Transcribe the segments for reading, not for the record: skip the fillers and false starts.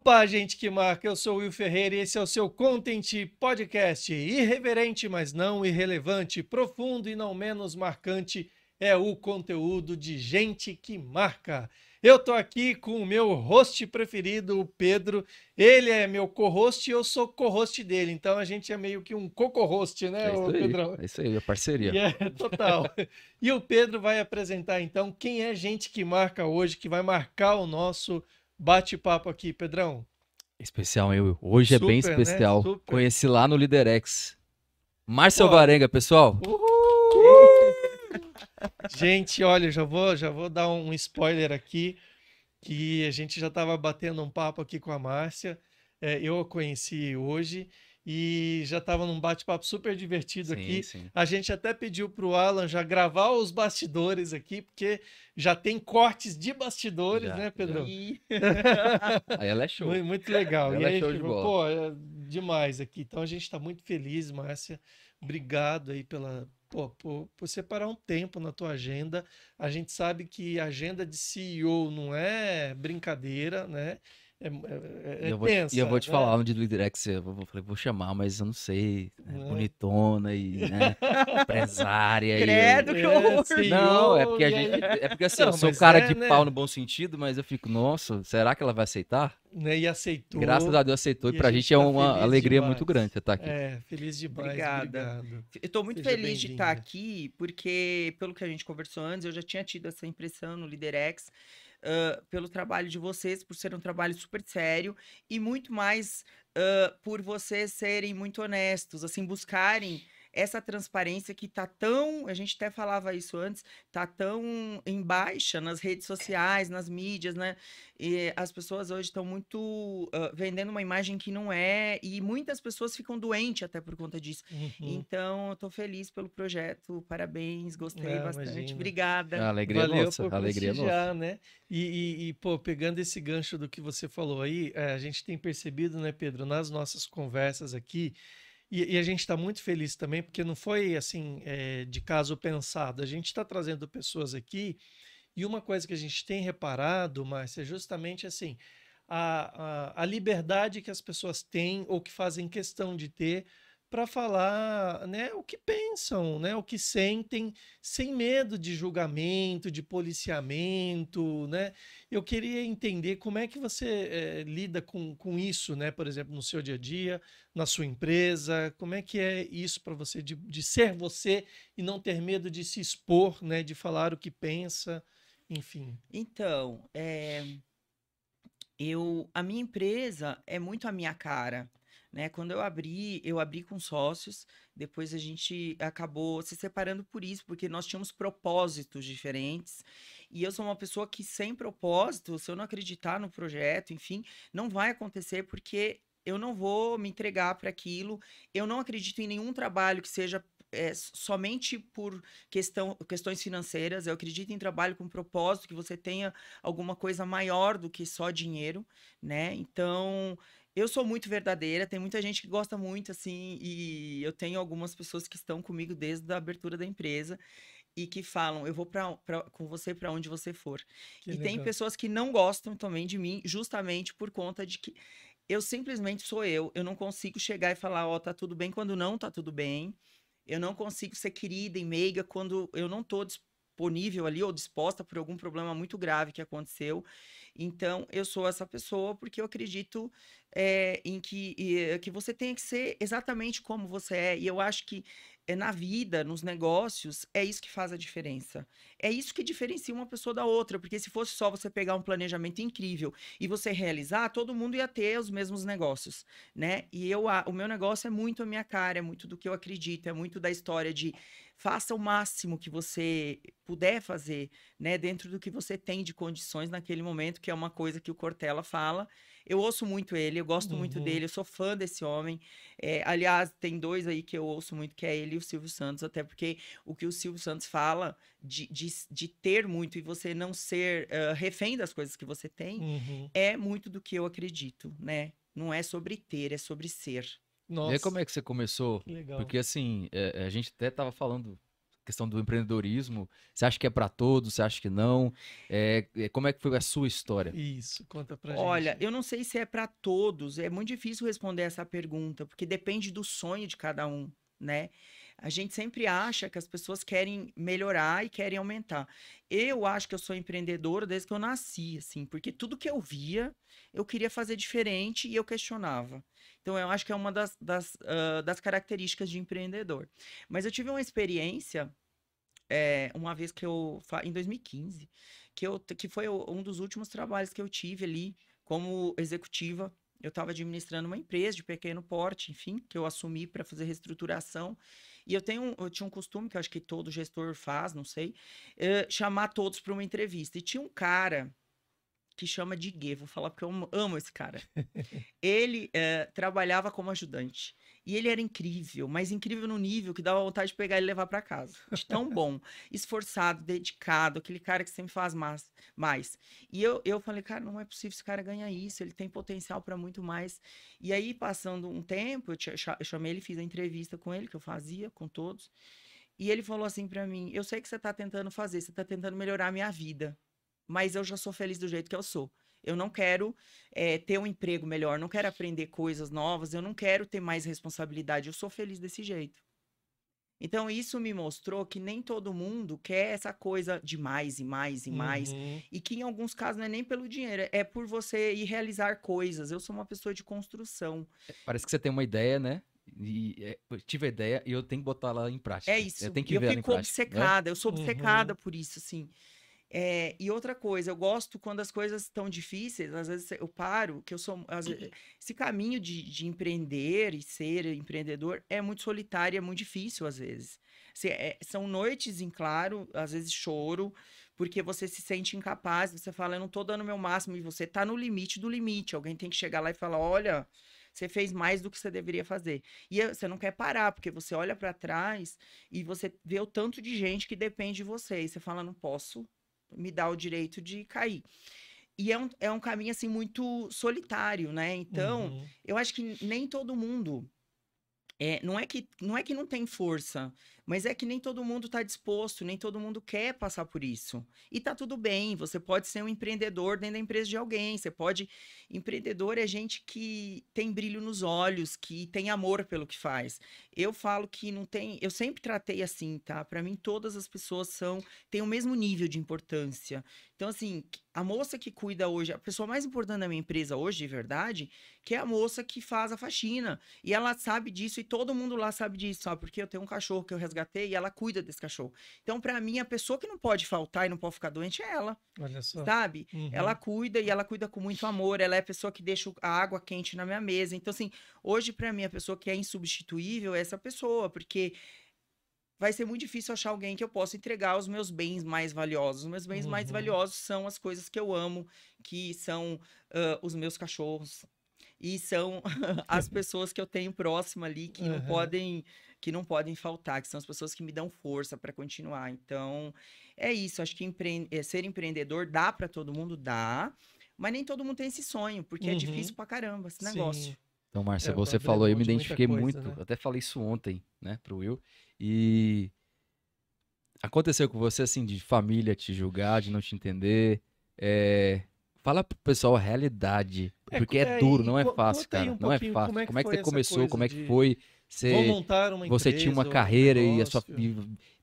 Opa, gente que marca, eu sou o Will Ferreira e esse é o seu Content Podcast. Irreverente, mas não irrelevante, profundo e não menos marcante é o conteúdo de gente que marca. Eu tô aqui com o meu host preferido, o Pedro. Ele é meu co-host e eu sou co-host dele, então a gente é meio que um co-host, né, ô Pedrão? É isso aí, a parceria. E é total. E o Pedro vai apresentar então quem é gente que marca hoje, que vai marcar o nosso bate-papo aqui, Pedrão. Especial, hein, Will? Hoje é bem Super, né? especial. Super. Conheci lá no Liderex. Márcio Pô, Alvarenga, pessoal. uhul! Gente, olha, já vou dar um spoiler aqui, que a gente já estava batendo um papo aqui com a Márcia. Eu a conheci hoje e já estava num bate-papo super divertido Sim, aqui. sim. A gente até pediu para o Alan já gravar os bastidores aqui, porque já tem cortes de bastidores, Já, né, já. Pedrão? Aí ela é show. Muito legal. E Ela é aí, show de bola. pô, é demais aqui. Então a gente está muito feliz, Márcia. Obrigado aí por separar um tempo na tua agenda. A gente sabe que a agenda de CEO não é brincadeira, né? É E eu vou tensa, te né? falar onde do Liderex, falei, vou chamar, mas eu não sei. É Né? bonitona e, né, empresária Credo, que É, horror! Não, é porque CEO, a e gente. aí? É porque assim, eu Não, sou mas cara de pau né? no bom sentido, mas eu fico, nossa, será que ela vai aceitar? Né? E Graças aceitou. a Deus aceitou, e E a pra gente gente é está uma feliz alegria muito demais. grande você estar aqui. Feliz demais. Obrigada. Obrigado. Eu estou muito Seja feliz de estar bem-vinda. aqui, porque, pelo que a gente conversou antes, eu já tinha tido essa impressão no Liderex, pelo trabalho de vocês, por ser um trabalho super sério, e muito mais por vocês serem muito honestos, assim, buscarem essa transparência que tá tão, a gente até falava isso antes, tá tão em baixa nas redes sociais, nas mídias, né? E as pessoas hoje estão muito vendendo uma imagem que não é, e muitas pessoas ficam doentes até por conta disso. Uhum. Então, eu tô feliz pelo projeto, parabéns, gostei bastante, Imagina. A obrigada. alegria é Valeu nossa, por a alegria é nossa. prestigiar, né? Pô, pegando esse gancho do que você falou aí, a gente tem percebido, né, Pedro, nas nossas conversas aqui, e a gente está muito feliz também, porque não foi assim, de caso pensado. A gente está trazendo pessoas aqui, e uma coisa que a gente tem reparado, Márcia, é justamente assim, a liberdade que as pessoas têm ou que fazem questão de ter para falar, né, o que pensam, né, o que sentem, sem medo de julgamento, de policiamento, né? Eu queria entender como é que você lida com isso, né, por exemplo, no seu dia a dia, na sua empresa, como é que é isso para você, de ser você e não ter medo de se expor, né, de falar o que pensa, enfim. Então, a minha empresa é muito a minha cara, né? Quando eu abri com sócios, depois a gente acabou se separando por isso, porque nós tínhamos propósitos diferentes. E eu sou uma pessoa que sem propósito, se eu não acreditar no projeto, enfim, não vai acontecer porque eu não vou me entregar para aquilo. Eu não acredito em nenhum trabalho que seja somente por questões financeiras. Eu acredito em trabalho com propósito, que você tenha alguma coisa maior do que só dinheiro, né? Então, eu sou muito verdadeira, tem muita gente que gosta muito, assim, e eu tenho algumas pessoas que estão comigo desde a abertura da empresa e que falam, eu vou com você para onde você for. Que E tem legal. pessoas que não gostam também de mim, justamente por conta de que eu simplesmente sou eu não consigo chegar e falar, ó, tá tudo bem quando não tá tudo bem. Eu não consigo ser querida e meiga quando eu não tô disponível ali ou disposta por algum problema muito grave que aconteceu. Então, eu sou essa pessoa porque eu acredito em que você tem que ser exatamente como você é. E eu acho que na vida, nos negócios, é isso que faz a diferença. É isso que diferencia uma pessoa da outra, porque se fosse só você pegar um planejamento incrível e você realizar, todo mundo ia ter os mesmos negócios, né? E o meu negócio é muito a minha cara, é muito do que eu acredito, é muito da história de faça o máximo que você puder fazer, né, dentro do que você tem de condições naquele momento, que é uma coisa que o Cortella fala. Eu ouço muito ele, eu gosto muito Uhum. dele, eu sou fã desse homem. Aliás, tem dois aí que eu ouço muito, que é ele e o Silvio Santos, até porque o que o Silvio Santos fala de ter muito e você não ser refém das coisas que você tem, Uhum. é muito do que eu acredito, né? Não é sobre ter, é sobre ser. E aí, como Nossa, é que você começou? que legal. Porque assim, a gente até tava falando questão do empreendedorismo. Você acha que é para todos? Você acha que não? Como é que foi a sua história? Isso, conta pra Olha, gente. eu não sei se é para todos, é muito difícil responder essa pergunta, porque depende do sonho de cada um, né? A gente sempre acha que as pessoas querem melhorar e querem aumentar. Eu acho que eu sou empreendedora desde que eu nasci, assim, porque tudo que eu via, eu queria fazer diferente e eu questionava. Então, eu acho que é uma das características de empreendedor. Mas eu tive uma experiência uma vez em 2015, que foi um dos últimos trabalhos que eu tive ali como executiva. Eu estava administrando uma empresa de pequeno porte, enfim, que eu assumi para fazer reestruturação. E eu tinha um costume, que eu acho que todo gestor faz, não sei, chamar todos para uma entrevista. E tinha um cara que chama de Gui, vou falar porque eu amo esse cara. Ele trabalhava como ajudante. E ele era incrível, mas incrível no nível que dava vontade de pegar ele e levar para casa. De tão bom, esforçado, dedicado, aquele cara que sempre faz mais. E eu falei, cara, não é possível esse cara ganhar isso, ele tem potencial para muito mais. E aí, passando um tempo, eu chamei ele, fiz a entrevista com ele, que eu fazia com todos. E ele falou assim para mim: eu sei que você está tentando fazer, você está tentando melhorar a minha vida, mas eu já sou feliz do jeito que eu sou. Eu não quero ter um emprego melhor, não quero aprender coisas novas, eu não quero ter mais responsabilidade, eu sou feliz desse jeito. Então, isso me mostrou que nem todo mundo quer essa coisa de mais e mais e mais, Uhum. e que em alguns casos não é nem pelo dinheiro, é por você ir realizar coisas. Eu sou uma pessoa de construção. Parece que você tem uma ideia, né? Eu tive a ideia e eu tenho que botar ela em É prática. Eu isso. tenho E que eu ver ela em fico prática, né? obcecada, eu sou obcecada Uhum. por isso, assim. E outra coisa, eu gosto quando as coisas estão difíceis, às vezes eu paro, que eu sou. Esse caminho de empreender e ser empreendedor é muito solitário, é muito difícil às vezes. São noites em claro, às vezes choro, porque você se sente incapaz, você fala, eu não tô dando o meu máximo, e você tá no limite do limite. Alguém tem que chegar lá e falar, olha, você fez mais do que você deveria fazer. E você não quer parar, porque você olha para trás e você vê o tanto de gente que depende de você. E você fala, não posso me dar o direito de cair. E é um caminho, assim, muito solitário, né? Então, Uhum. eu acho que nem todo mundo não é que não tem força, mas é que nem todo mundo está disposto, nem todo mundo quer passar por isso. E tá tudo bem, você pode ser um empreendedor dentro da empresa de alguém, você pode... Empreendedor é gente que tem brilho nos olhos, que tem amor pelo que faz. Eu falo que não tem... Eu sempre tratei assim, tá? Para mim, todas as pessoas têm o mesmo nível de importância. Então, assim, a moça que cuida hoje, a pessoa mais importante da minha empresa hoje, de verdade, que é a moça que faz a faxina. E ela sabe disso e todo mundo lá sabe disso, sabe? Porque eu tenho um cachorro que eu resgatei e ela cuida desse cachorro. Então, pra mim, a pessoa que não pode faltar e não pode ficar doente é ela, Olha só. sabe? Ela Uhum. cuida e ela cuida com muito amor. Ela é a pessoa que deixa a água quente na minha mesa. Então, assim, hoje, pra mim, a pessoa que é insubstituível é essa pessoa, porque vai ser muito difícil achar alguém que eu possa entregar os meus bens mais valiosos. Os meus bens mais Uhum. valiosos são as coisas que eu amo, que são os meus cachorros, e são as pessoas que eu tenho próximo ali Aham. que não podem faltar, que são as pessoas que me dão força para continuar. Então, é isso. Acho que ser empreendedor dá para todo mundo, dá, mas nem todo mundo tem esse sonho, porque é difícil Uhum. pra caramba esse Sim. negócio. Então, Márcia, Pra você abrir falou aí, eu mão me de muita identifiquei coisa, muito. né? Eu até falei isso ontem, né, pro Will. E aconteceu com você, assim, de família te julgar, de não te entender. Fala pro pessoal a realidade, porque é duro, não é fácil, Conta aí cara. um Não é pouquinho como fácil. é que Como é que você foi essa começou? coisa Como é que de foi? vou Você, montar uma você tinha uma empresa ou um carreira e negócio.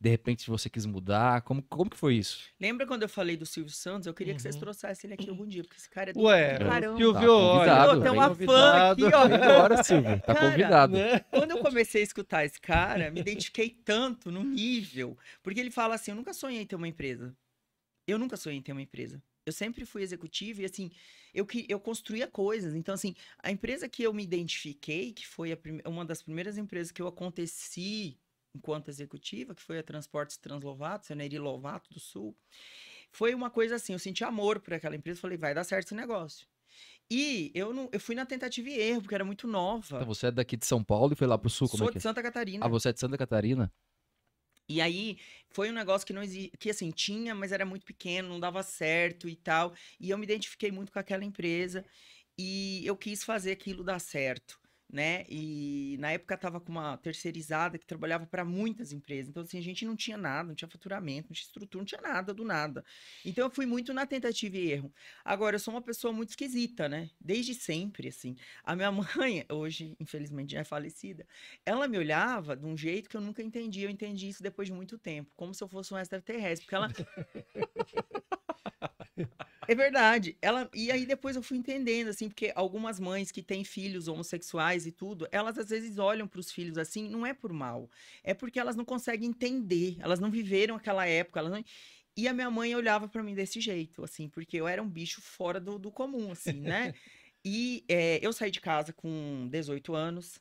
de repente você quis mudar. Como que foi isso? Lembra quando eu falei do Silvio Santos? Eu queria que vocês Uhum. trouxessem ele aqui algum dia, porque esse cara é do Ué, ô, caramba. Silvio, Tá olha, Ô, convidado, tem tá vem, uma fã convidado, aqui, ó. vem embora, Silvio. Tá Cara, convidado. né? quando eu comecei a escutar esse cara, me identifiquei tanto no nível. Porque ele fala assim: eu nunca sonhei em ter uma empresa. Eu nunca sonhei em ter uma empresa. Eu sempre fui executivo e, assim, eu construía coisas. Então, assim, a empresa que eu me identifiquei, que foi uma das primeiras empresas que eu aconteci enquanto executiva, que foi a Transportes Translovato, Neri Lovato do Sul, foi uma coisa assim, eu senti amor por aquela empresa, falei, vai dar certo esse negócio. E eu, não, eu fui na tentativa e erro, porque eu era muito Então nova. você é daqui de São Paulo e foi lá pro sul, como é Sou que de é? Santa Ah, Catarina. você é de Santa Catarina? E aí foi um negócio que não existe, que assim, tinha, mas era muito pequeno, não dava certo e tal. E eu me identifiquei muito com aquela empresa e eu quis fazer aquilo dar certo, né? E na época tava com uma terceirizada que trabalhava para muitas empresas. Então, assim, a gente não tinha nada, não tinha faturamento, não tinha estrutura, não tinha nada do nada. Então, eu fui muito na tentativa e erro. Agora, eu sou uma pessoa muito esquisita, né? Desde sempre, assim. A minha mãe, hoje, infelizmente, já é falecida, ela me olhava de um jeito que eu nunca entendi. Eu entendi isso depois de muito tempo, como se eu fosse um extraterrestre, porque ela é verdade. E aí depois eu fui entendendo, assim, porque algumas mães que têm filhos homossexuais e tudo, elas às vezes olham para os filhos assim, não é por mal, é porque elas não conseguem entender, elas não viveram aquela época, E a minha mãe olhava para mim desse jeito, assim, porque eu era um bicho fora do comum, assim, né? E eu saí de casa com 18 anos.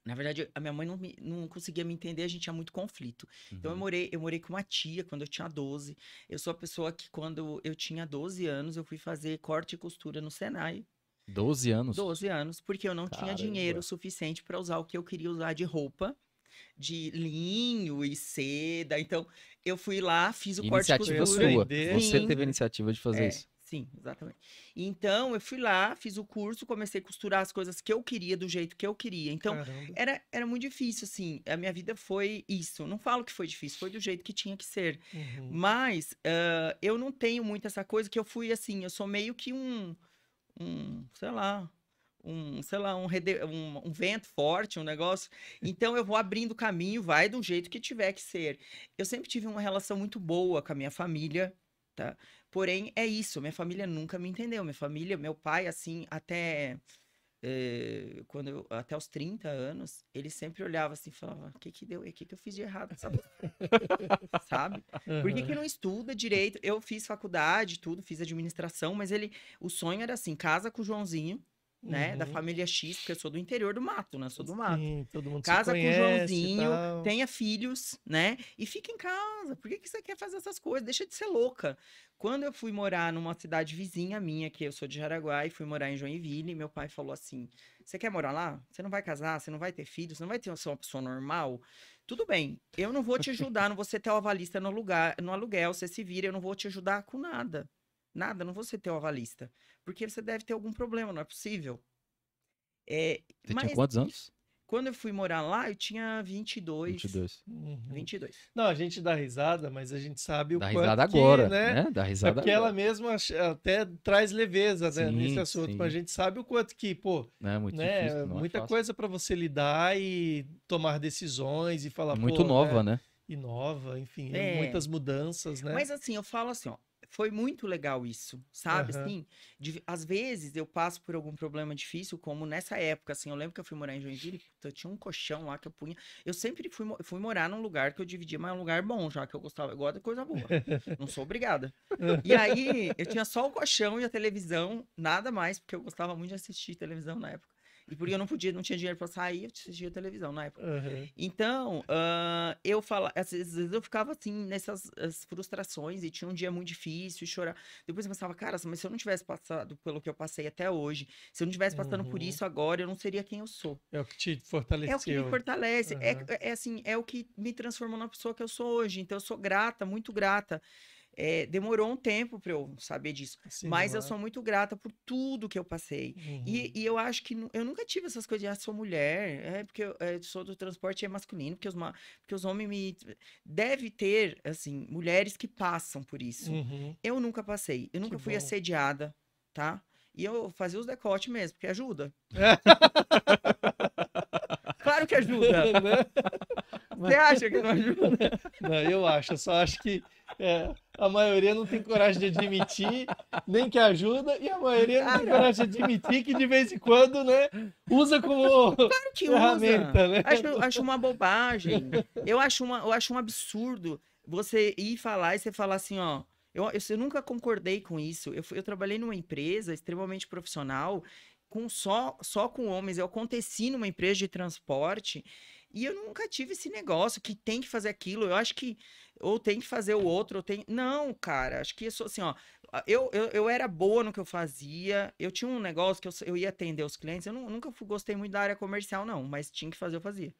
Na verdade, a minha mãe não conseguia me entender, a gente tinha muito conflito. Então, Uhum. eu morei com uma tia quando eu tinha 12. Eu sou a pessoa que, quando eu tinha 12 anos, eu fui fazer corte e costura no Senai. 12 anos? 12 anos, porque eu não tinha dinheiro Caramba. suficiente para usar o que eu queria usar de roupa, de linho e seda. Então, eu fui lá, fiz o corte e Foi Iniciativa costura. sua. aprender, Você Sim, teve a né? iniciativa de fazer isso. sim, exatamente. Então, eu fui lá, fiz o curso, comecei a costurar as coisas que eu queria, do jeito que eu queria. Então, Caramba. era muito difícil, assim. A minha vida foi isso. Não falo que foi difícil, foi do jeito que tinha que ser. Uhum. Mas eu não tenho muito essa coisa que eu fui assim, eu sou meio que sei lá, um vento forte, um negócio. Então eu vou abrindo caminho, vai do jeito que tiver que ser. Eu sempre tive uma relação muito boa com a minha família, tá? Porém, é isso, minha família nunca me entendeu. Minha família, meu pai, assim, até os 30 anos, ele sempre olhava assim e falava: o que que deu? O que que eu fiz de errado com essa sabe? Por que que Aham. não estuda direito? Eu fiz faculdade, tudo, fiz administração, mas o sonho era assim, casa com o Joãozinho, né, da Uhum. família X, porque eu sou do interior do mato, né, sou do mato. Sim, todo mundo se Casa com o conhece e Joãozinho, tal. tenha filhos, né, e fica em casa. Por que que você quer fazer essas coisas? Deixa de ser louca. Quando eu fui morar numa cidade vizinha minha, que eu sou de Jaraguá, e fui morar em Joinville, meu pai falou assim: você quer morar lá? Você não vai casar, você não vai ter filhos, você não vai ser uma pessoa normal? Tudo bem, eu não vou te ajudar, não vou ser teu avalista no aluguel, você se vira, eu não vou te ajudar com nada. Nada, não vou ser teu avalista. Porque você deve ter algum problema, não é possível. Você tinha Mas quantos anos? quando eu fui morar lá, eu tinha 22. 22. Não, a gente dá risada, mas a gente sabe o Dá quanto risada que, agora, né? né? Dá É risada porque ela agora. mesma até traz leveza, né, nesse Sim, assunto, mas a sim. gente sabe o quanto que, pô, Não é muito né, difícil, não é muita fácil. coisa para você lidar e tomar decisões e falar, E muito pô, nova, né, né? inova, enfim, É, muitas mudanças, né? mas assim, eu falo assim, ó, foi muito legal isso, sabe? Aham. Assim, às vezes eu passo por algum problema difícil, como nessa época, assim, eu lembro que eu fui morar em Joinville, puta, eu tinha um colchão lá que eu punha. Eu sempre fui morar num lugar que eu dividia, mas é um lugar bom, já que eu gostava, eu gosto de coisa boa. Não sou obrigada. E aí, eu tinha só o colchão e a televisão, nada mais, porque eu gostava muito de assistir televisão na época. E porque eu não podia, não tinha dinheiro pra sair, eu assistia televisão na época. Aham. Então, às vezes eu ficava assim, nessas as frustrações, e tinha um dia muito difícil, e chorar. Depois eu pensava, cara, mas se eu não tivesse passado pelo que eu passei até hoje, se eu não tivesse passando por Uhum. isso agora, eu não seria quem eu sou. É o que te É o que me fortaleceu. fortalece, Aham. assim, é o que me transformou na pessoa que eu sou hoje. Então, eu sou grata, muito grata. Demorou um tempo para eu saber disso, mas eu Assimilar. sou muito grata por tudo que eu passei. E, Uhum. e eu acho que eu nunca tive essas coisas de sou mulher, porque eu sou do transporte masculino, porque os homens me. Deve ter, assim, mulheres que passam por isso. Uhum. Eu nunca passei, eu Que nunca fui bom. assediada, tá? E eu fazia os decotes mesmo, porque ajuda. Claro que ajuda! Né? Você acha que não ajuda? Não, eu acho, eu só acho que a maioria não tem coragem de admitir, nem que ajuda, e a maioria não tem Cara, coragem de admitir que de vez em quando, né, usa como claro que usa. ferramenta, né? Acho uma bobagem. Eu acho um absurdo você ir falar e você falar assim, ó. Eu nunca concordei com isso. Eu trabalhei numa empresa extremamente profissional, só com homens. Eu aconteci numa empresa de transporte e eu nunca tive esse negócio que tem que fazer aquilo. Eu acho que ou tem que fazer o outro, ou tem. Não, cara. Acho que isso assim, ó. Eu era boa no que eu fazia. Eu tinha um negócio que eu ia atender os clientes. Eu nunca gostei muito da área comercial, não, mas tinha que fazer, eu fazia.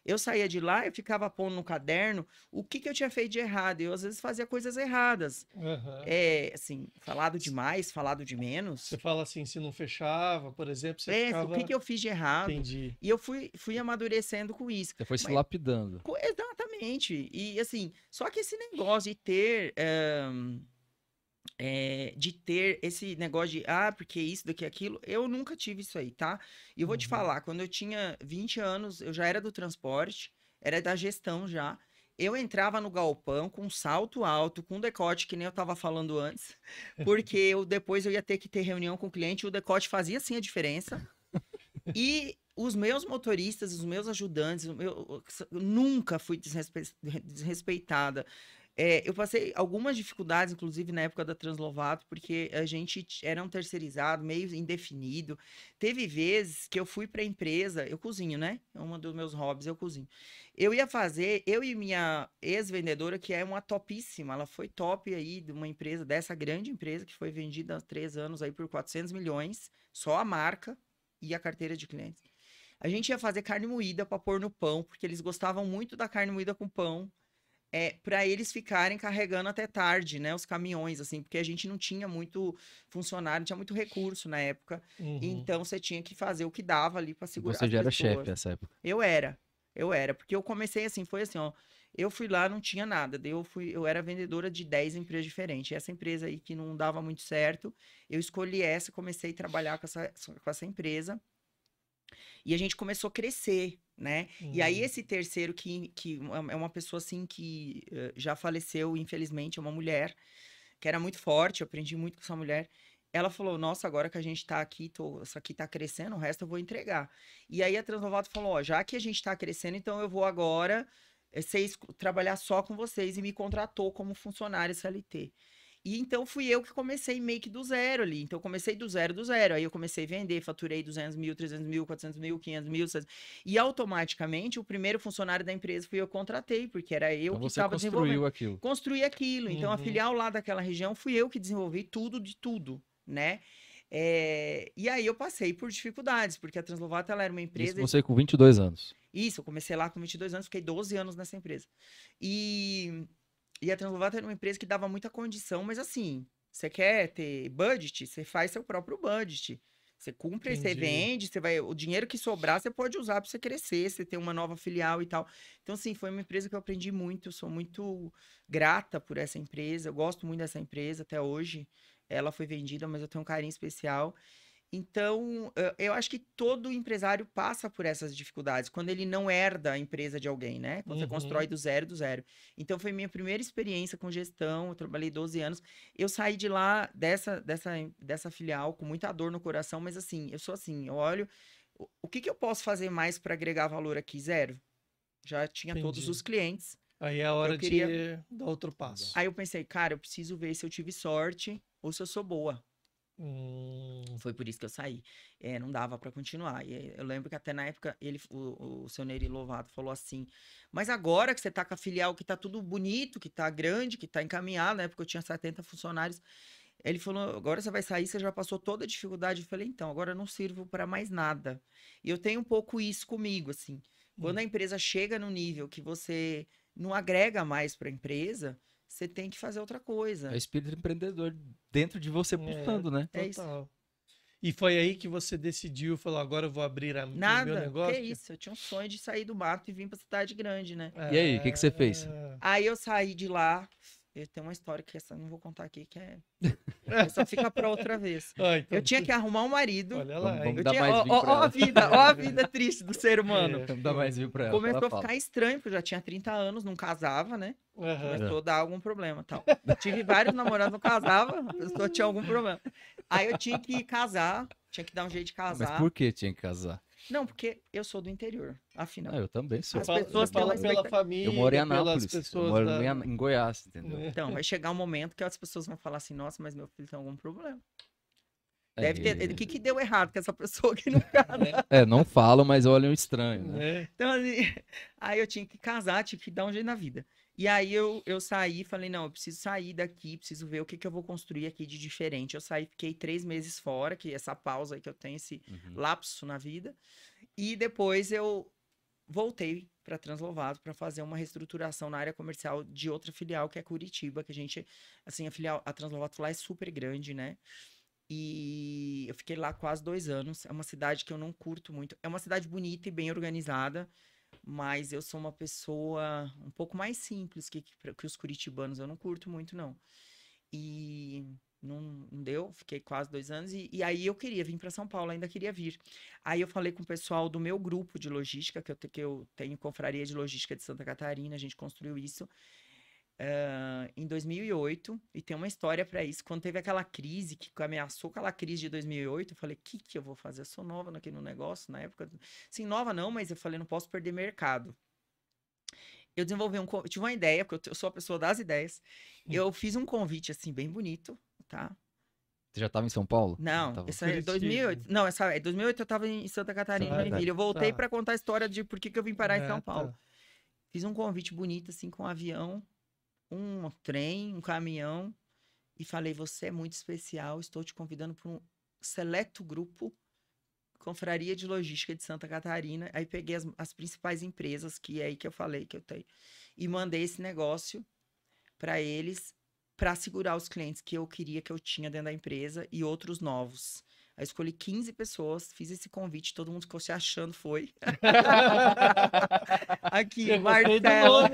Eu saía de lá, eu ficava pondo no caderno o que que eu tinha feito de errado. Eu, às vezes, fazia coisas erradas. Aham. Assim, falado demais, falado de menos. Você fala assim, se não fechava, por exemplo, você O que ficava. que eu fiz de errado? Entendi. E eu fui amadurecendo com isso. Você foi se Mas- lapidando. Exatamente. E assim, só que esse negócio de ter esse negócio de, porque isso, daqui, aquilo, eu nunca tive isso aí, tá? E eu vou te Uhum. falar, quando eu tinha 20 anos, eu já era do transporte, era da gestão já. Eu entrava no galpão com um salto alto, com decote, que nem eu tava falando antes, porque depois eu ia ter que ter reunião com o cliente, e o decote fazia sim a diferença. E os meus motoristas, os meus ajudantes, eu nunca fui desrespeitada. Eu passei algumas dificuldades, inclusive na época da Translovato, porque a gente era um terceirizado, meio indefinido. Teve vezes que eu fui para a empresa, eu cozinho, né? É um dos meus hobbies, eu cozinho. Eu ia fazer, eu e minha ex-vendedora, que é uma topíssima, ela foi top aí de uma empresa, dessa grande empresa, que foi vendida há 3 anos aí por 400 milhões, só a marca e a carteira de clientes. A gente ia fazer carne moída para pôr no pão, porque eles gostavam muito da carne moída com pão. Para eles ficarem carregando até tarde, né? Os caminhões, assim, porque a gente não tinha muito funcionário, não tinha muito recurso na época. Uhum. Então você tinha que fazer o que dava ali para segurar Você as já era pessoas. chefe nessa época. Eu era, porque eu comecei assim, foi assim, ó. Eu fui lá, não tinha nada. Daí eu era vendedora de 10 empresas diferentes. E essa empresa aí que não dava muito certo, eu escolhi essa, comecei a trabalhar com essa empresa. E a gente começou a crescer, né? E aí esse terceiro, que é uma pessoa assim que já faleceu, infelizmente, é uma mulher, que era muito forte, eu aprendi muito com essa mulher. Ela falou, nossa, agora que a gente tá aqui, isso aqui tá crescendo, o resto eu vou entregar. E aí a Translovato falou, ó, já que a gente tá crescendo, então eu vou agora trabalhar só com vocês, e me contratou como funcionária CLT. E então fui eu que comecei meio que do zero ali. Então eu comecei do zero. Aí eu comecei a vender, faturei 200 mil, 300 mil, 400 mil, 500 mil. 600. E automaticamente o primeiro funcionário da empresa fui eu que contratei, porque era eu Então que você estava desenvolvendo. aquilo. Construí aquilo. Então a filial lá daquela região fui eu que desenvolvi tudo de tudo, né? E aí eu passei por dificuldades, porque a Translovato ela era uma empresa... Isso você com 22 anos. Isso, eu comecei lá com 22 anos, fiquei 12 anos nessa empresa. E a Translovato era uma empresa que dava muita condição, mas assim, você quer ter budget, você faz seu próprio budget. Você cumpre, você vende, o dinheiro que sobrar, você pode usar para você crescer, você ter uma nova filial e tal. Então, assim, foi uma empresa que eu aprendi muito, eu sou muito grata por essa empresa, eu gosto muito dessa empresa até hoje. Ela foi vendida, mas eu tenho um carinho especial. Então, eu acho que todo empresário passa por essas dificuldades, quando ele não herda a empresa de alguém, né? Quando você constrói do zero. Então, foi minha primeira experiência com gestão, eu trabalhei 12 anos. Eu saí de lá, dessa filial, com muita dor no coração, mas assim, eu sou assim, eu olho, o que eu posso fazer mais para agregar valor aqui? Zero. Já tinha todos os clientes. Aí é a hora de dar outro passo. Aí eu pensei, cara, eu preciso ver se eu tive sorte ou se eu sou boa. Foi por isso que eu saí. Não dava para continuar. E eu lembro que até na época o seu Nery Lovato falou assim: mas agora que você tá com a filial que tá tudo bonito, que tá grande, que tá encaminhado, na época eu tinha 70 funcionários. Ele falou: agora você vai sair, você já passou toda a dificuldade. Eu falei: então, agora eu não sirvo para mais nada. E eu tenho um pouco isso comigo, assim. Quando a empresa chega no nível que você não agrega mais para a empresa, você tem que fazer outra coisa. É o espírito empreendedor dentro de você pulsando, né? Total. Isso. E foi aí que você decidiu, falou, agora eu vou abrir o meu negócio? Que isso, eu tinha um sonho de sair do mato e vir pra cidade grande, né? E aí, o que você fez? Aí eu saí de lá, eu tenho uma história que essa eu não vou contar aqui, que essa fica pra outra vez. Então... Eu tinha que arrumar um marido. Olha lá, vamos dar mais vinho pra ela. Ó a vida triste do ser humano. Vamos dar mais vinho pra ela. Começou a ficar estranho, porque eu já tinha 30 anos, não casava, né? Começou a dar algum problema, tal. Tive vários namorados, não casava, a pessoa tinha algum problema. Aí eu tinha que casar, tinha que dar um jeito de casar. Mas por que tinha que casar? Não, porque eu sou do interior, afinal. Eu também sou. As pessoas falam pela família, eu moro em Anápolis, pessoas eu moro em Goiás, entendeu? Então, vai chegar um momento que as pessoas vão falar assim, nossa, mas meu filho tem algum problema. Deve ter. O que deu errado com essa pessoa que não casa? Não falo, mas olham estranho, né? Então, assim, aí eu tinha que casar, tinha que dar um jeito na vida. E aí eu saí, falei, não, eu preciso sair daqui, preciso ver o que eu vou construir aqui de diferente. Eu saí, fiquei 3 meses fora, que essa pausa aí que eu tenho, esse lapso na vida. E depois eu voltei para Translovato para fazer uma reestruturação na área comercial de outra filial, que é Curitiba, que a gente, assim, a Translovato lá é super grande, né? E eu fiquei lá quase 2 anos. É uma cidade que eu não curto muito. É uma cidade bonita e bem organizada, mas eu sou uma pessoa um pouco mais simples que os curitibanos. Eu não curto muito, não. E não deu, fiquei quase 2 anos. E aí eu queria vir para São Paulo, ainda queria vir. Aí eu falei com o pessoal do meu grupo de logística, que eu tenho Confraria de Logística de Santa Catarina, a gente construiu isso em 2008, e tem uma história para isso. Quando teve aquela crise, que ameaçou aquela crise de 2008, eu falei, o que eu vou fazer? Eu sou nova aqui no negócio, na época. Sim, nova não, mas eu falei, não posso perder mercado. Eu desenvolvi eu tive uma ideia, porque eu sou a pessoa das ideias. Eu fiz um convite, assim, bem bonito, tá? Você já estava em São Paulo? Não, essa é 2008. Não, essa é 2008 eu estava em Santa Catarina, Joinville. Eu voltei para contar a história de por que eu vim parar em São Paulo. Fiz um convite bonito, assim, com um avião, um trem, um caminhão, e falei, você é muito especial, estou te convidando para um seleto grupo, Confraria de Logística de Santa Catarina. Aí peguei as principais empresas, que é aí que eu falei que eu tenho, e mandei esse negócio para eles, para segurar os clientes que eu queria, que eu tinha dentro da empresa, e outros novos. Aí escolhi 15 pessoas, fiz esse convite, todo mundo ficou se achando, foi. Aqui, Marcelo.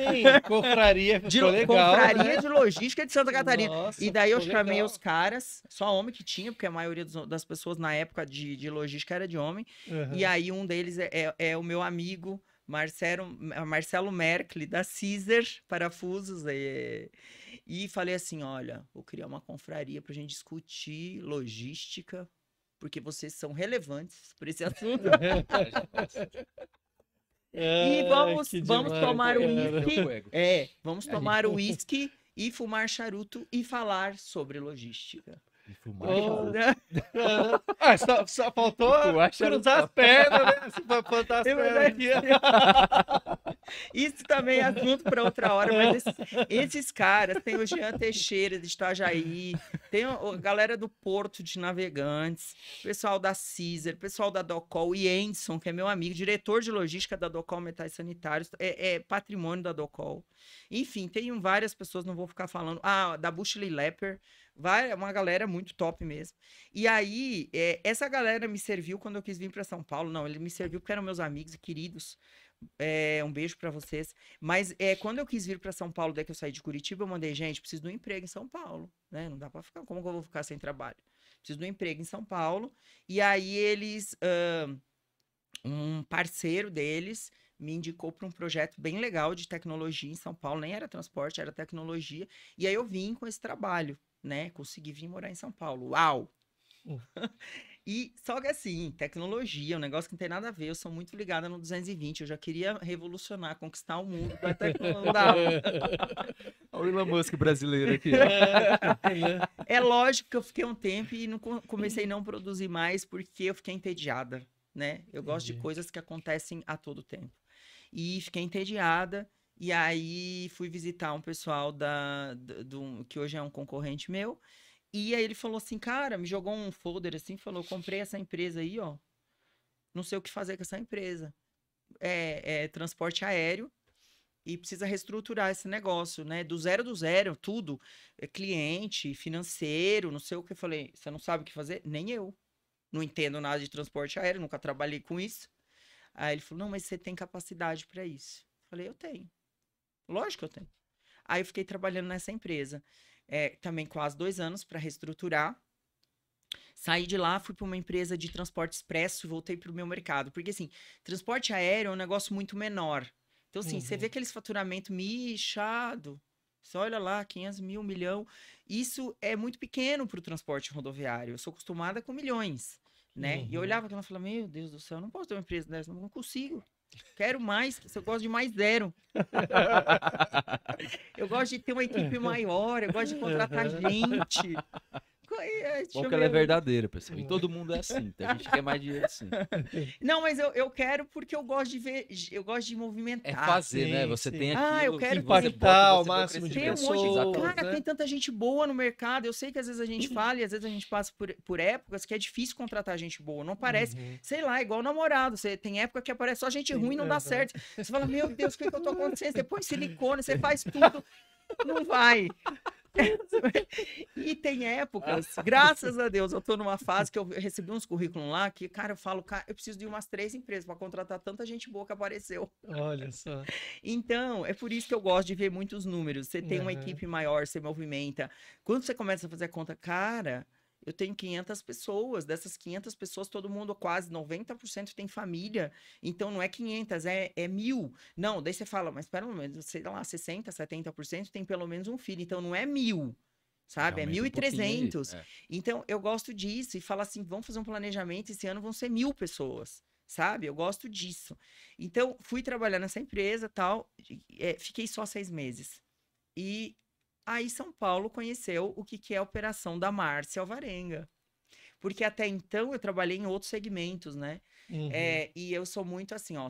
Confraria, ficou legal, Confraria né? de Logística de Santa Catarina. Nossa, e daí eu ficou chamei legal. os caras, só homem que tinha, porque a maioria das pessoas na época de logística era de homem. E aí um deles é o meu amigo Marcelo Merkel, da Caesar Parafusos. E falei assim, olha, vou criar uma confraria pra gente discutir logística, porque vocês são relevantes para esse assunto. E vamos tomar o uísque. Vamos tomar o uísque e fumar charuto e falar sobre logística. E fumar charuto. Só faltou cruzar as pernas, né? Se for plantar as pernas aqui. Isso também é assunto para outra hora, mas esses caras, tem o Jean Teixeira de Itajaí, tem a galera do Porto de Navegantes, pessoal da Caesar, pessoal da Docol, e Enson, que é meu amigo, diretor de logística da Docol Metais Sanitários, é patrimônio da Docol. Enfim, tem várias pessoas, não vou ficar falando, da Bushley Lepper, uma galera muito top mesmo. E aí, essa galera me serviu quando eu quis vir para São Paulo. Não, ele me serviu porque eram meus amigos e queridos. Um beijo para vocês. Mas quando eu quis vir para São Paulo, daí que eu saí de Curitiba, eu mandei, gente, preciso de um emprego em São Paulo, né? Não dá para ficar, como que eu vou ficar sem trabalho? Preciso de um emprego em São Paulo. E aí eles, um parceiro deles me indicou para um projeto bem legal de tecnologia em São Paulo. Nem era transporte, era tecnologia. E aí eu vim com esse trabalho, né? Consegui vir morar em São Paulo. Uau! E só que assim, tecnologia, um negócio que não tem nada a ver. Eu sou muito ligada no 220. Eu já queria revolucionar, conquistar o mundo com a tecnologia. Olha o Elon Musk brasileiro aqui. É lógico que eu fiquei um tempo e comecei a não produzir mais porque eu fiquei entediada, né? Eu gosto de coisas que acontecem a todo tempo. E fiquei entediada. E aí fui visitar um pessoal que hoje é um concorrente meu. E aí ele falou assim, cara, me jogou um folder assim, falou, comprei essa empresa aí, ó. Não sei o que fazer com essa empresa. É transporte aéreo e precisa reestruturar esse negócio, né? Do zero, tudo. Cliente, financeiro, não sei o que. Eu falei, você não sabe o que fazer? Nem eu. Não entendo nada de transporte aéreo, nunca trabalhei com isso. Aí ele falou, não, mas você tem capacidade para isso. Eu falei, eu tenho. Lógico que eu tenho. Aí eu fiquei trabalhando nessa empresa. Também quase 2 anos para reestruturar. Saí de lá, fui para uma empresa de transporte expresso e voltei para o meu mercado. Porque, assim, transporte aéreo é um negócio muito menor. Então, assim, você vê aqueles faturamento michado. Você olha lá, 500 mil, 1 milhão. Isso é muito pequeno para o transporte rodoviário. Eu sou acostumada com milhões, né? E eu olhava aquilo e falava, meu Deus do céu, eu não posso ter uma empresa dessa, não consigo. Quero mais, eu gosto de mais zero. Eu gosto de ter uma equipe maior, eu gosto de contratar gente. Bom que ela é verdadeira, pessoal. E todo mundo é assim. Então a gente quer mais dinheiro assim. Não, mas eu quero porque eu gosto de ver, eu gosto de É movimentar. fazer, né? Sim, Você sim. tem Ah, eu aquilo quero que você impactar bota, o você vê o máximo de Tem um crescimento. monte de... pessoas, Cara, né? tem tanta gente boa no mercado. Eu sei que às vezes a gente fala e às vezes a gente passa por épocas que é difícil contratar gente boa. Não parece, Uhum. sei lá, igual namorado. Você tem época que aparece só gente ruim e não dá Aham. certo. Você fala, meu Deus, o que que eu tô acontecendo? Você põe silicone, você faz tudo, não vai. E tem épocas, graças a Deus, eu tô numa fase que eu recebi uns currículos lá que, cara, eu falo, cara, eu preciso de umas 3 empresas para contratar tanta gente boa que apareceu. Olha só. Então, é por isso que eu gosto de ver muitos números. Você tem uma Aham. equipe maior, você movimenta. Quando você começa a fazer a conta, cara, eu tenho 500 pessoas. Dessas 500 pessoas, todo mundo, quase 90% tem família. Então, não é 500, é 1.000. Não, daí você fala, mas pelo menos, sei lá, 60, 70% tem pelo menos um filho. Então, não é 1.000. Já Sabe? É aumenta um pouquinho aí. 1.300. É. Então, eu gosto disso. E fala assim, vamos fazer um planejamento. Esse ano vão ser 1.000 pessoas. Sabe? Eu gosto disso. Então, fui trabalhar nessa empresa, tal, fiquei só 6 meses. E aí São Paulo conheceu o que que é a operação da Márcia Alvarenga. Porque até então eu trabalhei em outros segmentos, né? Uhum. E eu sou muito assim, ó.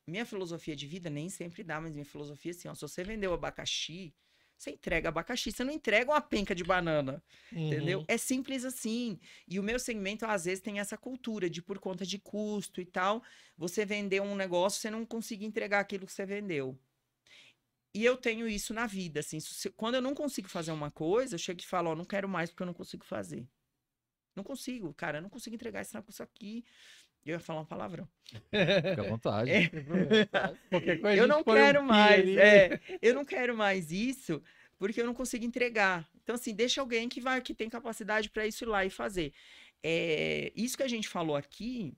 Minha filosofia de vida nem sempre dá, mas minha filosofia é assim, ó. Se você vendeu abacaxi, você entrega abacaxi, você não entrega uma penca de banana, entendeu? Uhum. É simples assim. E o meu segmento, às vezes, tem essa cultura de, por conta de custo e tal, você vendeu um negócio, você não consegue entregar aquilo que você vendeu. E eu tenho isso na vida, assim. Quando eu não consigo fazer uma coisa, eu chego e falo, ó, não quero mais porque eu não consigo fazer. Não consigo, cara, eu não consigo entregar esse negócio aqui. Eu ia falar um palavrão. Fica à vontade. É, Sem problema. Qualquer coisa a eu gente não põe um quero pi mais, ali. eu não quero mais isso porque eu não consigo entregar. Então, assim, deixa alguém que tem capacidade para isso ir lá e fazer. Isso que a gente falou aqui,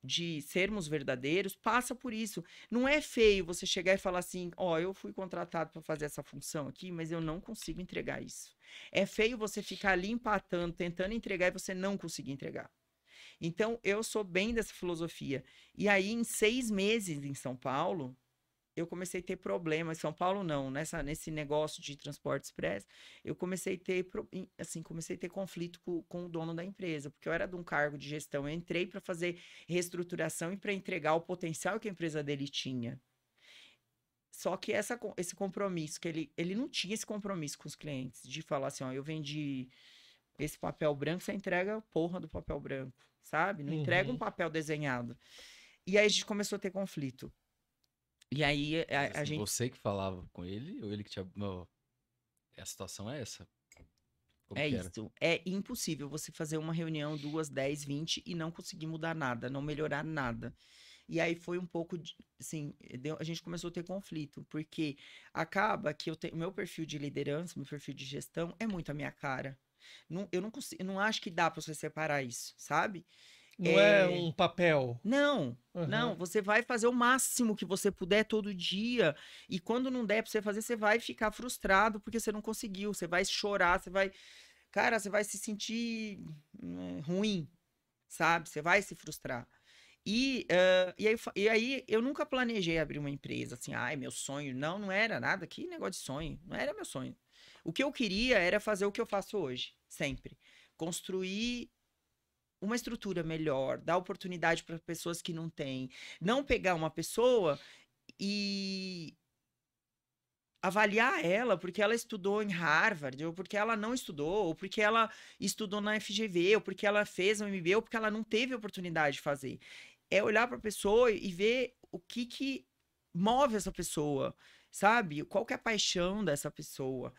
de sermos verdadeiros, passa por isso. Não é feio você chegar e falar assim, ó, eu fui contratado para fazer essa função aqui, mas eu não consigo entregar isso. É feio você ficar ali empatando, tentando entregar e você não conseguir entregar. Então, eu sou bem dessa filosofia. E aí, em 6 meses em São Paulo, eu comecei a ter problemas. São Paulo, não. Nesse negócio de transporte expresso, eu comecei a ter, comecei a ter conflito com o dono da empresa, porque eu era de um cargo de gestão. Eu entrei para fazer reestruturação e para entregar o potencial que a empresa dele tinha. Só que esse compromisso, que ele não tinha esse compromisso com os clientes, de falar assim, ó, eu vendi esse papel branco, você entrega a porra do papel branco, sabe? Não entrega um Uhum. papel desenhado. E aí a gente começou a ter conflito. E aí Mas, a assim, gente... você que falava com ele ou ele que te... Não, a situação é essa. Como É que era? isso. É impossível você fazer uma reunião, 2, 10, 20 e não conseguir mudar nada, não melhorar nada. E aí foi um pouco, assim, a gente começou a ter conflito, porque acaba que o meu perfil de liderança, meu perfil de gestão é muito a minha cara. Eu não consigo, eu não acho que dá para você separar isso, sabe? Não é É, um papel. não, não, Aham. você vai fazer o máximo que você puder todo dia, e quando não der para você fazer, você vai ficar frustrado porque você não conseguiu, você vai chorar, cara, você vai se sentir ruim, sabe? Você vai se frustrar. E aí eu nunca planejei abrir uma empresa assim, ai, meu sonho. Não, não era nada. Que negócio de sonho. Não era meu sonho. O que eu queria era fazer o que eu faço hoje, sempre. Construir uma estrutura melhor, dar oportunidade para pessoas que não têm. Não pegar uma pessoa e avaliar ela porque ela estudou em Harvard, ou porque ela não estudou, ou porque ela estudou na FGV, ou porque ela fez um MBA, ou porque ela não teve oportunidade de fazer. É olhar para a pessoa e ver o que move essa pessoa, sabe? Qual que é a paixão dessa pessoa?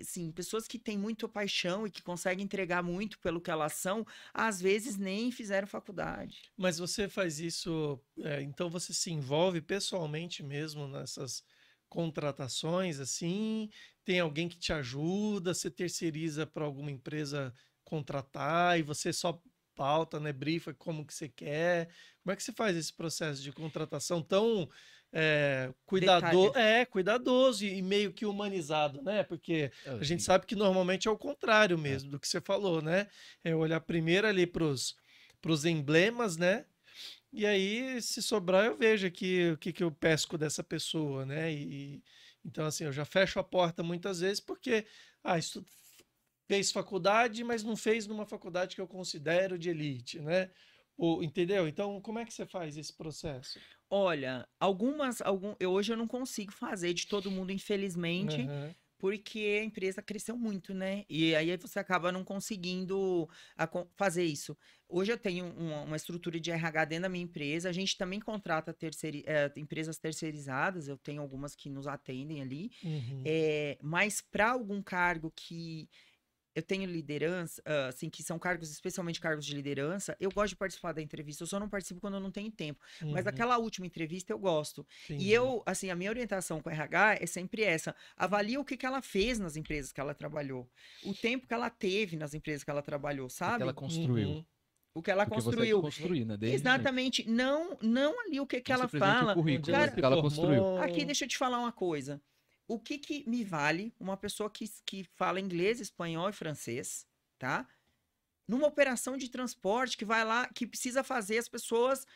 Assim, pessoas que têm muita paixão e que conseguem entregar muito pelo que elas são, às vezes nem fizeram faculdade. Mas você faz isso, então você se envolve pessoalmente mesmo nessas contratações, assim? Tem alguém que te ajuda? Você terceiriza para alguma empresa contratar e você só pauta, né, brifa como que você quer? Como é que você faz esse processo de contratação tão Detalhe, cuidadoso e meio que humanizado, né? Porque a gente Assim, sabe que normalmente é o contrário é. mesmo do que você falou, né? É olhar primeiro ali para os emblemas, né? E aí, se sobrar, eu vejo aqui o que, que eu pesco dessa pessoa, né? Então, assim, eu já fecho a porta muitas vezes porque, isso fez faculdade, mas não fez numa faculdade que eu considero de elite, né? Entendeu? Então, como é que você faz esse processo? Olha, hoje eu não consigo fazer de todo mundo, infelizmente, Aham. porque a empresa cresceu muito, né? E aí você acaba não conseguindo fazer isso. Hoje eu tenho uma estrutura de RH dentro da minha empresa. A gente também contrata empresas terceirizadas. Eu tenho algumas que nos atendem ali. Uhum. Mas para algum cargo que eu tenho liderança, assim, que são cargos, especialmente cargos de liderança, eu gosto de participar da entrevista, eu só não participo quando eu não tenho tempo. Mas Uhum. aquela última entrevista eu gosto. E Entendi. eu, assim, a minha orientação com o RH é sempre essa: avalia o que que ela fez nas empresas que ela trabalhou, o tempo que ela teve nas empresas que ela trabalhou, O que ela sabe? construiu. Uhum. O que ela Porque você é de construiu. construir, né? Desde sempre. Exatamente. Não ali o que que Não ela simplesmente o fala. Onde currículo, ela mas o Cara, se que ela construiu. aqui formou. deixa eu te falar uma coisa. O que que me vale uma pessoa que fala inglês, espanhol e francês, tá? Numa operação de transporte que vai lá, que precisa fazer as pessoas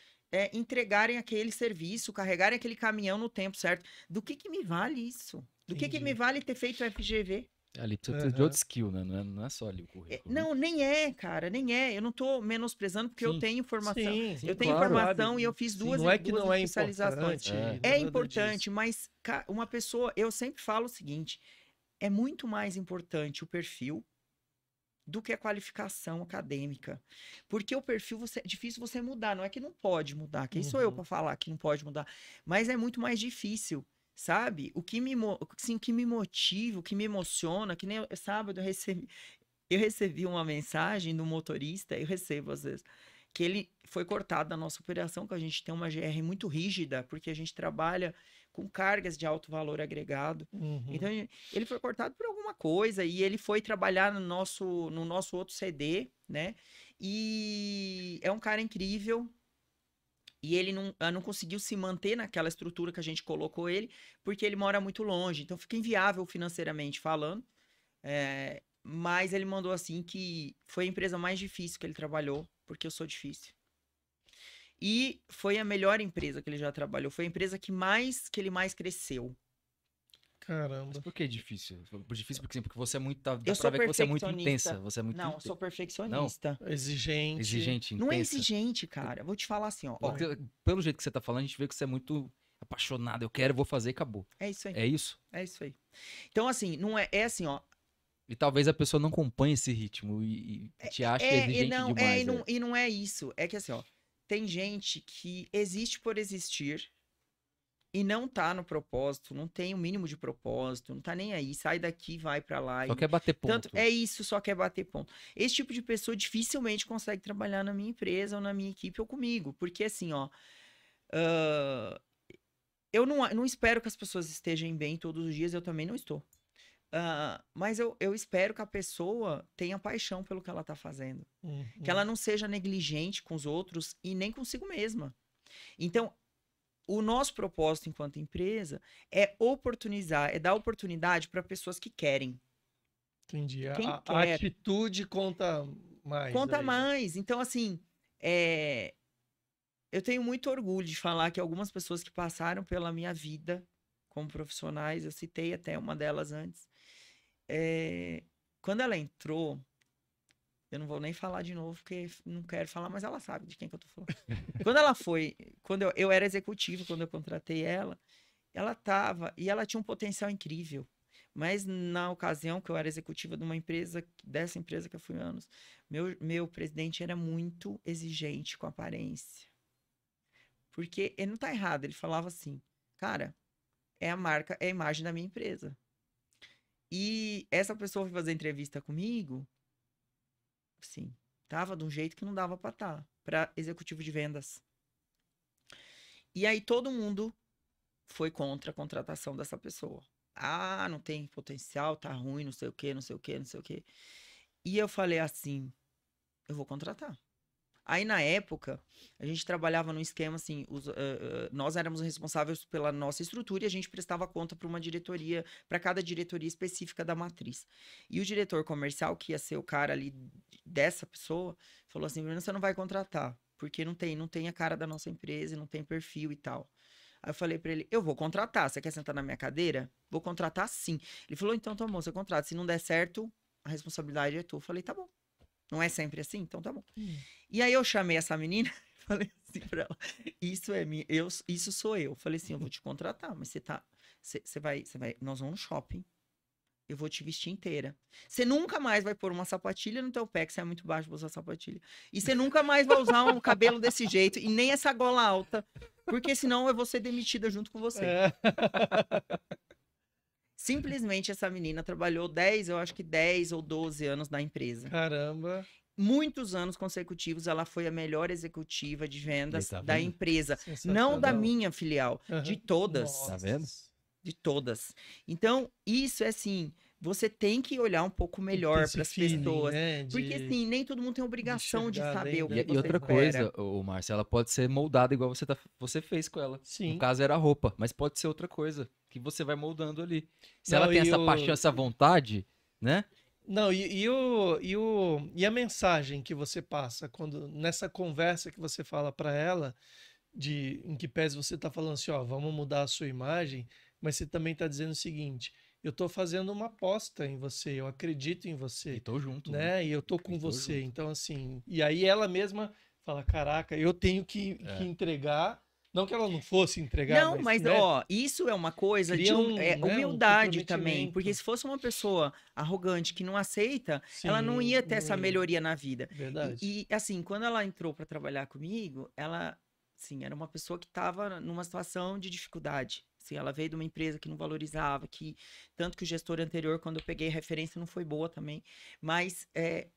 entregarem aquele serviço, carregarem aquele caminhão no tempo certo. Do que me vale isso? Do que me Entendi. vale ter feito o FGV? Ali precisa ter de outro Aham. skill, né? Não é só ali o currículo, né? Não, nem é, cara, nem é. Eu não tô menosprezando porque eu Sim, tenho formação. Sim, sim, Eu tenho a gente claro. formação e eu sabe. fiz Sim. Não é que duas não é especializações. importante, É. É nada disso. importante, mas uma pessoa, eu sempre falo o seguinte, é muito mais importante o perfil do que a qualificação acadêmica. Porque o perfil é difícil você mudar, não é que não pode mudar, quem sou eu Uhum. para falar que não pode mudar, mas é muito mais difícil, sabe? Assim, o que me motiva, o que me emociona, que nem sábado eu recebi uma mensagem do motorista, eu recebo às vezes, que ele foi cortado da nossa operação, que a gente tem uma GR muito rígida, porque a gente trabalha com cargas de alto valor agregado. Então, Uhum. ele foi cortado por alguma coisa e ele foi trabalhar no nosso outro CD, né? E é um cara incrível. E ele não conseguiu se manter naquela estrutura que a gente colocou ele, porque ele mora muito longe. Então, fica inviável financeiramente falando. Mas ele mandou assim que foi a empresa mais difícil que ele trabalhou, porque eu sou difícil. E foi a melhor empresa que ele já trabalhou. Foi a empresa que ele mais cresceu. Mas Caramba. por que difícil? Difícil porque, sim, porque você é muito. Dá Eu pra sou ver que você é muito intensa. perfeccionista. Você é muito. Não, eu sou Não? perfeccionista. Exigente. Exigente, Não é intensa. exigente, cara. Eu vou te falar assim, ó. Ó, Porque, pelo jeito que você tá falando, a gente vê que você é muito apaixonado. Eu quero, eu vou fazer e acabou. é isso aí. É isso? É isso aí. Então, assim, não é assim, ó. E talvez a pessoa não acompanhe esse ritmo e te ache exigente demais. E não é isso. É que assim, ó. Tem gente que existe por existir e não tá no propósito, não tem o mínimo de propósito, não tá nem aí, sai daqui, vai pra lá. Só quer bater Tanto ponto. é isso, só quer bater ponto. Esse tipo de pessoa dificilmente consegue trabalhar na minha empresa ou na minha equipe ou comigo, porque assim, ó, ah, eu não espero que as pessoas estejam bem todos os dias, eu também não estou. Mas eu espero que a pessoa tenha paixão pelo que ela tá fazendo, que ela Uhum. não seja negligente com os outros e nem consigo mesma. Então, o nosso propósito enquanto empresa é oportunizar, é dar oportunidade para pessoas que querem. Entendi. Quem A quer, atitude conta mais conta aí, né? mais. Então, assim, é, eu tenho muito orgulho de falar que algumas pessoas que passaram pela minha vida como profissionais, eu citei até uma delas antes, é, quando ela entrou, eu não vou nem falar de novo, porque não quero falar, mas ela sabe de quem que eu tô falando. Quando ela foi, quando eu era executivo, quando eu contratei ela, ela tava, e ela tinha um potencial incrível. Mas na ocasião que eu era executiva de uma empresa, dessa empresa que eu fui anos, meu presidente era muito exigente com a aparência. Porque ele não tá errado, ele falava assim, cara, é a marca, é a imagem da minha empresa. E essa pessoa foi fazer entrevista comigo, assim, tava de um jeito que não dava pra estar, pra executivo de vendas. E aí todo mundo foi contra a contratação dessa pessoa. Ah, não tem potencial, tá ruim, não sei o quê, não sei o quê, não sei o quê. E eu falei assim, eu vou contratar. Aí, na época, a gente trabalhava num esquema assim, nós éramos responsáveis pela nossa estrutura e a gente prestava conta para uma diretoria, para cada diretoria específica da matriz. E o diretor comercial, que ia ser o cara ali dessa pessoa, falou assim, Bruna, você não vai contratar, porque não tem a cara da nossa empresa, não tem perfil e tal. Aí eu falei pra ele, eu vou contratar, você quer sentar na minha cadeira? Vou contratar sim. Ele falou, então tá bom, você contrata. Se não der certo, a responsabilidade é tua. Eu falei, tá bom. Não é sempre assim? Então tá bom. E aí eu chamei essa menina e falei assim pra ela, isso sou eu. Falei assim, eu vou te contratar, mas você vai, nós vamos no shopping. Eu vou te vestir inteira. Você nunca mais vai pôr uma sapatilha no teu pé, que você é muito baixo pra usar sapatilha. E você nunca mais vai usar um cabelo desse jeito, e nem essa gola alta, porque senão eu vou ser demitida junto com você. Simplesmente essa menina trabalhou 10 ou 12 anos na empresa. Caramba. Muitos anos consecutivos, ela foi a melhor executiva de vendas da empresa. Não Sensacional. da minha filial, Aham. de todas. Nossa. Tá vendo? De todas. Então, isso é assim, você tem que olhar um pouco melhor Esse para as feeling, pessoas. né, Porque, assim, nem todo mundo tem obrigação de enxergar saber o além que E você outra espera. coisa, o Márcio, ela pode ser moldada igual você fez com ela. Sim. No caso era a roupa, mas pode ser outra coisa que você vai moldando ali. Se Não, ela tem e essa o- paixão, essa vontade, né? Não, e a mensagem que você passa quando nessa conversa que você fala para ela, em que pese você tá falando assim, ó, vamos mudar a sua imagem, mas você também tá dizendo o seguinte, eu tô fazendo uma aposta em você, eu acredito em E você, tô junto, né? né? E eu tô com E tô você. junto. Então, assim, e aí ela mesma fala, caraca, eu tenho que entregar, não que ela não fosse entregar, Não, mas, né? ó, isso é uma coisa Cria de um, né, um humildade também. comprometimento. Porque se fosse uma pessoa arrogante que não aceita, ela não Sim, ia ter não essa ia. melhoria na vida. Verdade. Assim, quando ela entrou para trabalhar comigo, ela, assim, era uma pessoa que estava numa situação de dificuldade. Assim, ela veio de uma empresa que não valorizava, tanto que o gestor anterior, quando eu peguei referência, não foi boa também. Mas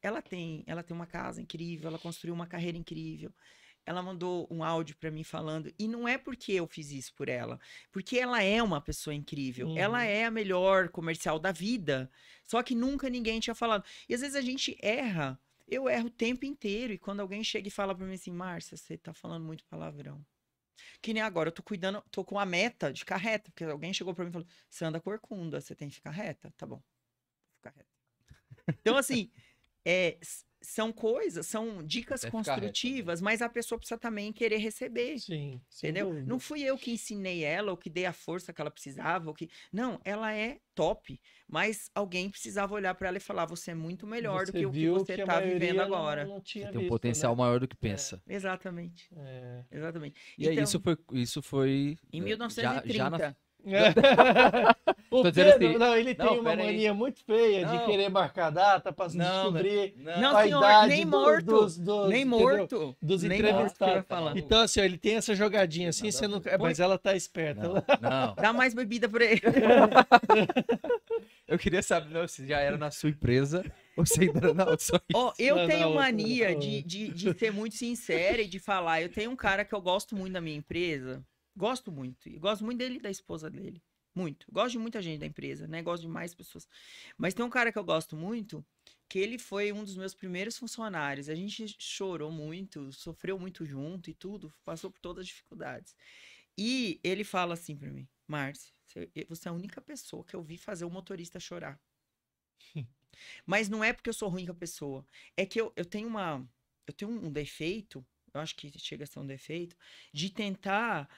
ela tem uma casa incrível, ela construiu uma carreira incrível. Ela mandou um áudio para mim falando, e não é porque eu fiz isso por ela, porque ela é uma pessoa incrível, ela é a melhor comercial da vida, só que nunca ninguém tinha falado. E às vezes a gente erra, eu erro o tempo inteiro, e quando alguém chega e fala para mim assim, Márcia, você tá falando muito palavrão. Que nem agora, eu tô cuidando, tô com a meta de ficar reta, porque alguém chegou para mim e falou, você anda corcunda, você tem que ficar reta, tá bom, vou ficar reta. Então assim, são coisas, são dicas Até ficar reto construtivas, mas a pessoa precisa também querer receber, Sim, sem entendeu? dúvida. Não fui eu que ensinei ela, ou que dei a força que ela precisava, ou que... Não, ela é top, mas alguém precisava olhar para ela e falar, você é muito melhor do que o que viu você que a tá vivendo maioria agora. não tinha Você tem um visto, potencial né? maior do que pensa. Exatamente, É. exatamente. E aí, Então, isso foi em já na 1930, O Tô dizendo Pedro, assim, não, ele tem não, uma pera aí. mania muito feia de Não. querer marcar data para Não, descobrir não, a senhor, idade nem morto, nem entendeu? morto, Dos nem morto que vai entrevistados. falar. Então, assim, ó, ele tem essa jogadinha assim, Nada você a não... ver. mas ela tá esperta. Não, não. Dá mais bebida pra ele. Eu queria saber não, se já era na sua empresa ou se ainda era na outra. Só isso. Ó, eu Não, tenho não, mania não. de ser muito sincera e de falar. Eu tenho um cara que eu gosto muito da minha empresa. Gosto muito. E gosto muito dele e da esposa dele. Muito. Gosto de muita gente da empresa, né? Gosto de mais pessoas. Mas tem um cara que eu gosto muito, que ele foi um dos meus primeiros funcionários. A gente chorou muito, sofreu muito junto e tudo, passou por todas as dificuldades. E ele fala assim pra mim, Márcia, você é a única pessoa que eu vi fazer o motorista chorar. Mas não é porque eu sou ruim com a pessoa. É que eu tenho um defeito, eu acho que chega a ser um defeito, de tentar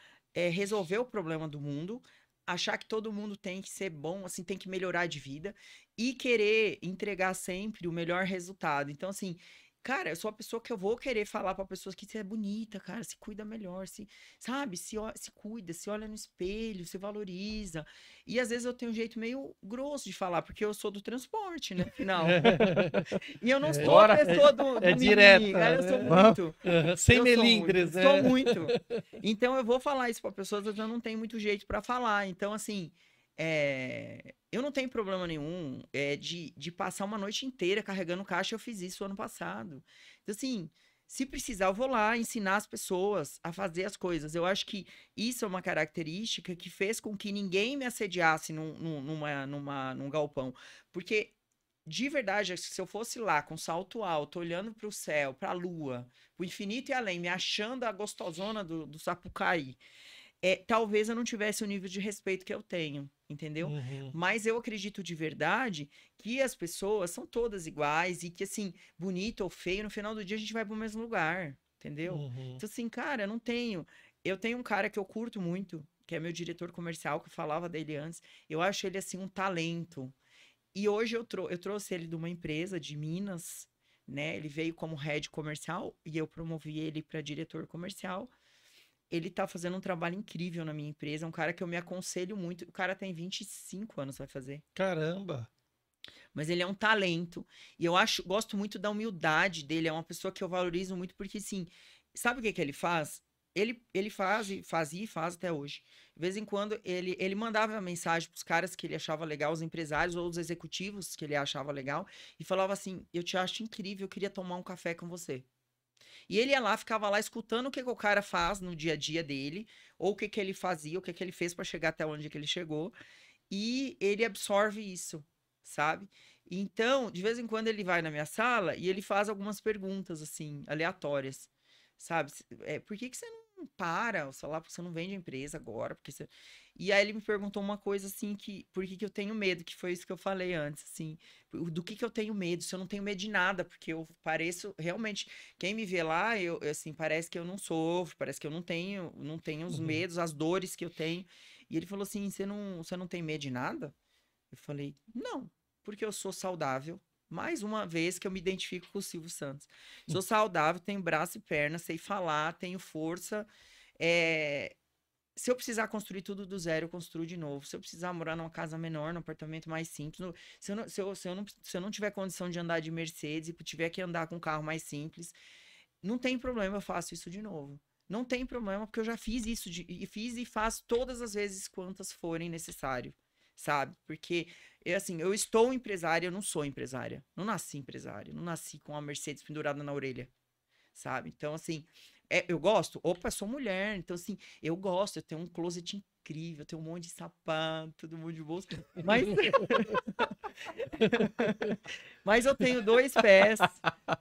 resolver o problema do mundo, achar que todo mundo tem que ser bom, assim, tem que melhorar de vida e querer entregar sempre o melhor resultado. Então, assim, cara, eu sou a pessoa que eu vou querer falar pra pessoas que você é bonita, cara, se cuida melhor, sabe, se cuida, se olha no espelho, se valoriza. E às vezes eu tenho um jeito meio grosso de falar, porque eu sou do transporte, né, afinal. E eu não sou a pessoa do mimimi, direta, cara, eu sou né? muito. Sem Eu sou melindres, muito, né? sou muito. Então eu vou falar isso pra pessoas, mas eu não tenho muito jeito pra falar. Então, assim, eu não tenho problema nenhum de passar uma noite inteira carregando caixa. Eu fiz isso ano passado. Então, assim, se precisar, eu vou lá ensinar as pessoas a fazer as coisas. Eu acho que isso é uma característica que fez com que ninguém me assediasse num galpão. Porque, de verdade, se eu fosse lá com salto alto, olhando para o céu, para a lua, para o infinito e além, me achando a gostosona do Sapucaí, talvez eu não tivesse o nível de respeito que eu tenho, entendeu? Uhum. Mas eu acredito de verdade que as pessoas são todas iguais e que, assim, bonito ou feio, no final do dia a gente vai para o mesmo lugar, entendeu? Uhum. Então, assim, cara, eu tenho um cara que eu curto muito, que é meu diretor comercial, que eu falava dele antes. Eu acho ele, assim, um talento. E hoje eu trouxe ele de uma empresa de Minas, né? Ele veio como head comercial e eu promovi ele para diretor comercial. Ele tá fazendo um trabalho incrível na minha empresa, é um cara que eu me aconselho muito. O cara tem 25 anos, vai fazer. Caramba! Mas ele é um talento. E eu gosto muito da humildade dele. É uma pessoa que eu valorizo muito, porque, assim, sabe o que que ele faz? Ele fazia e faz até hoje. De vez em quando, ele mandava mensagem pros caras que ele achava legal, os empresários ou os executivos que ele achava legal, e falava assim: eu te acho incrível, eu queria tomar um café com você. E ele ia lá, ficava lá escutando o que, que o cara faz no dia a dia dele, ou o que, que ele fazia, o que, que ele fez para chegar até onde que ele chegou, e ele absorve isso, sabe? Então, de vez em quando ele vai na minha sala e ele faz algumas perguntas, assim, aleatórias, sabe? Por que que você não para, sei lá, porque você não vende a empresa agora? Porque você... E aí ele me perguntou uma coisa, assim, por que que eu tenho medo, que foi isso que eu falei antes, assim, do que eu tenho medo, se eu não tenho medo de nada, porque eu pareço, realmente, quem me vê lá, assim, parece que eu não sofro, parece que eu não tenho os medos, as dores que eu tenho. E ele falou assim, você não tem medo de nada? Eu falei, não, porque eu sou saudável. Mais uma vez que eu me identifico com o Silvio Santos. Sou saudável, tenho braço e perna, sei falar, tenho força. Se eu precisar construir tudo do zero, eu construo de novo. Se eu precisar morar numa casa menor, num apartamento mais simples, se eu não tiver condição de andar de Mercedes e tiver que andar com um carro mais simples, não tem problema, eu faço isso de novo. Não tem problema, porque eu já fiz isso, fiz e faço todas as vezes quantas forem necessário, sabe? Porque, eu estou empresária, eu não sou empresária. Não nasci empresária, não nasci com a Mercedes pendurada na orelha, sabe? Então, assim, eu gosto? Opa, sou mulher, então, assim, eu gosto, eu tenho um closet incrível, eu tenho um monte de sapato, todo mundo de bolsa, mas... mas eu tenho 2 pés,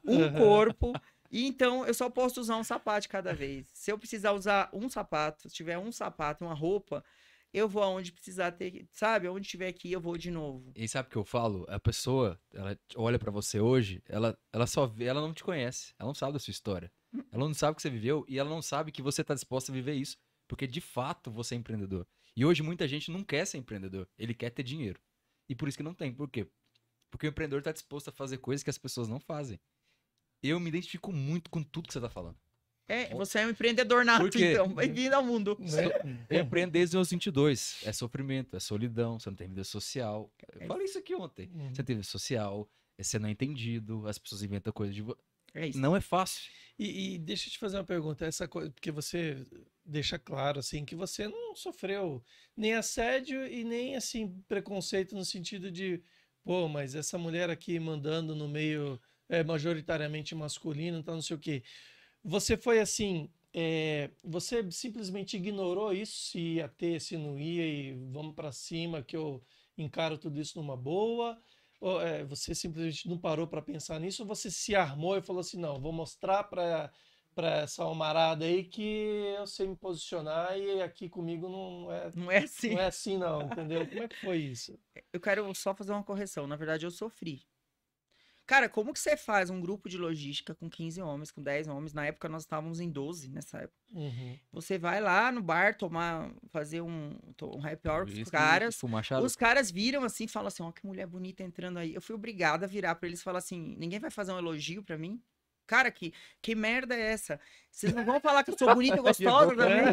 um corpo... E então, eu só posso usar um sapato de cada vez. Se eu precisar usar um sapato, se tiver um sapato, uma roupa, eu vou aonde precisar ter, sabe? Onde tiver aqui, eu vou de novo. E sabe o que eu falo? A pessoa, ela olha pra você hoje, ela só vê, ela não te conhece, ela não sabe da sua história. Ela não sabe o que você viveu e ela não sabe que você tá disposta a viver isso. Porque, de fato, você é empreendedor. E hoje muita gente não quer ser empreendedor, ele quer ter dinheiro. E por isso que não tem. Por quê? Porque o empreendedor tá disposto a fazer coisas que as pessoas não fazem. Eu me identifico muito com tudo que você tá falando. Você é um empreendedor nato, então. Bem-vindo ao mundo. Eu empreendo desde os meus 22. É sofrimento, é solidão, você não tem vida social. Eu falei isso aqui ontem. Você não tem vida social, você não é entendido, as pessoas inventam coisas de... isso. Não é fácil. E deixa eu te fazer uma pergunta. Essa coisa, porque você deixa claro, assim, que você não sofreu nem assédio e nem, assim, preconceito no sentido de, pô, mas essa mulher aqui mandando no meio... majoritariamente masculino, então não sei o quê. Você foi assim, você simplesmente ignorou isso, se ia ter, se não ia, e vamos para cima que eu encaro tudo isso numa boa? Ou você simplesmente não parou para pensar nisso, ou você se armou e falou assim, não, vou mostrar para essa almarada aí que eu sei me posicionar e aqui comigo não é assim. Não é assim não, entendeu? Como é que foi isso? Eu quero só fazer uma correção. Na verdade, eu sofri. Cara, como que você faz um grupo de logística com 15 homens, com 10 homens? Na época nós estávamos em 12, nessa época. Você vai lá no bar fazer um happy hour com os caras. Os caras viram assim e falam assim, ó, que mulher bonita entrando aí. Eu fui obrigada a virar pra eles e falar assim, ninguém vai fazer um elogio pra mim? Cara, que merda é essa? Vocês não vão falar que eu sou bonita e gostosa também?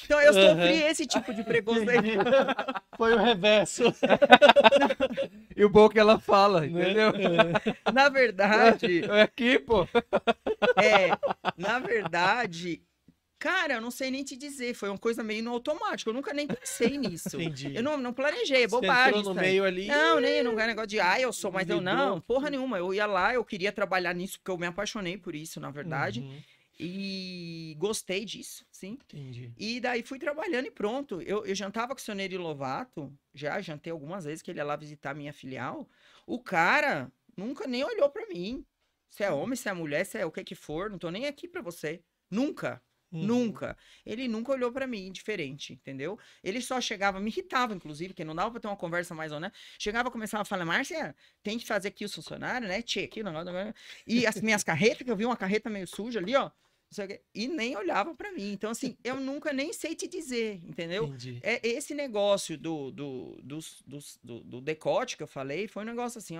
Então eu sofri esse tipo de preconceito. Foi o reverso. E o bom que ela fala, entendeu? Na verdade... É aqui, pô. Na verdade... Cara, eu não sei nem te dizer, foi uma coisa meio no automático, eu nunca nem pensei nisso. Entendi. Eu não planejei, é bobagem. Você entrou no meio ali. Não, não é negócio de, eu sou, mas eu não, porra nenhuma. Eu ia lá, eu queria trabalhar nisso, porque eu me apaixonei por isso, na verdade. E gostei disso, sim. Entendi. E daí fui trabalhando e pronto. Eu jantava com o seu Neri Lovato, já jantei algumas vezes que ele ia lá visitar a minha filial. O cara nunca nem olhou pra mim. Se é homem, se é mulher, se é o que for, não tô nem aqui pra você. Nunca. Nunca. Ele nunca olhou pra mim diferente, entendeu? Ele só chegava, me irritava, inclusive, porque não dava pra ter uma conversa mais honesta. Chegava, começava a falar, Márcia, tem que fazer aqui os funcionários, né? Tchê, aqui o negócio. E as minhas carretas, que eu vi uma carreta meio suja ali, ó. não sei o quê, e nem olhava pra mim. Então, assim, eu nunca nem sei te dizer, entendeu? Entendi. Esse negócio do decote que eu falei, foi um negócio assim,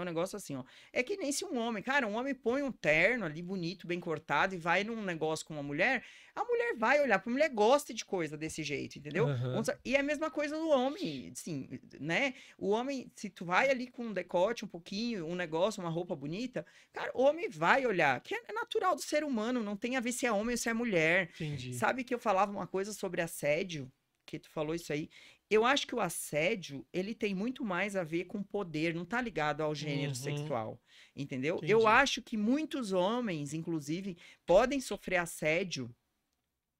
ó. É que nem se um homem, cara, um homem põe um terno ali bonito, bem cortado, e vai num negócio com uma mulher, a mulher vai olhar, porque a mulher gosta de coisa desse jeito, entendeu? Aham. E é a mesma coisa do homem, assim, né? O homem, se tu vai ali com um decote um pouquinho, um negócio, uma roupa bonita, cara, o homem vai olhar, que é natural do ser humano, não tem a ver se é homem ou se é mulher. Entendi. Sabe que eu falava uma coisa sobre assédio, que tu falou isso aí? Eu acho que o assédio, ele tem muito mais a ver com poder, não tá ligado ao gênero Uhum. sexual, entendeu? Eu Entendi. acho que muitos homens, inclusive, podem sofrer assédio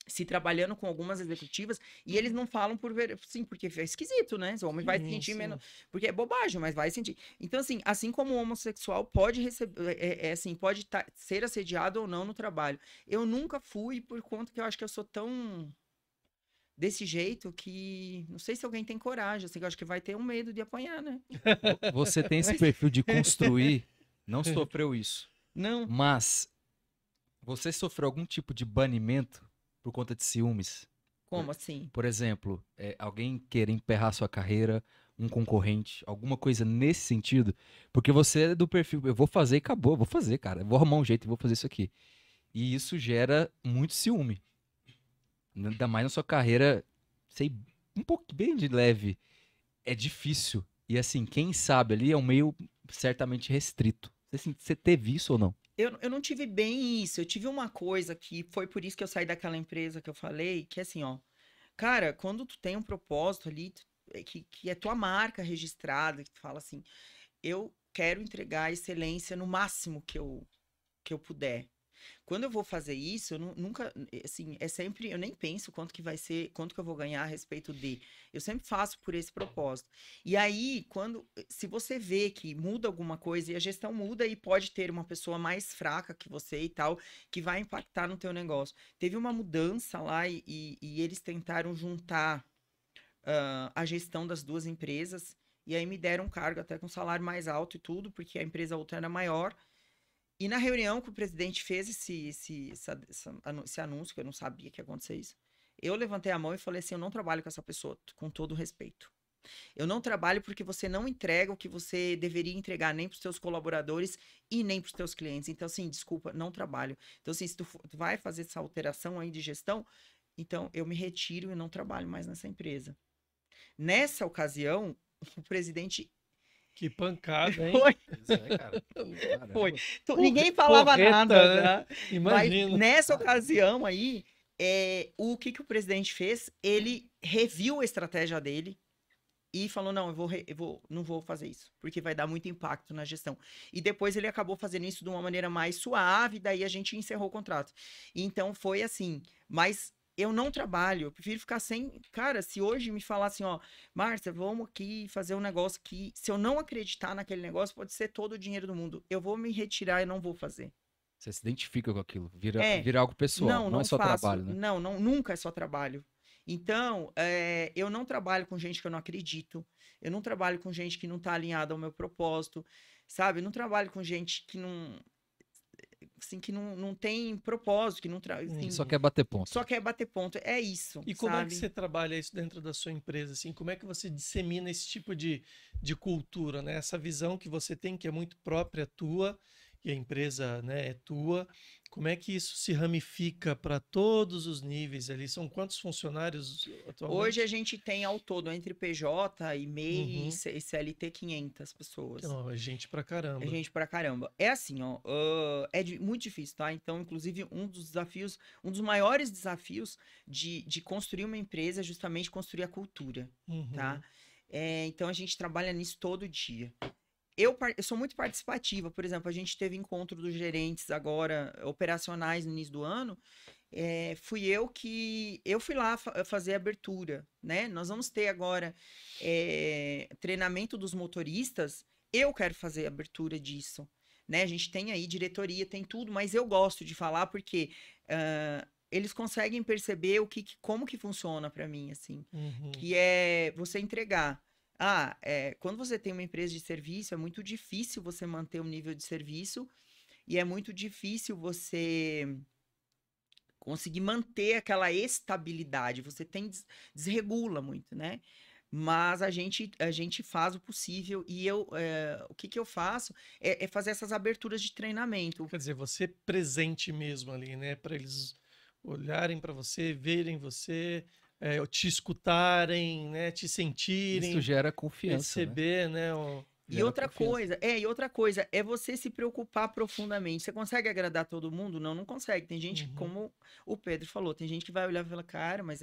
se trabalhando com algumas executivas, e eles não falam sim, porque é esquisito, né? O homem vai se Sim, sentir menos, sim. porque é bobagem, mas vai sentir. Então, assim como o homossexual pode receber, assim, pode ser assediado ou não no trabalho. Eu nunca fui por conta que eu acho que eu sou tão desse jeito que não sei se alguém tem coragem, assim, que eu acho que vai ter um medo de apanhar, né? Você tem esse Mas perfil de construir, não sofreu isso. não, Mas você sofreu algum tipo de banimento por conta de ciúmes? Por, como assim? por exemplo, alguém querer emperrar sua carreira, um concorrente, alguma coisa nesse sentido? Porque você é do perfil, eu vou fazer e acabou, eu vou fazer, cara. Eu vou arrumar um jeito e vou fazer isso aqui. E isso gera muito ciúme. Ainda mais na sua carreira, sei, um pouco bem de leve. É difícil. E assim, quem sabe ali é um meio certamente restrito. Você teve isso ou não? Eu não tive bem isso. Eu tive uma coisa que foi por isso que eu saí daquela empresa que eu falei, que é assim, ó. Cara, quando tu tem um propósito ali, que é tua marca registrada, que tu fala assim, eu quero entregar excelência no máximo que eu puder. Quando eu vou fazer isso, eu nunca, assim, é sempre, eu nem penso quanto que vai ser, quanto que eu vou ganhar a respeito de. Eu sempre faço por esse propósito. E aí, se você vê que muda alguma coisa e a gestão muda e pode ter uma pessoa mais fraca que você e tal, que vai impactar no teu negócio. Teve uma mudança lá e eles tentaram juntar a gestão das duas empresas. E aí me deram um cargo até com salário mais alto e tudo, porque a empresa outra era maior. E na reunião que o presidente fez esse anúncio, que eu não sabia que ia acontecer isso, eu levantei a mão e falei assim: eu não trabalho com essa pessoa, com todo o respeito. Eu não trabalho porque você não entrega o que você deveria entregar nem para os seus colaboradores e nem para os seus clientes. Então, assim, desculpa, não trabalho. Então, assim, se tu vai fazer essa alteração aí de gestão, então eu me retiro e não trabalho mais nessa empresa. Nessa ocasião, o presidente Que pancada, hein? foi. Pois é, cara. Foi. Caramba. Ninguém falava nada, Porreta, né? né? Mas Imagino. nessa ocasião aí, o que o presidente fez? Ele reviu a estratégia dele e falou: não, não vou fazer isso, porque vai dar muito impacto na gestão. E depois ele acabou fazendo isso de uma maneira mais suave, daí a gente encerrou o contrato. Então foi assim, mas eu não trabalho, eu prefiro ficar sem. Cara, se hoje me falar assim, ó, Márcia, vamos aqui fazer um negócio que, se eu não acreditar naquele negócio, pode ser todo o dinheiro do mundo. Eu vou me retirar e não vou fazer. Você se identifica com aquilo, vira, É, vira algo pessoal, não, não é não só faço. trabalho, né? Não, não, nunca é só trabalho. Então, eu não trabalho com gente que eu não acredito. Eu não trabalho com gente que não está alinhada ao meu propósito, sabe? Eu não trabalho com gente que não, assim, que não tem propósito, que não Que assim, só Uhum. quer bater ponto. só quer bater ponto. É isso, E como é que sabe? você trabalha isso dentro da sua empresa, assim? Como é que você dissemina esse tipo de cultura, né? Essa visão que você tem, que é muito própria tua, e a empresa, né, é tua. Como é que isso se ramifica para todos os níveis ali? São quantos funcionários Hoje a atualmente? gente tem ao todo, entre PJ, e MEI Uhum. e CLT, 500 pessoas. Então, é gente pra É caramba. gente pra caramba. É assim, ó, muito difícil, tá? Então, inclusive, um dos maiores desafios de construir uma empresa é justamente construir a cultura, tá? Uhum. Então, a gente trabalha nisso todo dia. Eu sou muito participativa, por exemplo, a gente teve encontro dos gerentes agora, operacionais no início do ano, eu fui lá fazer a abertura, né? Nós vamos ter agora treinamento dos motoristas. Eu quero fazer a abertura disso, né? A gente tem aí diretoria, tem tudo, mas eu gosto de falar porque eles conseguem perceber como que funciona para mim, assim, Uhum. que é você entregar. Quando você tem uma empresa de serviço, é muito difícil você manter um nível de serviço e é muito difícil você conseguir manter aquela estabilidade. Você desregula muito, né? Mas a gente faz o possível e o que que eu faço é fazer essas aberturas de treinamento. Quer dizer, você presente mesmo ali, né? Para eles olharem para você, verem você, te escutarem, né? Te Isso sentirem, gera confiança, né? perceber, né? E Gera outra confiança. coisa, é você se preocupar profundamente. Você consegue agradar todo mundo? Não, não consegue. Tem gente, Uhum. como o Pedro falou, tem gente que vai olhar e falar, cara, mas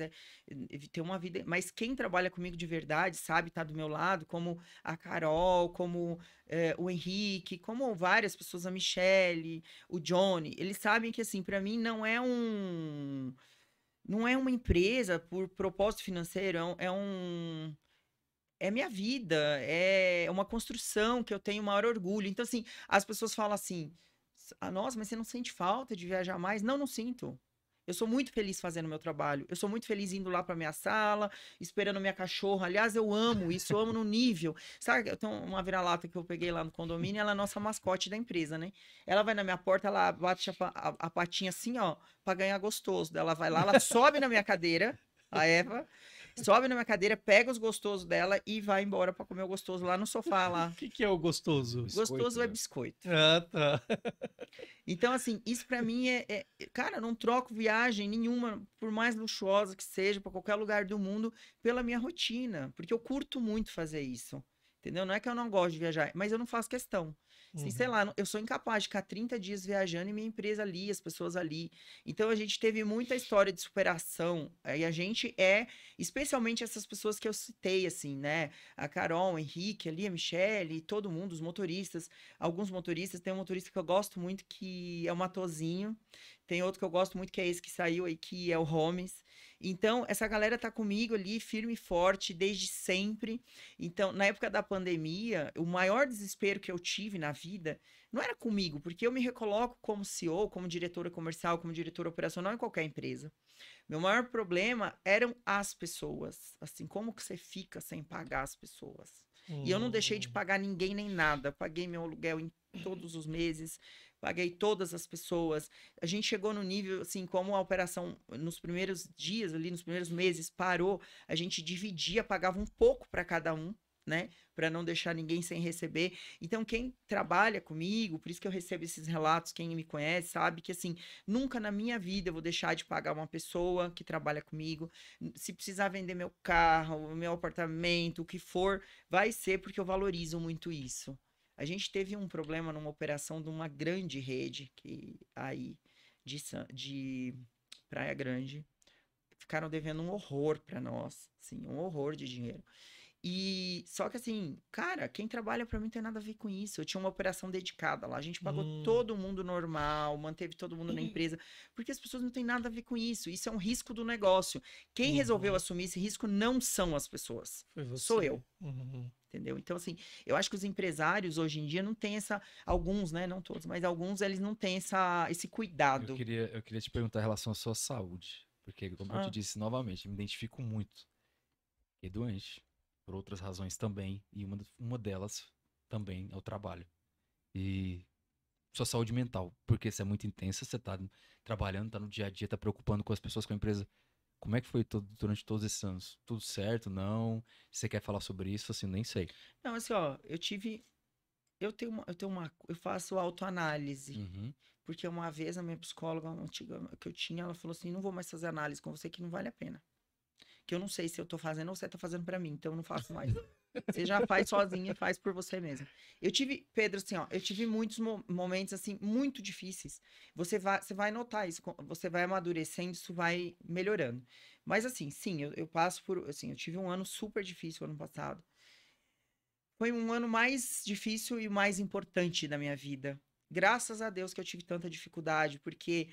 tem uma vida. Mas quem trabalha comigo de verdade, sabe, tá do meu lado, como a Carol, como o Henrique, como várias pessoas, a Michelle, o Johnny, eles sabem que, assim, para mim não é uma empresa por propósito financeiro, é minha vida, é uma construção que eu tenho o maior orgulho. Então, assim, as pessoas falam assim: nossa, mas você não sente falta de viajar mais? Não, não sinto. Eu sou muito feliz fazendo meu trabalho. Eu sou muito feliz indo lá para minha sala, esperando minha cachorra. Aliás, eu amo isso, eu amo no nível. Sabe, eu tenho uma vira-lata que eu peguei lá no condomínio, ela é a nossa mascote da empresa, né? Ela vai na minha porta, ela bate a patinha assim, ó, para ganhar gostoso. Ela vai lá, ela sobe na minha cadeira, a Eva, sobe na minha cadeira, pega os gostosos dela e vai embora para comer o gostoso lá no sofá O lá. que é o gostoso? Biscoito, Gostoso é né? biscoito. Ah, tá. Então, assim, isso pra mim cara, eu não troco viagem nenhuma, por mais luxuosa que seja, pra qualquer lugar do mundo, pela minha rotina, porque eu curto muito fazer isso. Entendeu? Não é que eu não gosto de viajar, mas eu não faço questão. Assim, sei Uhum. lá, eu sou incapaz de ficar 30 dias viajando e minha empresa ali, as pessoas ali. Então a gente teve muita história de superação. E a gente especialmente essas pessoas que eu citei, assim, né? A Carol, o Henrique, ali, a Michelle, todo mundo, os motoristas. Alguns motoristas, tem um motorista que eu gosto muito que é o Matozinho, tem outro que eu gosto muito que é esse que saiu aí, que é o Homes. Então, essa galera tá comigo ali, firme e forte, desde sempre. Então, na época da pandemia, o maior desespero que eu tive na vida não era comigo, porque eu me recoloco como CEO, como diretora comercial, como diretora operacional em qualquer empresa. Meu maior problema eram as pessoas. Assim, como que você fica sem pagar as pessoas? E eu não deixei de Hum. pagar ninguém nem nada. Paguei meu aluguel em todos os meses, paguei todas as pessoas. A gente chegou no nível, assim, como a operação nos primeiros dias, ali nos primeiros meses, parou, a gente dividia, pagava um pouco para cada um, né? Para não deixar ninguém sem receber. Então, quem trabalha comigo, por isso que eu recebo esses relatos, quem me conhece, sabe que, assim, nunca na minha vida eu vou deixar de pagar uma pessoa que trabalha comigo. Se precisar vender meu carro, meu apartamento, o que for, vai ser porque eu valorizo muito isso. A gente teve um problema numa operação de uma grande rede que aí de Praia Grande. Ficaram devendo um horror para nós, sim, um horror de dinheiro. E só que assim, cara, quem trabalha pra mim não tem nada a ver com isso. Eu tinha uma operação dedicada lá, a gente pagou Hum. todo mundo normal, manteve todo mundo na empresa, porque as pessoas não têm nada a ver com isso. Isso é um risco do negócio. Quem resolveu Uhum. assumir esse risco não são as pessoas, Foi sou você. eu. Uhum. Entendeu? Então, assim, eu acho que os empresários hoje em dia não têm essa. Alguns, né? Não todos, mas alguns eles não têm esse cuidado. Eu queria te perguntar em relação à sua saúde. Porque, como eu te Ah, disse novamente, me identifico muito. Fiquei doente. Por outras razões também. E uma delas também é o trabalho. E sua saúde mental. Porque você é muito intensa, você tá trabalhando, tá no dia a dia, tá preocupando com as pessoas, com a empresa. Como é que foi durante todos esses anos? Tudo certo? Não? Você quer falar sobre isso? Assim, nem sei. não, assim, ó, eu tive. Eu faço autoanálise. Uhum. Porque uma vez a minha psicóloga antiga que eu tinha, ela falou assim: não vou mais fazer análise com você, que não vale a pena. Que eu não sei se eu tô fazendo ou você tá fazendo pra mim, então eu não faço mais. Você já faz sozinha e faz por você mesmo. Eu tive, Pedro, assim, ó, eu tive muitos momentos, assim, muito difíceis. Você vai notar isso, você vai amadurecendo, isso vai melhorando. Mas, assim, sim, eu passo por, assim, eu tive um ano super difícil ano passado. Foi um ano mais difícil e mais importante da minha vida. Graças a Deus que eu tive tanta dificuldade, porque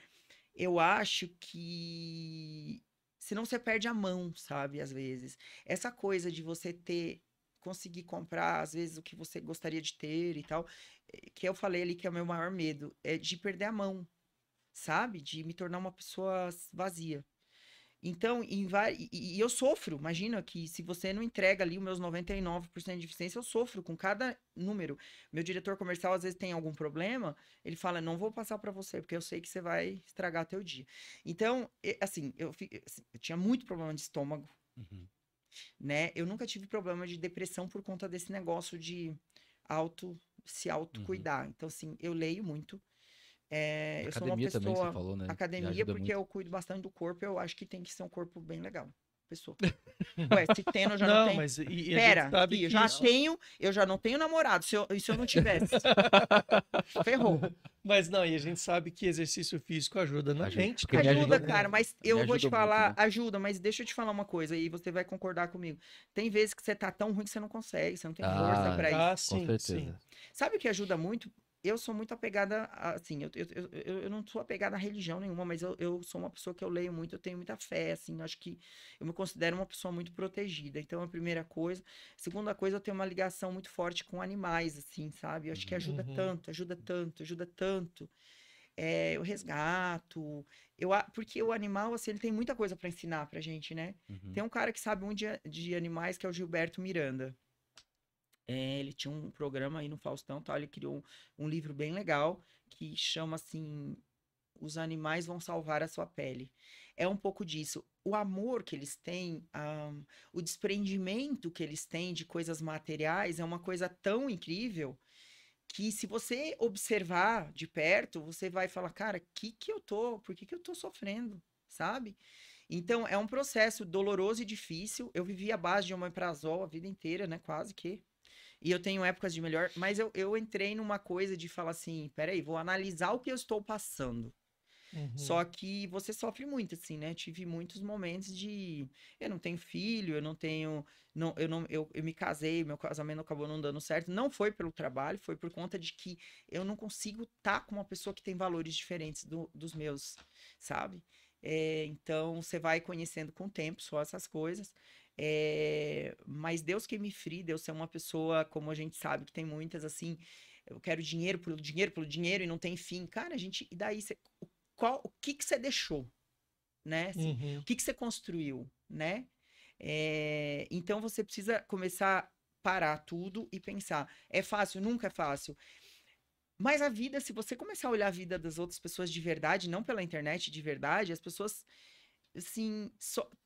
eu acho que senão você perde a mão, sabe, às vezes. Essa coisa de você conseguir comprar, às vezes, o que você gostaria de ter e tal, que eu falei ali que é o meu maior medo, é de perder a mão, sabe? De me tornar uma pessoa vazia. Então, e eu sofro. Imagina que se você não entrega ali os meus 99% de eficiência, eu sofro com cada número. Meu diretor comercial, às vezes, tem algum problema, ele fala, não vou passar para você, porque eu sei que você vai estragar teu dia. Então, assim, eu tinha muito problema de estômago, Uhum. né? Eu nunca tive problema de depressão por conta desse negócio de se autocuidar. Então, assim, eu leio muito. Eu sou uma Academia também que você pessoa... falou, né? Academia, Ajuda porque muito. eu cuido bastante do corpo, eu acho que tem que ser um corpo bem legal. Pessoa. Ué, se tendo, eu já não Não, tenho. mas e a gente Pera, sabe eu que já isso... tenho, eu já não tenho namorado. Se eu não tivesse, ferrou. Mas não, e a gente sabe que exercício físico ajuda na Ajuda, mente porque me também, Ajuda, ajudou né? cara, mas Me eu vou te ajuda muito, falar, né? ajuda, mas deixa eu te falar uma coisa e você vai concordar comigo. Tem vezes que você tá tão ruim que você não consegue, você não tem força Ah, pra isso. Ah, com sim, certeza. sim. Sabe o que ajuda muito? Eu sou muito apegada, assim, eu não sou apegada a religião nenhuma, mas eu sou uma pessoa que eu leio muito, eu tenho muita fé, assim, eu acho que eu me considero uma pessoa muito protegida. Então, a primeira coisa. Segunda coisa, eu tenho uma ligação muito forte com animais, assim, sabe? Eu acho que ajuda Uhum. tanto, ajuda tanto, ajuda tanto. Eu resgato, porque o animal, assim, ele tem muita coisa para ensinar pra gente, né? Uhum. Tem um cara que sabe muito de animais, que é o Gilberto Miranda. Ele tinha um programa aí no Faustão, tá? Ele criou um livro bem legal que chama assim: Os Animais Vão Salvar a Sua Pele. É um pouco disso. O amor que eles têm, o desprendimento que eles têm de coisas materiais é uma coisa tão incrível que, se você observar de perto, você vai falar, cara, por que eu tô sofrendo, sabe? Então, é um processo doloroso e difícil. Eu vivi à base de omeprazol a vida inteira, né? Quase que. E eu tenho épocas de melhor, mas eu entrei numa coisa de falar assim, peraí, vou analisar o que eu estou passando. Uhum. Só que você sofre muito, assim, né? Tive muitos momentos de... Eu não tenho filho, eu não tenho... Não, eu me casei, meu casamento acabou não dando certo. Não foi pelo trabalho, foi por conta de que eu não consigo estar com uma pessoa que tem valores diferentes dos meus, sabe? Então, você vai conhecendo com o tempo só essas coisas. Mas Deus que me frie, Deus é uma pessoa, como a gente sabe, que tem muitas, assim... Eu quero dinheiro pelo dinheiro, pelo dinheiro, e não tem fim. Cara, e daí você... o que que você deixou, né? Assim, o Uhum. que que você construiu, né? Então você precisa começar a parar tudo e pensar. É fácil? Nunca é fácil. Mas a vida, se você começar a olhar a vida das outras pessoas de verdade, não pela internet, de verdade, as pessoas, assim,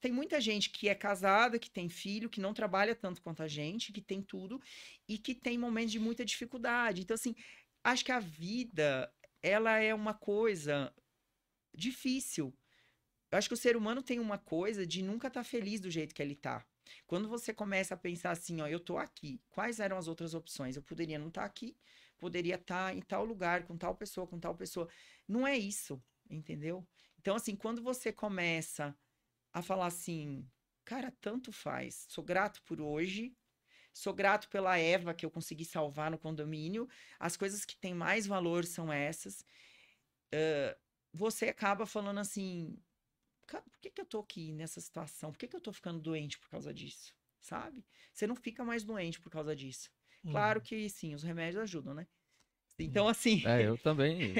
tem muita gente que é casada, que tem filho, que não trabalha tanto quanto a gente, que tem tudo e que tem momentos de muita dificuldade. Então, assim, acho que a vida, ela é uma coisa difícil. Eu acho que o ser humano tem uma coisa de nunca estar feliz do jeito que ele tá. Quando você começa a pensar assim, ó, eu tô aqui, quais eram as outras opções? Eu poderia não estar aqui, poderia estar em tal lugar, com tal pessoa, com tal pessoa. Não é isso, entendeu? Então, assim, quando você começa a falar assim, cara, tanto faz, sou grato por hoje, sou grato pela Eva que eu consegui salvar no condomínio, as coisas que têm mais valor são essas. Você acaba falando assim, cara, por que que eu tô aqui nessa situação? Por que que eu tô ficando doente por causa disso? Sabe? Você não fica mais doente por causa disso. Claro Uhum. que sim, os remédios ajudam, né? Então, assim, Eu também.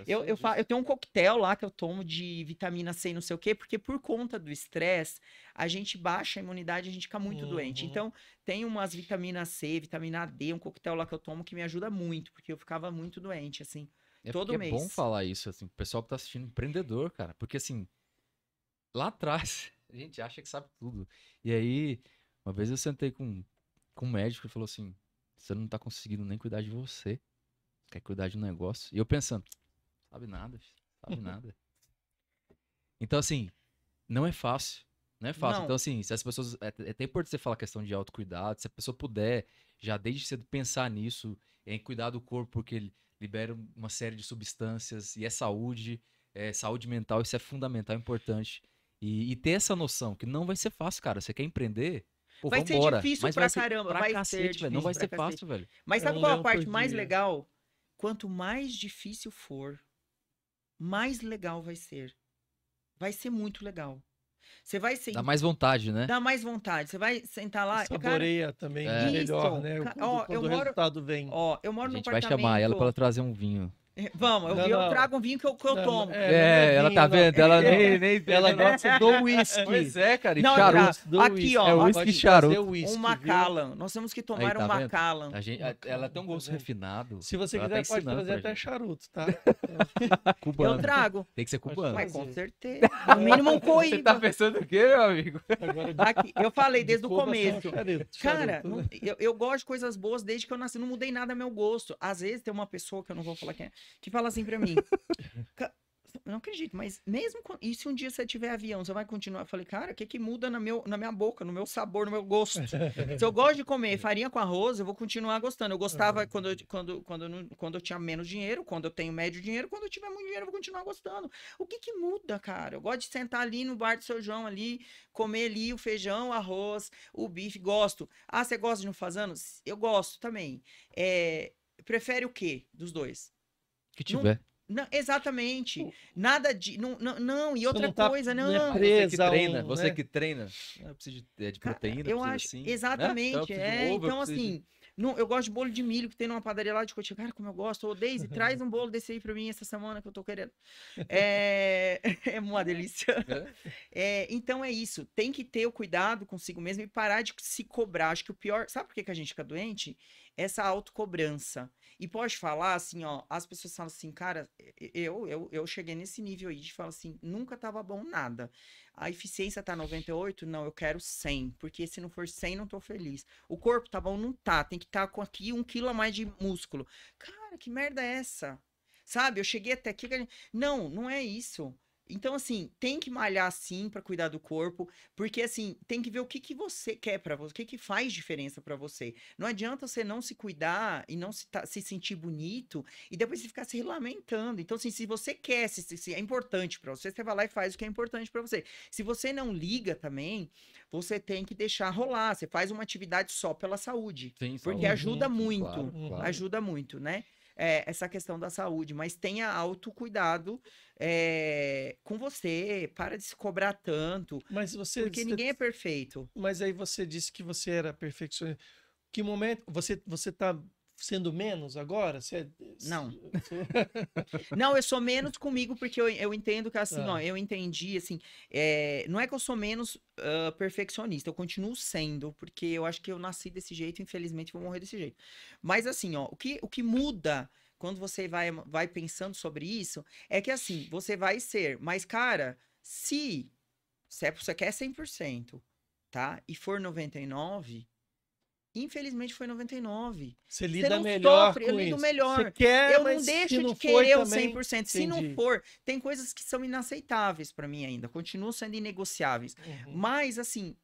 Eu sei eu disso. tenho um coquetel lá que eu tomo de vitamina C e não sei o quê, porque por conta do estresse, a gente baixa a imunidade e a gente fica muito doente. Uhum. Então, tem umas vitamina C, vitamina D, um coquetel lá que eu tomo que me ajuda muito, porque eu ficava muito doente, assim, É porque todo é bom mês. falar isso, assim, pro pessoal que tá assistindo, empreendedor, cara. Porque, assim, lá atrás, a gente acha que sabe tudo. E aí, uma vez eu sentei com um médico e falou assim: você não tá conseguindo nem cuidar de você. Quer cuidar de um negócio? E eu pensando, sabe nada, filho, sabe nada. Então, assim, não é fácil. Não é fácil. Então, Não, assim, se as pessoas. É até importante você falar a questão de autocuidado. Se a pessoa puder, já desde cedo, pensar nisso, em cuidar do corpo, porque ele libera uma série de substâncias e é saúde, saúde mental, isso é fundamental, é importante. E ter essa noção que não vai ser fácil, cara. Você quer empreender? Pô, vai ser vambora. difícil Mas vai pra ser caramba, pra vai ser cacete, velho. Não vai difícil pra ser cacete. fácil, velho. Mas É sabe um qual é a leão por parte mais dia. legal? Quanto mais difícil for, mais legal vai ser. Vai ser muito legal. Você vai Dá ser, mais vontade, né? dá mais vontade. Você vai sentar E lá, cara, saboreia também É. melhor, isso. né? Ó, Quando o resultado vem. eu A moro num gente vai chamar ela pra ela apartamento. trazer um vinho. Vamos, Não, eu não. trago um vinho que eu Não, tomo. não é ela vinho, tá não. vendo? Ela nem Ela gosta do uísque. Pois é, cara, e Não, charuto. Do aqui, uísque. ó, É ó, uísque Pode e charuto. trazer uísque, um viu? Macallan. Nós temos que tomar Aí, tá um vendo? Macallan. Ela tem um gosto Tá vendo? refinado. Se você Ela quiser, tá pode ensinando trazer pra até gente. charuto, tá? Cubano. Eu trago. Tem que ser cubano. Mas fazer. com certeza. No mínimo um Você coíba. tá pensando o quê, meu amigo? Agora, Aqui, eu falei de desde o Cuba, só começo. charuto, Cara, charuto, né? eu gosto de coisas boas desde que eu nasci. Não mudei nada meu gosto. Às vezes tem uma pessoa, que eu não vou falar quem é, que fala assim pra mim. Eu não acredito, mas mesmo. E se um dia você tiver avião, você vai continuar? Eu falei, cara, o que muda na minha boca, no meu sabor, no meu gosto? Se eu gosto de comer farinha com arroz, eu vou continuar gostando. Eu gostava quando eu tinha menos dinheiro, quando eu tenho médio dinheiro, quando eu tiver muito dinheiro, eu vou continuar gostando. O que muda, cara? Eu gosto de sentar ali no bar do Seu João ali, comer ali o feijão, o arroz, o bife, gosto. Ah, você gosta de um fazano? Eu gosto também. Prefere o quê dos dois? Que tiver. Não, exatamente. Nada de. Não, e Você outra não tá- coisa, não é não. presa a Você né? que treina, eu preciso de proteína, Eu precisa acho, assim, né? exatamente. Então eu preciso de ovo, eu Então, preciso de- assim, eu gosto de bolo de milho que tem numa padaria lá de Cotia. Cara, como eu gosto. Ô, Daisy, traz um bolo desse aí pra mim essa semana que eu tô querendo. É, é uma delícia. Então é isso. Tem que ter o cuidado consigo mesmo e parar de se cobrar. Acho que o pior. Sabe por que a gente fica doente? Essa autocobrança. E pode falar assim, ó. As pessoas falam assim, cara, eu cheguei nesse nível aí de falar assim, nunca tava bom nada. A eficiência tá 98? Não, eu quero 100. Porque se não for 100, não tô feliz. O corpo tá bom? Não tá. Tem que estar com aqui 1 quilo a mais de músculo. Cara, que merda é essa? Sabe? Eu cheguei até aqui. Não, não é isso. Então, assim, tem que malhar sim pra cuidar do corpo, porque assim, tem que ver o que você quer pra você, o que faz diferença pra você. Não adianta você não se cuidar e não se sentir bonito e depois você ficar se lamentando. Então, assim, se você quer, se é importante pra você, você vai lá e faz o que é importante pra você. Se você não liga também, você tem que deixar rolar. Você faz uma atividade só pela saúde, Sim, porque saúde. ajuda Sim, muito. claro, claro. Ajuda muito, né? Essa questão da saúde, mas tenha autocuidado com você, para de se cobrar tanto, Mas porque ninguém é perfeito. Mas aí você disse que você era perfeccionista. Que momento você tá sendo menos agora? Não. Não, eu sou menos comigo, porque eu entendo que assim, Tá. ó, eu entendi, assim, não é que eu sou menos perfeccionista, eu continuo sendo, porque eu acho que eu nasci desse jeito, infelizmente vou morrer desse jeito. Mas assim, ó, o que muda quando você vai pensando sobre isso, é que assim, você vai ser, mas cara, se você quer 100%, tá? E for 99%, infelizmente foi 99%. Você Você lida não melhor sofre, eu com lido isso. melhor. Você quer, Eu mas não se deixo não de for querer o também, 100%. Se não entendi. for, tem coisas que são inaceitáveis pra mim ainda. Continuam sendo inegociáveis. Uhum. Mas, assim,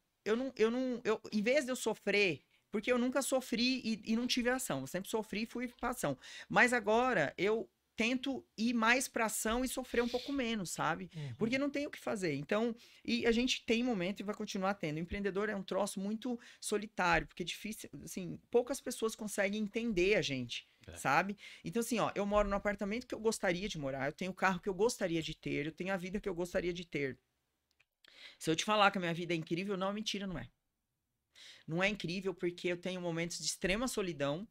em vez de eu sofrer, porque eu nunca sofri e não tive ação. Eu sempre sofri e fui pra ação. Mas agora, eu tento ir mais pra ação e sofrer um pouco menos, sabe? Uhum. Porque não tem o que fazer. Então, e a gente tem momento e vai continuar tendo. O empreendedor é um troço muito solitário, porque é difícil, assim, poucas pessoas conseguem entender a gente, sabe? Então, assim, ó, eu moro no apartamento que eu gostaria de morar, eu tenho o carro que eu gostaria de ter, eu tenho a vida que eu gostaria de ter. Se eu te falar que a minha vida é incrível, não, mentira, não é. Não é incrível porque eu tenho momentos de extrema solidão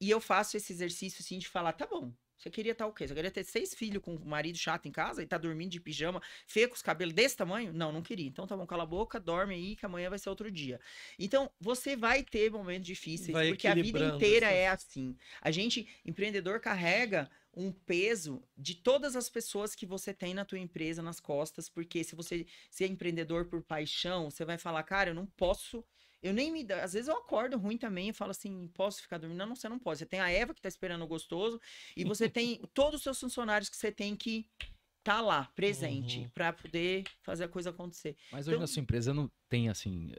e eu faço esse exercício, assim, de falar, tá bom. Você queria estar o quê? Você queria ter 6 filhos com um marido chato em casa e tá dormindo de pijama, feio com os cabelos desse tamanho? Não, não queria. Então tá bom, cala a boca, dorme aí que amanhã vai ser outro dia. Então, você vai ter momentos difíceis, Vai porque a vida equilibrando inteira essas- é assim. A gente, empreendedor, carrega um peso de todas as pessoas que você tem na tua empresa nas costas, porque se é empreendedor por paixão, você vai falar, cara, eu não posso... Eu nem me... Às vezes eu acordo ruim também e falo assim, posso ficar dormindo? Não, você não pode. Você tem a Eva que tá esperando o gostoso e você tem todos os seus funcionários que você tem que tá lá, presente, Uhum. pra poder fazer a coisa acontecer. Mas hoje Então- na sua empresa não tem, assim,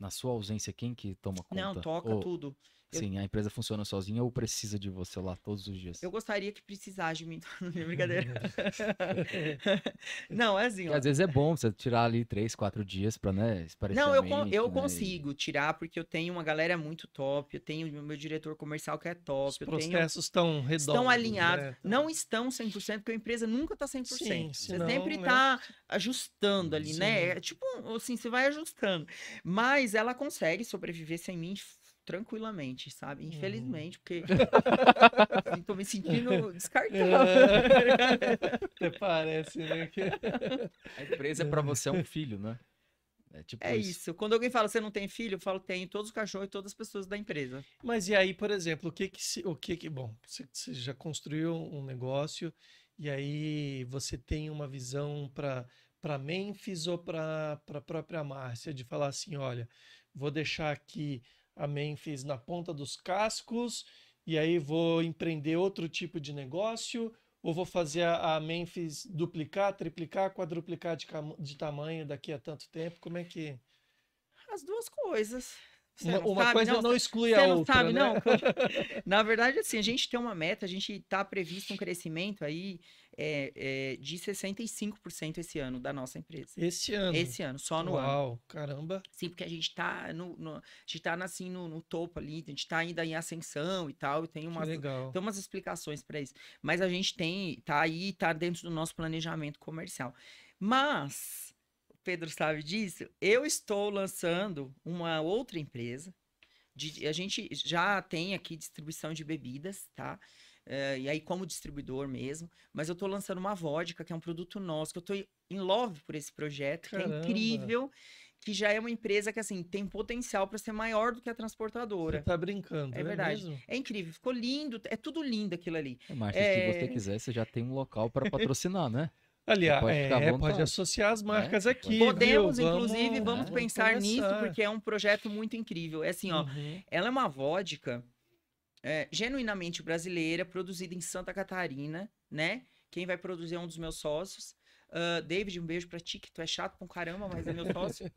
na sua ausência, quem que toma conta? Não, toca Ou, tudo. sim, a empresa funciona sozinha ou precisa de você lá todos os dias? Eu gostaria que precisasse de mim. Brincadeira. Não, é assim, Porque ó. às vezes é bom você tirar ali 3, 4 dias pra, né, esparecer Não, a eu mente, né, consigo tirar, porque eu tenho uma galera muito top, eu tenho o meu diretor comercial que é Os top, eu tenho... processos estão redondos. Estão alinhados. Né? Não estão 100%, porque a empresa nunca está 100%. Sim, Você senão, sempre né? está ajustando ali, Sim. né? É tipo, assim, você vai ajustando. Mas ela consegue sobreviver sem mim tranquilamente, sabe? Uhum. Infelizmente, porque assim, tô me sentindo descartável. Até parece, né? A empresa pra você é um filho, né? É tipo É isso. isso. Quando alguém fala, você não tem filho? Eu falo, tenho todos os cachorros e todas as pessoas da empresa. Mas e aí, por exemplo, bom, você já construiu um negócio e aí você tem uma visão para Memphis ou para a própria Márcia de falar assim, olha, vou deixar aqui a Memphis na ponta dos cascos e aí vou empreender outro tipo de negócio ou vou fazer a Memphis duplicar, triplicar, quadruplicar de tamanho daqui a tanto tempo? Como é que... As duas coisas. Você não Uma sabe, coisa não? não exclui a Você não outra, sabe, né? não? Na verdade, assim, a gente tem uma meta, a gente está previsto um crescimento aí de 65% esse ano da nossa empresa. Esse ano. Esse ano, só no ano. Uau, caramba. Sim, porque a gente está a gente tá assim no topo ali, a gente está ainda em ascensão e tal, e tem Que umas, legal. tem umas explicações para isso. Mas a gente tá aí, tá dentro do nosso planejamento comercial. Mas, o Pedro sabe disso, eu estou lançando uma outra empresa. A gente já tem aqui distribuição de bebidas, tá? E aí, como distribuidor mesmo. Mas eu tô lançando uma vodka, que é um produto nosso, que eu tô in love por esse projeto, que é Caramba. incrível, que já é uma empresa que, assim, tem potencial para ser maior do que a Você transportadora. tá brincando, É é verdade. mesmo? É incrível, ficou lindo, é tudo lindo aquilo ali. Márcia, se você quiser, você já tem um local para patrocinar, né? Você Aliás, pode ficar à pode vontade, associar as né? marcas Você aqui, pode- viu? Podemos, inclusive, vamos Vamos pensar nisso, começar. porque é um projeto muito incrível. É assim, ó, Uhum. ela é uma vodka genuinamente brasileira, produzida em Santa Catarina, né? Quem vai produzir é um dos meus sócios. David, um beijo pra ti, que tu é chato pra caramba, mas é meu sócio.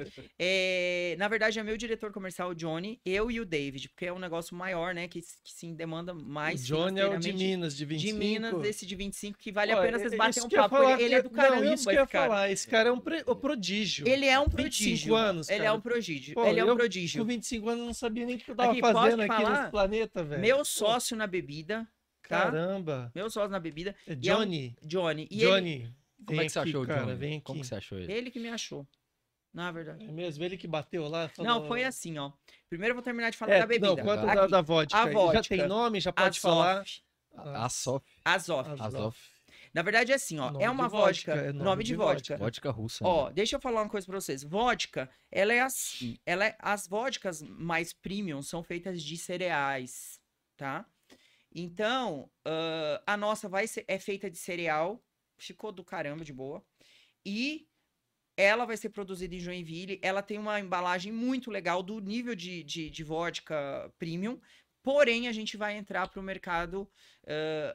Na verdade, é meu diretor comercial, o Johnny, eu e o David, porque é um negócio maior, né? Que sim demanda O mais Johnny é o de financeiramente. Minas, de 25. De Minas, esse de 25, que vale Ó, a pena vocês baterem isso um que eu ia papo. Ele, falar ele é do não, caramba, isso que eu ia esse cara. falar. Esse cara é um prodígio. Ele é um 25 prodígio. anos, Ele é cara. um prodígio. Pô, Ele é um eu prodígio. com 25 anos não sabia nem o que eu tava Aqui, posso fazendo te aqui nesse falar? planeta, velho. Meu Pô, sócio na bebida, tá? caramba. Meu sócio na bebida. É E é um Johnny. Johnny. E Johnny, Como vem é que você aqui, achou o cara, Johnny? vem Como aqui. que você achou ele? ele que me achou. Na verdade. É mesmo? Ele que bateu lá, Não, falou... foi assim, ó. Primeiro eu vou terminar de falar da Não, bebida. quanto Aqui, da vodka? A Já vodka. tem nome? Já pode falar? Azof. Azof. Azof. Na verdade é assim, ó. Nome É de uma vodka, vodka. é Nome de vodka. Vodka russa. Ó, deixa eu falar uma coisa pra vocês. Vodka, ela é assim. As vodkas mais premium são feitas de cereais, tá? Então, a nossa é feita de cereal. Ficou do caramba de boa. E ela vai ser produzida em Joinville. Ela tem uma embalagem muito legal do nível de vodka premium. Porém, a gente vai entrar para o mercado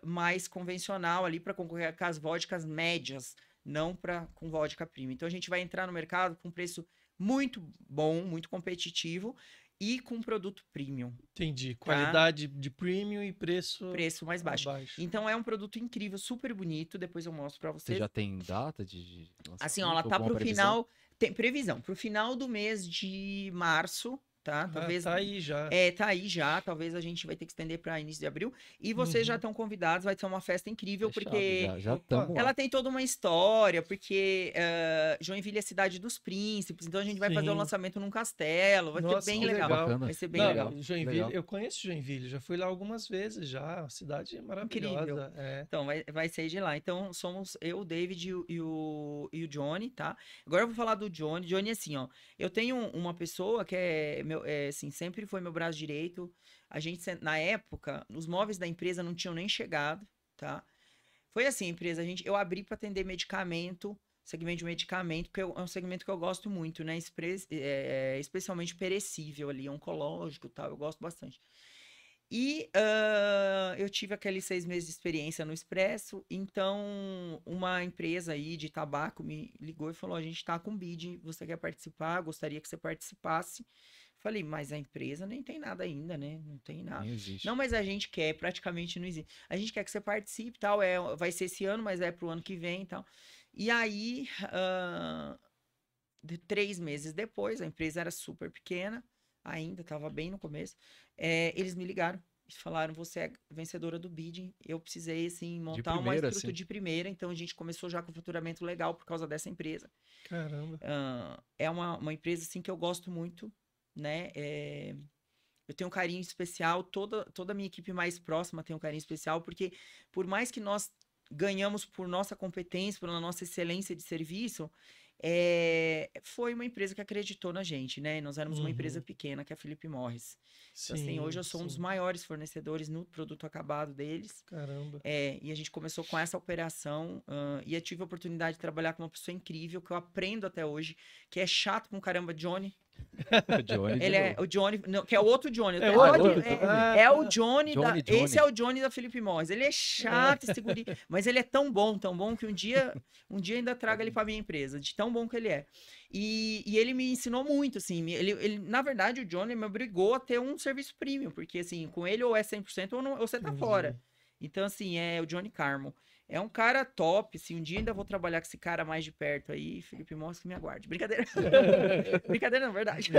mais convencional ali para concorrer com as vodkas médias, não com vodka premium. Então, a gente vai entrar no mercado com preço muito bom, muito competitivo e com produto premium. Entendi. Qualidade de premium e preço mais baixo. Então, é um produto incrível, super bonito. Depois eu mostro para vocês. Você já tem data de lançamento? Assim, ó, ela tá pro final. Tem previsão. Pro final do mês de março, tá? Talvez. Tá aí já. Tá aí já. Talvez a gente vai ter que estender para início de abril. E vocês já estão convidados. Vai ser uma festa incrível, Fechado, porque já estamos ela tem toda uma história, porque Joinville é cidade dos príncipes, então a gente vai fazer o lançamento num castelo. Vai ser bem legal. Bacana. Vai ser bem legal. Joinville, legal. eu conheço Joinville, já fui lá algumas vezes já. Uma cidade maravilhosa. Incrível. É. Então, vai sair de lá. Então, somos eu, o David e o Johnny, tá? Agora eu vou falar do Johnny. Johnny, assim, ó. Eu tenho uma pessoa que assim, sempre foi meu braço direito. A gente, na época, os móveis da empresa não tinham nem chegado, tá? Foi assim, a empresa, eu abri para atender medicamento, segmento de medicamento, porque é um segmento que eu gosto muito, né? Especialmente perecível ali, oncológico e tal, eu gosto bastante. E eu tive aqueles 6 meses de experiência no Expresso, então uma empresa aí de tabaco me ligou e falou, a gente tá com bid, você quer participar? Gostaria que você participasse. Falei, mas a empresa nem tem nada ainda, né? Não tem nada. Nem existe. Não, mas a gente quer, praticamente não existe. A gente quer que você participe e tal, vai ser esse ano, mas é pro ano que vem e tal. E aí, 3 meses depois, a empresa era super pequena, ainda, estava bem no começo, eles me ligaram e falaram, você é vencedora do bidding, eu precisei, assim, montar uma estrutura de primeira, então a gente começou já com faturamento legal por causa dessa empresa. Caramba. É uma empresa, assim, que eu gosto muito, né, Eu tenho um carinho especial, toda a minha equipe mais próxima tem um carinho especial, porque por mais que nós ganhamos por nossa competência, pela nossa excelência de serviço, foi uma empresa que acreditou na gente, né? Nós éramos uma empresa pequena, que é a Philip Morris. Então, assim, hoje eu sou um dos maiores fornecedores no produto acabado deles. Caramba. E a gente começou com essa operação, e eu tive a oportunidade de trabalhar com uma pessoa incrível, que eu aprendo até hoje, que é chato com caramba, Johnny. Ele é o Johnny, não, que é o outro Johnny. É o Johnny, Johnny. esse é o Johnny da Philip Morris. Ele é chato, esse guri, mas ele é tão bom que um dia ainda traga ele para minha empresa, de tão bom que ele é. E ele me ensinou muito, assim. Ele, na verdade, o Johnny me obrigou a ter um serviço premium, porque, assim, com ele ou é 100% ou você tá fora. Então, assim, é o Johnny Carmo. É um cara top, assim, um dia ainda vou trabalhar com esse cara mais de perto aí, Felipe Moss, que me aguarde. Brincadeira. Brincadeira, não, verdade.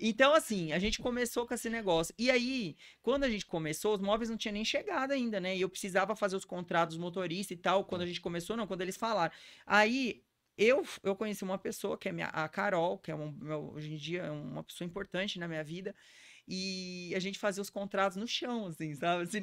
Então, assim, a gente começou com esse negócio. E aí, quando a gente começou, os móveis não tinham nem chegado ainda, né? E eu precisava fazer os contratos motoristas e tal. Quando a gente começou, não, quando eles falaram. Aí, eu conheci uma pessoa, que é a Carol, que é hoje em dia é uma pessoa importante na minha vida. E a gente fazia os contratos no chão, assim, sabe? Assim,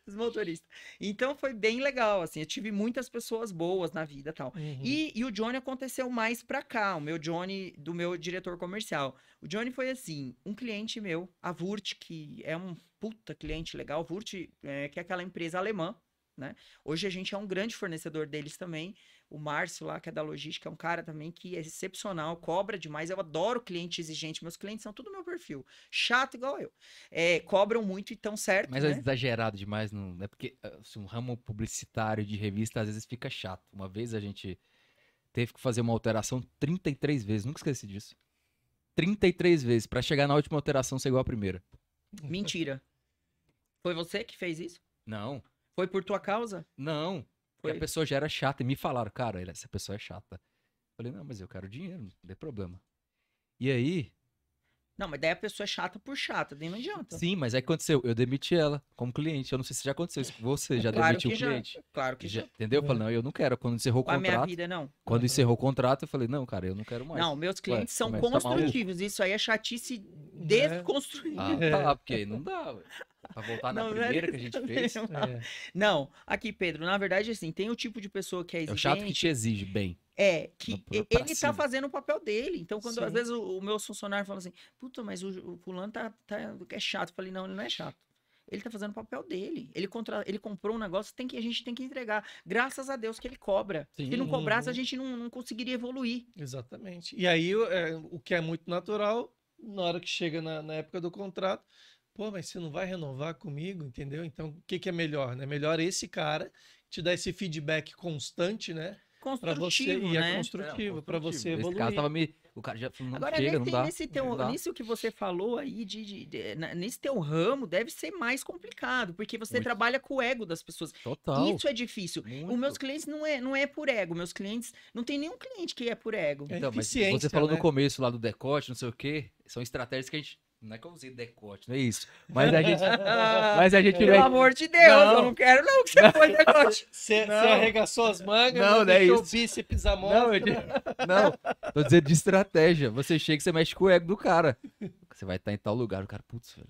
os motoristas. Então foi bem legal, assim. Eu tive muitas pessoas boas na vida e tal. E o Johnny aconteceu mais pra cá, o meu Johnny, do meu diretor comercial. O Johnny foi assim, um cliente meu, a Wurt, que é um puta cliente legal. Wurt, que é aquela empresa alemã, né? Hoje a gente é um grande fornecedor deles também. O Márcio lá, que é da logística, é um cara também que é excepcional, cobra demais. Eu adoro cliente exigente. Meus clientes são tudo meu perfil. Chato igual eu. Cobram muito e tão certo, Mas né? é exagerado demais, não é porque assim, um ramo publicitário de revista às vezes fica chato. Uma vez a gente teve que fazer uma alteração 33 vezes, nunca esqueci disso. 33 vezes, pra chegar na última alteração ser igual a primeira. Mentira. Foi você que fez isso? Não, Foi por tua causa? não. Porque a pessoa já era chata e me falaram, cara, essa pessoa é chata. Eu falei, não, mas eu quero dinheiro, não tem problema. E aí, Não, mas daí a pessoa é chata por chata, daí não adianta. sim, mas aí aconteceu, eu demiti ela como cliente. Eu não sei se já aconteceu isso com você, já Claro demitiu que o já. cliente. Claro que já. Entendeu? Eu falei, não, eu não quero. Quando encerrou o Com a minha contrato, vida, não. quando encerrou o contrato, eu falei, não, cara, eu não quero mais. Não, meus clientes são como é? Você tá maluco? construtivos. Isso aí é chatice desconstruída. Ah, tá, porque aí não dá, ué. Pra voltar na Não, primeira que a gente fez. Não, aqui, Pedro, na verdade, assim, tem o tipo de pessoa que é É o exigente. chato que te exige bem. Que pra ele cima. tá fazendo o papel dele. Então, quando às Sim. vezes o meu funcionário fala assim, puta, mas o fulano é chato. Eu falei, não, ele não é chato. Ele tá fazendo o papel dele. Ele comprou um negócio, a gente tem que entregar. Graças a Deus que ele cobra. Sim. Se não cobrasse, a gente não conseguiria evoluir. Exatamente. E aí, o que é muito natural, na hora que chega na época do contrato, pô, mas você não vai renovar comigo, entendeu? Então, o que é melhor, né? Melhor esse cara te dar esse feedback constante, né? Pra você, Construtivo, e né? é construtivo, pra você Esse evoluir. cara tava me... O cara já falou, não Agora, chega, não dá. Não dá. nisso que você falou aí, nesse teu ramo, deve ser mais complicado, porque você Muito. trabalha com o ego das pessoas. Total. Isso é difícil. Muito. Os meus clientes não é por ego. Meus clientes, não tem nenhum cliente que é por ego. É Então, mas eficiência, você falou né? no começo lá do decote, não sei o quê, são estratégias que a gente... Não é que eu usei decote, não é isso. Mas a gente... mas a gente... Pelo amor de Deus, eu não quero não que você põe decote. Você Não. arregaçou as mangas, Não, não é deixou isso. o bíceps à Não, mostra. não, tô dizendo de estratégia. Você chega e você mexe com o ego do cara. Você vai estar em tal lugar, o cara, putz, velho,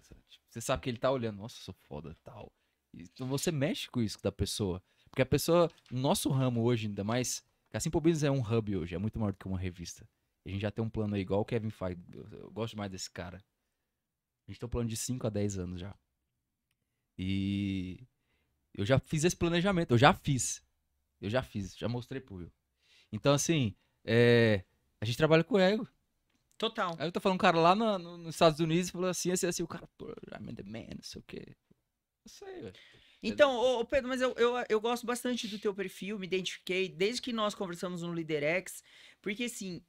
você sabe que ele tá olhando, nossa, eu sou foda e tal. Então você mexe com isso da pessoa. Porque a pessoa, no nosso ramo hoje, ainda mais, que a Simple Business é um hub hoje, é muito maior do que uma revista. A gente já tem um plano aí, igual o Kevin faz. Eu gosto mais desse cara. A gente tem um plano de 5 a 10 anos já. E eu já fiz esse planejamento, eu já fiz, já mostrei pro Will. Então, assim, a gente trabalha com ego. Total. Aí eu tô falando um cara lá nos Estados Unidos, falou assim, o cara, pô, I'm the man, não sei o quê. Eu sei, velho. Então, ô Pedro, mas eu gosto bastante do teu perfil, me identifiquei desde que nós conversamos no LeaderX, porque assim,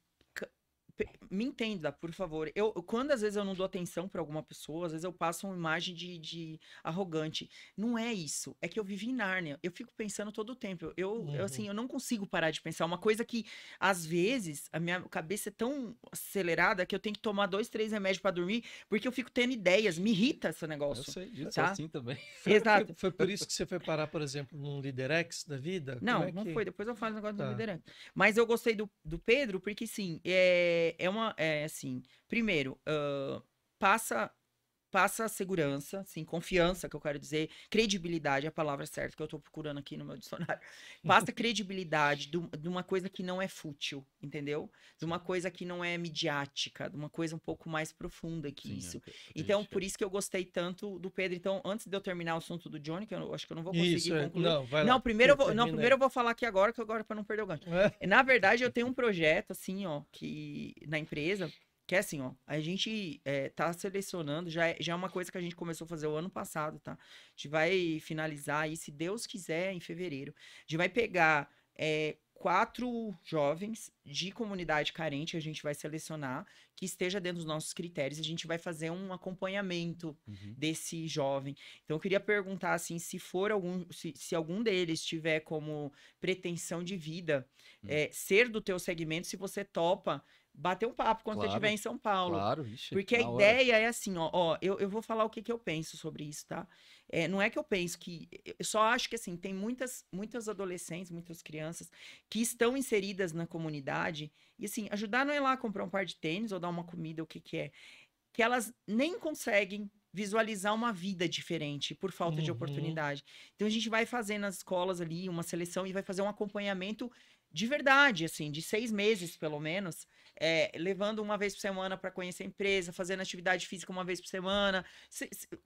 me entenda, por favor. Quando às vezes eu não dou atenção pra alguma pessoa, às vezes eu passo uma imagem de arrogante. Não é isso. É que eu vivi em Nárnia. Eu fico pensando todo o tempo. Assim, eu não consigo parar de pensar. Uma coisa que, às vezes, a minha cabeça é tão acelerada que eu tenho que tomar 2, 3 remédios pra dormir, porque eu fico tendo ideias. Me irrita esse Eu negócio. sei disso, tá? assim também. Exato. Foi por isso que você foi parar, por exemplo, num LeaderX da vida? Não, Como é não que... foi. Depois eu falo o negócio Tá. do liderança. Mas eu gostei do Pedro, porque sim, assim, primeiro, passa segurança, assim, confiança, que eu quero dizer, credibilidade, é a palavra certa que eu tô procurando aqui no meu dicionário. Passa credibilidade de uma coisa que não é fútil, entendeu? De uma coisa que não é midiática, de uma coisa um pouco mais profunda que Sim, isso. eu Então, acredito, por isso que eu gostei tanto do Pedro. Então, antes de eu terminar o assunto do Johnny, que eu acho que eu não vou conseguir Isso, concluir. não, vai lá. Não, primeiro Termina aí. eu vou falar aqui agora, que agora para não perder o gancho. Na verdade, eu tenho um projeto, assim, ó, que na empresa, que é assim, ó, a gente tá selecionando, já é uma coisa que a gente começou a fazer o ano passado, tá? A gente vai finalizar aí, se Deus quiser, em fevereiro. A gente vai pegar 4 jovens de comunidade carente, a gente vai selecionar, que esteja dentro dos nossos critérios, a gente vai fazer um acompanhamento Uhum. desse jovem. Então, eu queria perguntar, assim, se algum deles tiver como pretensão de vida ser do teu segmento, se você topa bater um papo quando você Claro, estiver em São Paulo. Claro, ixi, Porque a na hora. ideia é assim, ó, eu vou falar o que eu penso sobre isso, tá? Não é que eu penso que. Eu só acho que assim, tem muitas adolescentes, muitas crianças que estão inseridas na comunidade, e assim, ajudar não é ir lá comprar um par de tênis ou dar uma comida, o que é. Que elas nem conseguem visualizar uma vida diferente por falta de Uhum. oportunidade. Então a gente vai fazer nas escolas ali uma seleção e vai fazer um acompanhamento de verdade, assim, de 6 meses pelo menos, levando uma vez por semana para conhecer a empresa, fazendo atividade física uma vez por semana,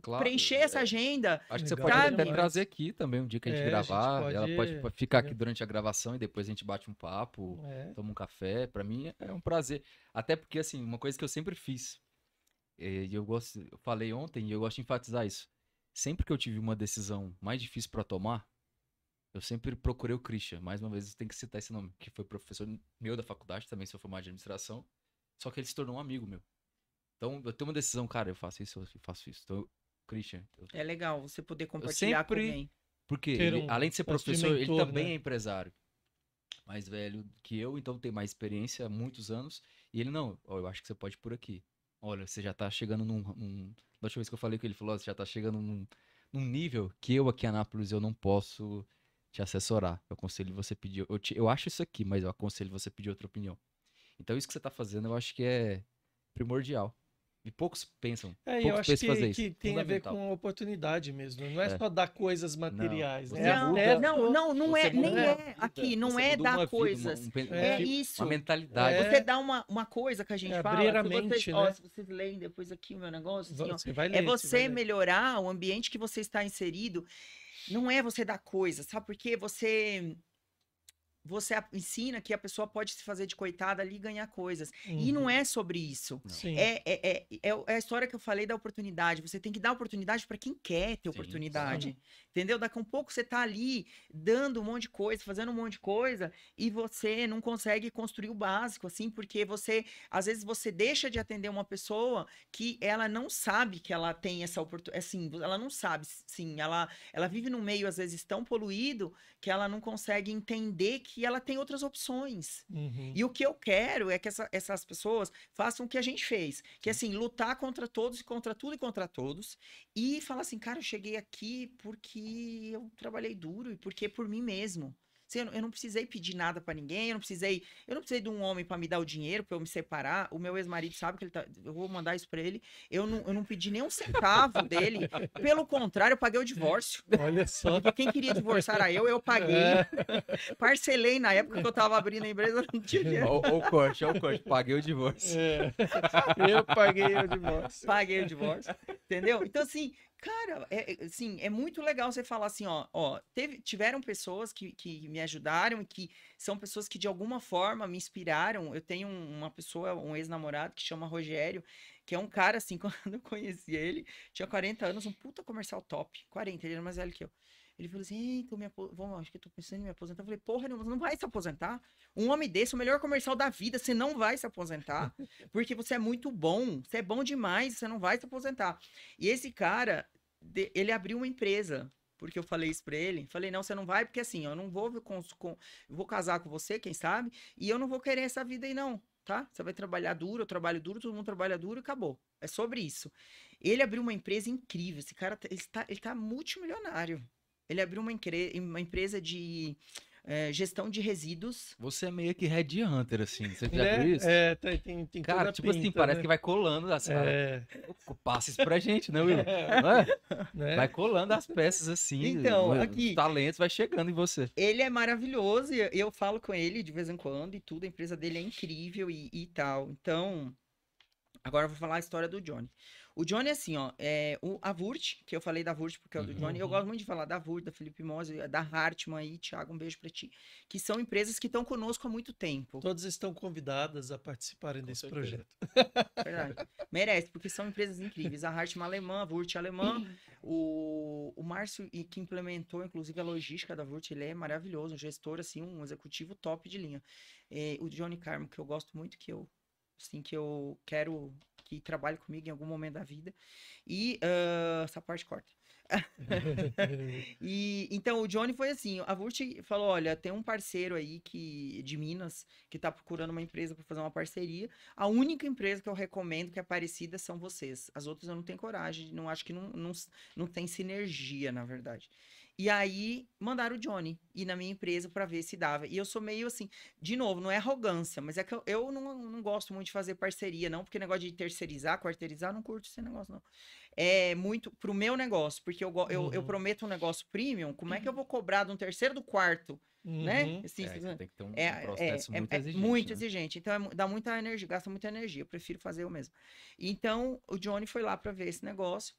Claro, preencher essa agenda. acho que você Legal pode até Sabe? trazer aqui também um dia que a gente A gente gravar. pode. Ela pode ficar aqui Entendeu? durante a gravação e depois a gente bate um papo, É. toma um café. Pra mim é um prazer. Até porque, assim, uma coisa que eu sempre fiz, e eu falei ontem e eu gosto de enfatizar isso. Sempre que eu tive uma decisão mais difícil pra tomar, eu sempre procurei o Christian. Mais uma vez, tem que citar esse nome, que foi professor meu da faculdade, também sou formado de administração. Só que ele se tornou um amigo meu. Então, eu tenho uma decisão, cara, eu faço isso, eu faço isso. Então, Christian, É legal você poder eu compartilhar com sempre. alguém. Porque Ter ele, além de ser espécie de professor, ele mentor, também né? é empresário. Mais velho que eu, então tem mais experiência há muitos anos. E ele, não, ó, eu acho que você pode ir por aqui. Olha, você já tá chegando Da última vez que eu falei com ele, ele falou, ó, você já tá chegando num nível que eu aqui em Anápolis eu não posso te assessorar. Eu aconselho você pedir. Eu acho isso aqui, mas eu aconselho você pedir outra opinião. Então isso que você tá fazendo eu acho que é primordial. E poucos pensam. E eu Poucos acho pensam em fazer isso. que tem a ver Fundamental. com oportunidade mesmo. Não é É. só dar coisas Não, materiais, você né? É muda- acesso. Não Você é, nem muda uma é vida, aqui, não você é muda dar uma vida, coisas. É Isso. uma mentalidade. É. Você dá uma coisa que a gente É fala, abrir a se vocês, mente, ó, né? se vocês leem depois aqui o meu negócio, assim, ó, Você vai é ler, você vai você ler. melhorar o ambiente que você está inserido. Não é você dar coisa, sabe por quê? Você ensina que a pessoa pode se fazer de coitada ali e ganhar coisas. E não Uhum. é sobre isso. Sim. É a história que eu falei da oportunidade. Você tem que dar oportunidade para quem quer ter Sim, oportunidade. Entendeu? Daqui a um pouco você tá ali dando um monte de coisa, fazendo um monte de coisa, e você não consegue construir o básico, assim, porque às vezes você deixa de atender uma pessoa que ela não sabe que ela tem essa oportunidade. Assim, ela não sabe, sim, ela vive num meio, às vezes, tão poluído que ela não consegue entender que ela tem outras opções. Uhum. E o que eu quero é que essas pessoas façam o que a gente fez, que é assim, lutar contra todos e contra tudo e contra todos, e falar assim, cara, eu cheguei aqui porque eu trabalhei duro e porque é por mim mesmo. Assim, eu não precisei pedir nada pra ninguém, eu não precisei de um homem pra me dar o dinheiro, pra eu me separar. O meu ex-marido sabe que eu vou mandar isso pra ele. Eu não pedi nem um centavo dele. Pelo contrário, eu paguei o divórcio. Olha só. Porque quem queria divorciar era eu paguei. É. Parcelei na época que eu tava abrindo a empresa, não tinha dinheiro. Ou o corte, paguei o divórcio. É. Eu paguei o divórcio. Paguei o divórcio, entendeu? Então, assim, cara, assim, é muito legal você falar assim, ó, tiveram pessoas que me ajudaram e que são pessoas que de alguma forma me inspiraram. Eu tenho uma pessoa, um ex-namorado que chama Rogério, que é um cara, assim, quando eu conheci ele, tinha 40 anos, um puta comercial top, 40, ele era mais velho que eu. Ele falou assim, acho que eu tô pensando em me aposentar. Eu falei, porra, você não vai se aposentar? Um homem desse, o melhor comercial da vida, você não vai se aposentar. Porque você é muito bom, você é bom demais, você não vai se aposentar. E esse cara, ele abriu uma empresa, porque eu falei isso pra ele. Falei, não, você não vai, porque assim, eu não vou vou casar com você, quem sabe, e eu não vou querer essa vida aí não, tá? Você vai trabalhar duro, eu trabalho duro, todo mundo trabalha duro e acabou. É sobre isso. Ele abriu uma empresa incrível, esse cara, ele tá multimilionário. Ele abriu uma empresa de gestão de resíduos. Você é meio que Red Hunter, assim. Você já Né? viu isso? Tem toda Cara, a tipo assim, pinta, parece né? que vai colando as É, passa isso pra gente, né, Will? Não é? né? Vai colando as peças assim, Então, os aqui, talentos vai chegando em você. ele é maravilhoso e eu falo com ele de vez em quando e tudo. A empresa dele é incrível e tal. Então, agora eu vou falar a história do Johnny. O Johnny, assim, ó, a Vurt, que eu falei da Vurt porque é o do Johnny, eu Uhum. gosto muito de falar da Vurt, da Felipe Mose, da Hartmann aí, Thiago, um beijo pra ti, que são empresas que estão conosco há muito tempo. Todas estão convidadas a participarem desse certeza. projeto. Verdade. Merece, porque são empresas incríveis. A Hartmann alemã, a Vurt alemã, o Márcio, que implementou, inclusive, a logística da Vurt, ele é maravilhoso, um gestor, assim, um executivo top de linha. O Johnny Carmo, que eu gosto muito, que eu quero que trabalhe comigo em algum momento da vida. E essa parte corta. Então o Johnny foi assim, a Vurt falou, olha, tem um parceiro aí de Minas que tá procurando uma empresa para fazer uma parceria. A única empresa que eu recomendo que é parecida são vocês. As outras eu não tenho coragem, não acho que não tem sinergia, na verdade. E aí mandaram o Johnny ir na minha empresa para ver se dava. E eu sou meio assim, de novo, não é arrogância, mas é que eu não gosto muito de fazer parceria, não, porque negócio de terceirizar, quarteirizar, eu não curto esse negócio, não. É muito pro meu negócio, porque eu prometo um negócio premium, como é que eu vou cobrar de um terceiro do quarto, né? Uhum. Assim, Você tem que ter um é, processo muito exigente, muito né? exigente. Então dá muita energia, gasta muita energia. Eu prefiro fazer eu mesmo. Então o Johnny foi lá para ver esse negócio.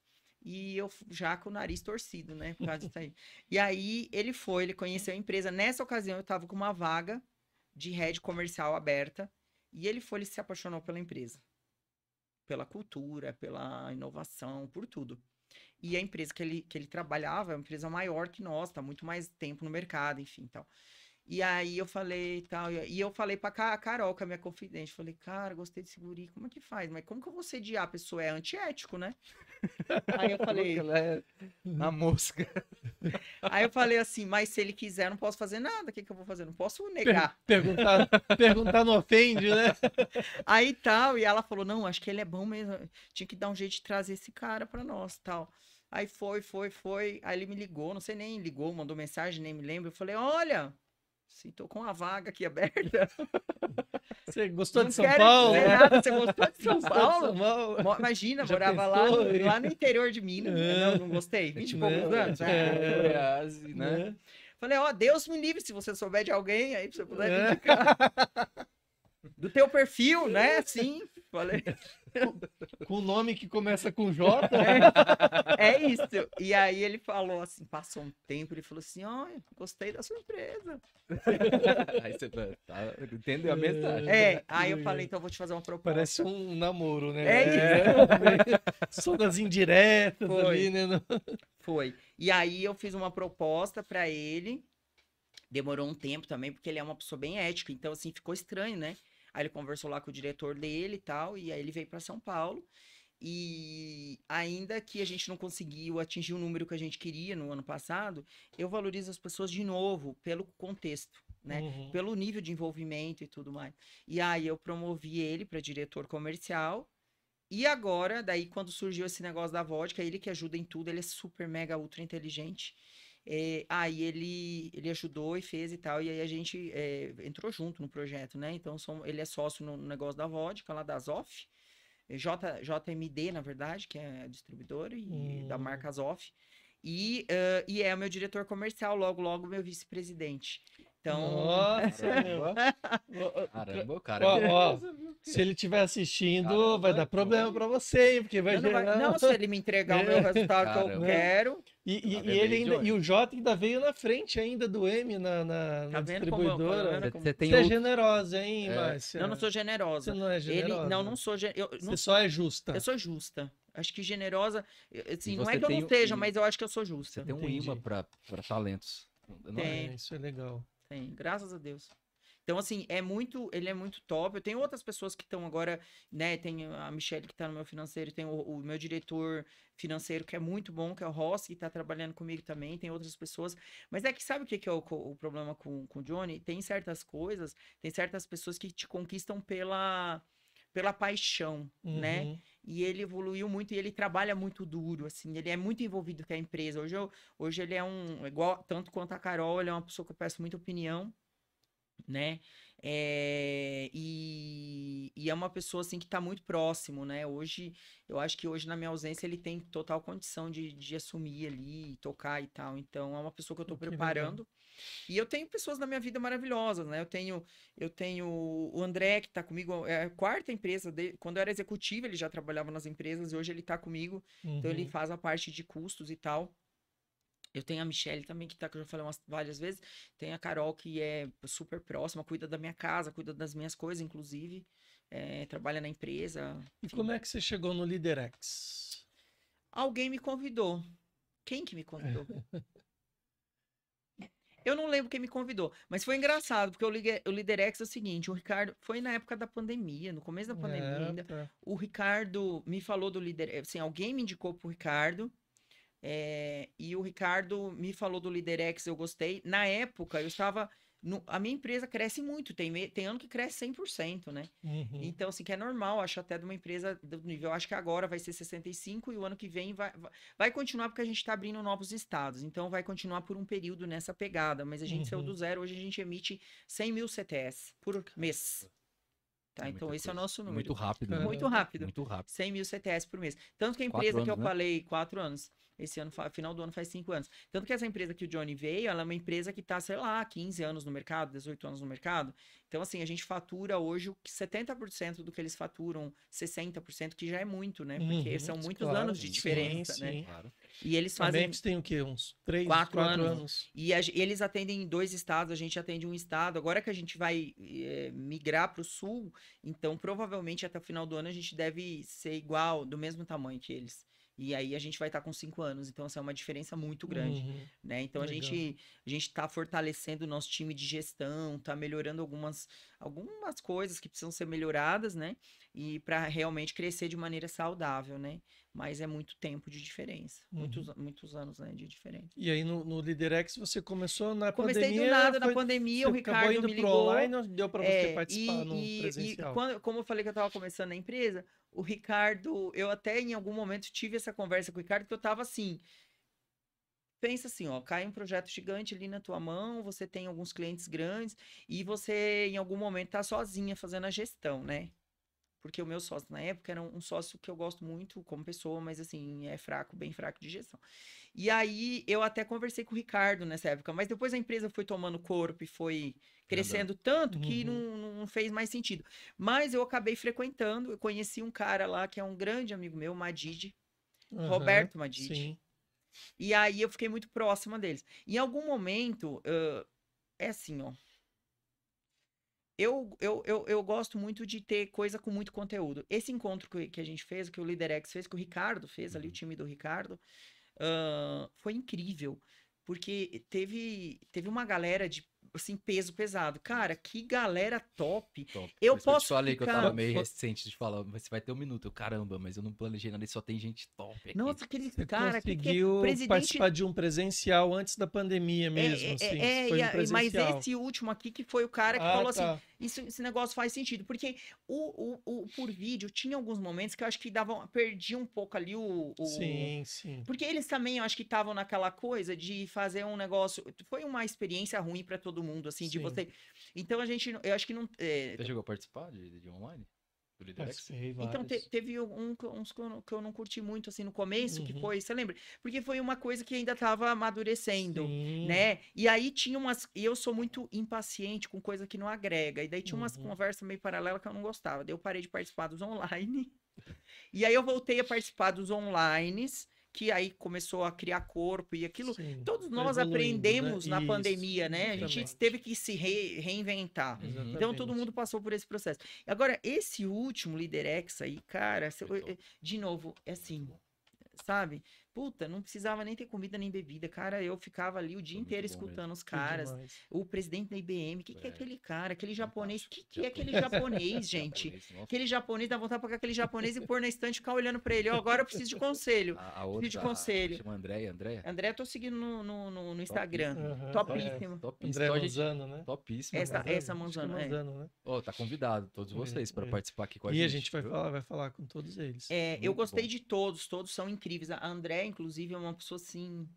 E eu já com o nariz torcido, né? Por causa disso aí. E aí ele conheceu a empresa. Nessa ocasião, eu tava com uma vaga de head comercial aberta. E ele se apaixonou pela empresa. Pela cultura, pela inovação, por tudo. E a empresa que ele trabalhava é uma empresa maior que nós, tá muito mais tempo no mercado, enfim, tal. E aí eu falei tal, e eu falei pra Carol, que é a minha confidente, falei, cara, gostei desse guri, como é que faz? Mas como que eu vou sediar a pessoa? É antiético, né? Aí eu falei, Ela é a mosca. aí eu falei assim, mas se ele quiser, eu não posso fazer nada, o que que eu vou fazer? Não posso negar. Perguntar não ofende, né? Aí tal, e ela falou, não, acho que ele é bom mesmo, tinha que dar um jeito de trazer esse cara pra nós, tal. Aí foi, aí ele me ligou, não sei nem ligou, mandou mensagem, nem me lembro, eu falei, olha, se tô com a vaga aqui aberta, Você gostou não de São quero Paulo? dizer nada, você gostou de São Gostou de Paulo? São Paulo? Imagina, Já morava lá pensou, no, hein? lá no interior de Minas, É. não gostei, 20 e Né? poucos anos. É. Goiás, né? Né? Falei, ó, Deus me livre, se você souber de alguém aí, pra você puder me É. indicar. Do teu perfil, né? Sim, falei. Com o nome que começa com J. É isso. E aí ele falou assim, passou um tempo, ele falou assim, ó, gostei da sua empresa. Aí você entendeu a mensagem. Aí eu falei, então eu vou te fazer uma proposta. Parece um namoro, né? É Só das indiretas Foi. ali, né? Foi. E aí eu fiz uma proposta pra ele, demorou um tempo também, porque ele é uma pessoa bem ética, então assim, ficou estranho, né? Aí ele conversou lá com o diretor dele e tal, e aí ele veio pra São Paulo. E ainda que a gente não conseguiu atingir o número que a gente queria no ano passado, eu valorizo as pessoas de novo pelo contexto, né? Uhum. Pelo nível de envolvimento e tudo mais. E aí eu promovi ele para diretor comercial. E agora, daí quando surgiu esse negócio da vodka, ele que ajuda em tudo, ele é super mega ultra inteligente. Aí ele ajudou e fez e tal, e aí a gente entrou junto no projeto, né? Então ele é sócio no negócio da vodka lá da Zoff. JMD, na verdade, que é a distribuidora e da marca Zoff. E é o meu diretor comercial, logo meu vice-presidente. Então, Nossa, meu. Caramba, o cara. Ó, se ele estiver assistindo, Caramba, vai dar problema pra você, hein? Porque vai não, gerar. não, se ele me entregar o meu resultado que eu Caramba. quero, E Tá vendo ele aí, ainda, Johnny? e o J ainda veio na frente ainda do M na tá vendo como eu distribuidora. Você tem Você é outro- generosa, hein, É. Márcia? não sou generosa. Você não é generosa. Não sou eu Você não só é justa. Eu sou justa. Acho que generosa, assim, E não você é que eu tem não o- seja, e mas eu acho que eu sou Você justa. tem um Entendi. imã pra talentos. Não é? Tem. Isso é legal. Tem, graças a Deus. Então, assim, ele é muito top. Eu tenho outras pessoas que estão agora, né? Tem a Michelle que está no meu financeiro, tem o meu diretor financeiro que é muito bom, que é o Rossi, que está trabalhando comigo também. Tem outras pessoas. Mas é que sabe o que é o problema com o Johnny? Tem certas coisas, tem certas pessoas que te conquistam pela paixão, né? Uhum. E ele evoluiu muito e ele trabalha muito duro, assim, ele é muito envolvido com a empresa. Hoje ele é igual, tanto quanto a Carol, ele é uma pessoa que eu peço muita opinião, né? E é uma pessoa assim que está muito próximo, né? Hoje, eu acho que hoje na minha ausência ele tem total condição de assumir ali, tocar e tal. Então é uma pessoa que eu estou Que legal. preparando. E eu tenho pessoas na minha vida maravilhosas, né? Eu tenho o André que está comigo, é a quarta empresa dele. Quando eu era executivo, ele já trabalhava nas empresas e hoje ele está comigo. Então ele Uhum. faz a parte de custos e tal. Eu tenho a Michelle também, que eu já falei várias vezes. Tem a Carol, que é super próxima, cuida da minha casa, cuida das minhas coisas, inclusive. Trabalha na empresa. E Enfim. como é que você chegou no Liderex? Alguém me convidou. Quem que me convidou? Eu não lembro quem me convidou, mas foi engraçado, porque o Liderex é o seguinte, o Ricardo, foi na época da pandemia, no começo da pandemia ainda, Tá. o Ricardo me falou do Liderex, assim, alguém me indicou pro Ricardo, e o Ricardo me falou do Liderex, eu gostei. Na época, eu estava. A minha empresa cresce muito, tem ano que cresce 100%, né? Uhum. Então, assim, que é normal, acho até de uma empresa do nível. Acho que agora vai ser 65 e o ano que vem vai continuar, porque a gente está abrindo novos estados. Então, vai continuar por um período nessa pegada. Mas a gente saiu do zero, hoje a gente emite 100 mil CTS por mês. Tá? Então, esse é o nosso número. Muito rápido, né? Muito rápido. Muito rápido. 100 mil CTS por mês. Tanto que a 4 empresa que eu anos, né? falei, 4 anos. Esse ano, final do ano, faz 5 anos. Tanto que essa empresa que o Johnny veio, ela é uma empresa que está, sei lá, 15 anos no mercado, 18 anos no mercado. Então, assim, a gente fatura hoje 70% do que eles faturam, 60%, que já é muito, né? Porque são muitos claro, anos de diferença, sim, né? sim. Claro. E eles A fazem Memphis tem o quê? Uns 3, 4 4 anos. anos. E eles atendem em 2 estados, a gente atende um estado. Agora que a gente vai migrar para o sul, então provavelmente até o final do ano a gente deve ser igual, do mesmo tamanho que eles. E aí a gente vai estar com 5 anos. Então, assim, é uma diferença muito grande, Uhum. né? Então a Legal. gente está fortalecendo o nosso time de gestão, está melhorando algumas coisas que precisam ser melhoradas, né? E para realmente crescer de maneira saudável, né? Mas é muito tempo de diferença. Muitos anos, né, de diferença. E aí no Liderex você começou na Comecei pandemia. do nada na pandemia, o Você acabou Ricardo indo me pro ligou. online, ou deu para você participar no E presencial? como eu falei que eu estava começando na empresa, o Ricardo, eu até em algum momento tive essa conversa com o Ricardo, que eu estava assim, pensa assim, ó, cai um projeto gigante ali na tua mão, você tem alguns clientes grandes e você em algum momento tá sozinha fazendo a gestão, né? Porque o meu sócio na época era um sócio que eu gosto muito como pessoa, mas assim, é fraco, bem fraco de gestão. E aí eu até conversei com o Ricardo nessa época, mas depois a empresa foi tomando corpo e foi crescendo tanto que não fez mais sentido. Mas eu acabei frequentando, eu conheci um cara lá que é um grande amigo meu, Madid, Roberto Madid. Sim. E aí eu fiquei muito próxima deles. Em algum momento, é assim, ó. Eu gosto muito de ter coisa com muito conteúdo. Esse encontro que a gente fez, que o Liderex fez, que o Ricardo fez ali, o time do Ricardo, foi incrível. Porque teve uma galera de, assim, peso pesado. Cara, que galera top. Top. Eu Por isso que posso te falei que eu ficar... tava meio recente de falar, você vai ter um minuto. Caramba, mas eu não planejei nada e só tem gente top aqui. Nossa, aquele Você cara que conseguiu presidente... participar de um presencial antes da pandemia mesmo, assim. Foi no mas presencial. esse último aqui que foi o cara que falou assim, esse negócio faz sentido, porque por vídeo tinha alguns momentos que eu acho que perdia um pouco ali Sim, sim. porque eles também, eu acho que estavam naquela coisa de fazer um negócio, foi uma experiência ruim para todo mundo, assim, de Sim. você, então eu acho que não... Você chegou a participar de online? Do Liderex? Participei, Então, vários. teve uns que eu não curti muito, assim, no começo, que Uhum. foi, você lembra? Porque foi uma coisa que ainda estava amadurecendo, Sim. né? E aí tinha e eu sou muito impaciente com coisa que não agrega, e daí tinha umas Uhum. conversas meio paralelas que eu não gostava, daí eu parei de participar dos online, e aí eu voltei a participar dos online, que aí começou a criar corpo e aquilo. Sim, Todos foi nós evoluindo, aprendemos né? na Isso, pandemia, né? A gente exatamente. teve que se reinventar. Exatamente. Então todo mundo passou por esse processo. Agora, esse último Liderex aí, cara, de novo, é assim, sabe? Puta, não precisava nem ter comida nem bebida. Cara, eu ficava ali o dia Foi muito inteiro bom mesmo. escutando os Que caras. demais. O presidente da IBM, o que é É. aquele cara? Aquele japonês. O Fantástico. que é aquele Japonês. japonês, gente? Japonês, nossa. Aquele japonês, dá vontade de pegar aquele japonês e pôr na estante e ficar olhando pra ele. Ó, agora eu preciso de conselho. A Preciso outra, de conselho. chama Andréia. André, eu tô seguindo no Instagram. Aham, Topíssimo. André Então, gente, Manzano, né? topíssimo. Essa Manzano? essa Acho que Manzano, é. Manzano, né? Ó, tá convidado todos vocês para É. participar aqui com a E gente. a gente vai viu? falar com todos eles. É, eu Muito gostei bom. de todos são incríveis. A André, inclusive, é uma pessoa assim.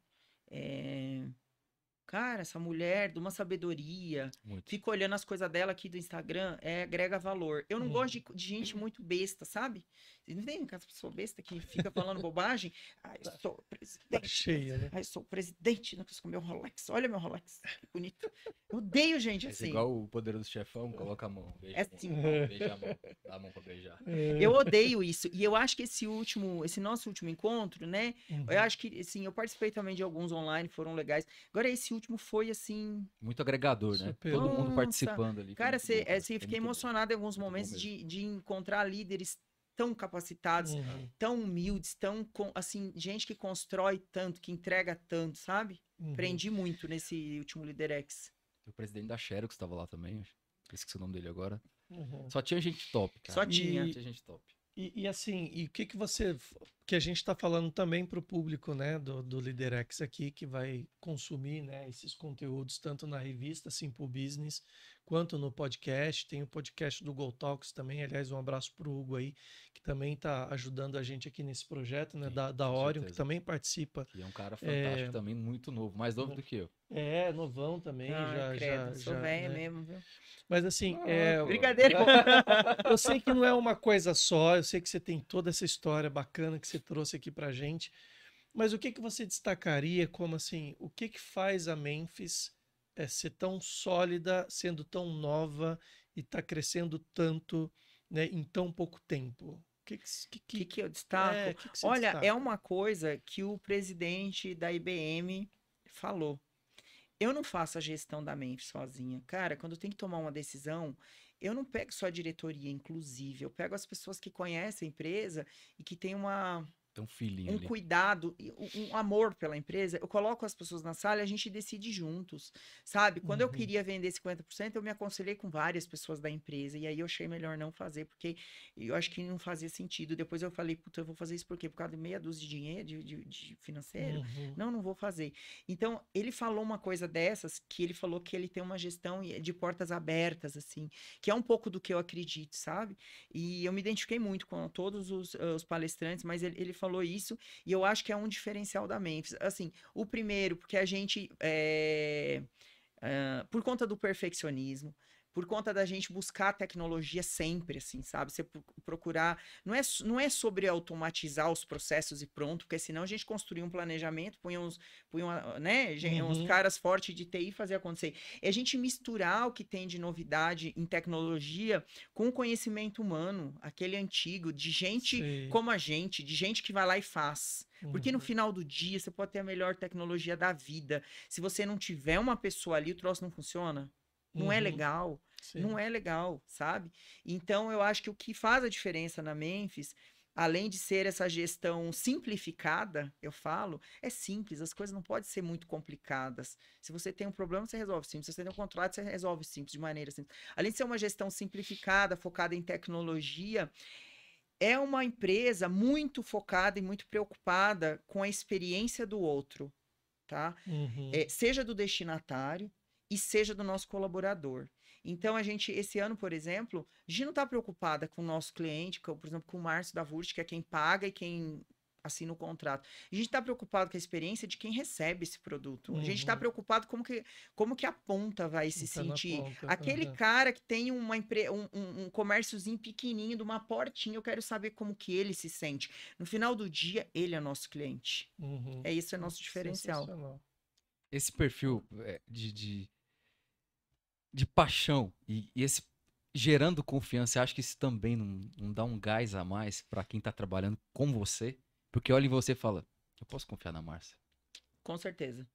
Cara, essa mulher de uma sabedoria. Muito. Fico olhando as coisas dela aqui do Instagram, agrega valor. Eu não gosto de gente muito besta, sabe? Vocês não tem aquela pessoa besta que fica falando bobagem? Ah, eu sou o Tá presidente. cheia, né? Ah, eu sou o presidente, não com meu Rolex. Olha meu Rolex, que bonito. Eu odeio gente Mas assim. igual o Poderoso Chefão, coloca a mão. Beija É a mão. assim. Beija a mão. Dá a mão pra beijar. Eu odeio isso. E eu acho que esse nosso último encontro, né? Uhum. Eu acho que, assim, eu participei também de alguns online, foram legais. Agora, esse último foi, assim... Muito agregador, né? Super. Todo mundo Nossa. participando ali. Foi Cara, muito bom, cara. assim, Foi eu fiquei muito bom. emocionado em alguns Muito bom momentos mesmo. de encontrar líderes tão capacitados, Uhum. tão humildes, assim, gente que constrói tanto, que entrega tanto, sabe? Uhum. Aprendi muito nesse último Liderex. O presidente da Xerox estava lá também. Esqueci o nome dele agora. Uhum. Só tinha gente top, cara. Só tinha. Só tinha gente top. E assim, e o que você. Que a gente está falando também para o público, né, do Liderex aqui, que vai consumir, né, esses conteúdos tanto na revista Simple Business, quanto no podcast. Tem o podcast do Go Talks também. Aliás, um abraço para o Hugo aí, que também está ajudando a gente aqui nesse projeto, né, Sim, da com Orion, que certeza. também participa. Que é um cara fantástico também, muito novo. Mais novo do que eu. É, novão também, Credo, sou velha né? mesmo, viu? Mas assim, Brincadeira. eu sei que não é uma coisa só, eu sei que você tem toda essa história bacana que você trouxe aqui pra gente, mas o que você destacaria como assim, o que faz a Memphis ser tão sólida, sendo tão nova e tá crescendo tanto, né, em tão pouco tempo? O que eu destaco? o que você Olha, destaca? é uma coisa que o presidente da IBM falou. Eu não faço a gestão da Memphis sozinha. Cara, quando eu tenho que tomar uma decisão, eu não pego só a diretoria, inclusive. Eu pego as pessoas que conhecem a empresa e que têm Tem um filhinho ali. cuidado, um amor pela empresa. Eu coloco as pessoas na sala e a gente decide juntos, sabe? Quando eu Uhum. queria vender 50%, eu me aconselhei com várias pessoas da empresa. E aí eu achei melhor não fazer, porque eu acho que não fazia sentido. Depois eu falei, puta, eu vou fazer isso por quê? Por causa de meia dúzia de dinheiro, de financeiro? Uhum. Não vou fazer. Então, ele falou uma coisa dessas, que ele falou que ele tem uma gestão de portas abertas, assim, que é um pouco do que eu acredito, sabe? E eu me identifiquei muito com todos os palestrantes, mas ele falou isso, e eu acho que é um diferencial da Memphis. Assim, o primeiro, porque a gente, por conta do perfeccionismo, por conta da gente buscar tecnologia sempre, assim, sabe? Você procurar... Não é sobre automatizar os processos e pronto, porque senão a gente construía um planejamento, punha uns caras fortes de TI e fazer acontecer. É a gente misturar o que tem de novidade em tecnologia com o conhecimento humano, aquele antigo, de gente Sei. como a gente, de gente que vai lá e faz. Porque no final do dia, você pode ter a melhor tecnologia da vida. Se você não tiver uma pessoa ali, o troço não funciona. Não é legal. Sim. Não é legal, sabe? Então, eu acho que o que faz a diferença na Memphis, além de ser essa gestão simplificada, eu falo, é simples. As coisas não podem ser muito complicadas. Se você tem um problema, você resolve simples. Se você tem um contrato, você resolve simples, de maneira simples. Além de ser uma gestão simplificada, focada em tecnologia, é uma empresa muito focada e muito preocupada com a experiência do outro, tá? Uhum. Seja do destinatário e seja do nosso colaborador. Então, esse ano, por exemplo, a gente não está preocupada com o nosso cliente, por exemplo, com o Márcio da Vurt, que é quem paga e quem assina o contrato. A gente está preocupado com a experiência de quem recebe esse produto. A gente está preocupado como que a ponta vai se sentir. Aquele cara que tem um comérciozinho pequenininho, de uma portinha, eu quero saber como que ele se sente. No final do dia, ele é nosso cliente. Isso é nosso diferencial. Esse perfil de paixão e esse gerando confiança, acho que isso também não dá um gás a mais para quem tá trabalhando com você? Porque olha em você e fala, eu posso confiar na Márcia. Com certeza.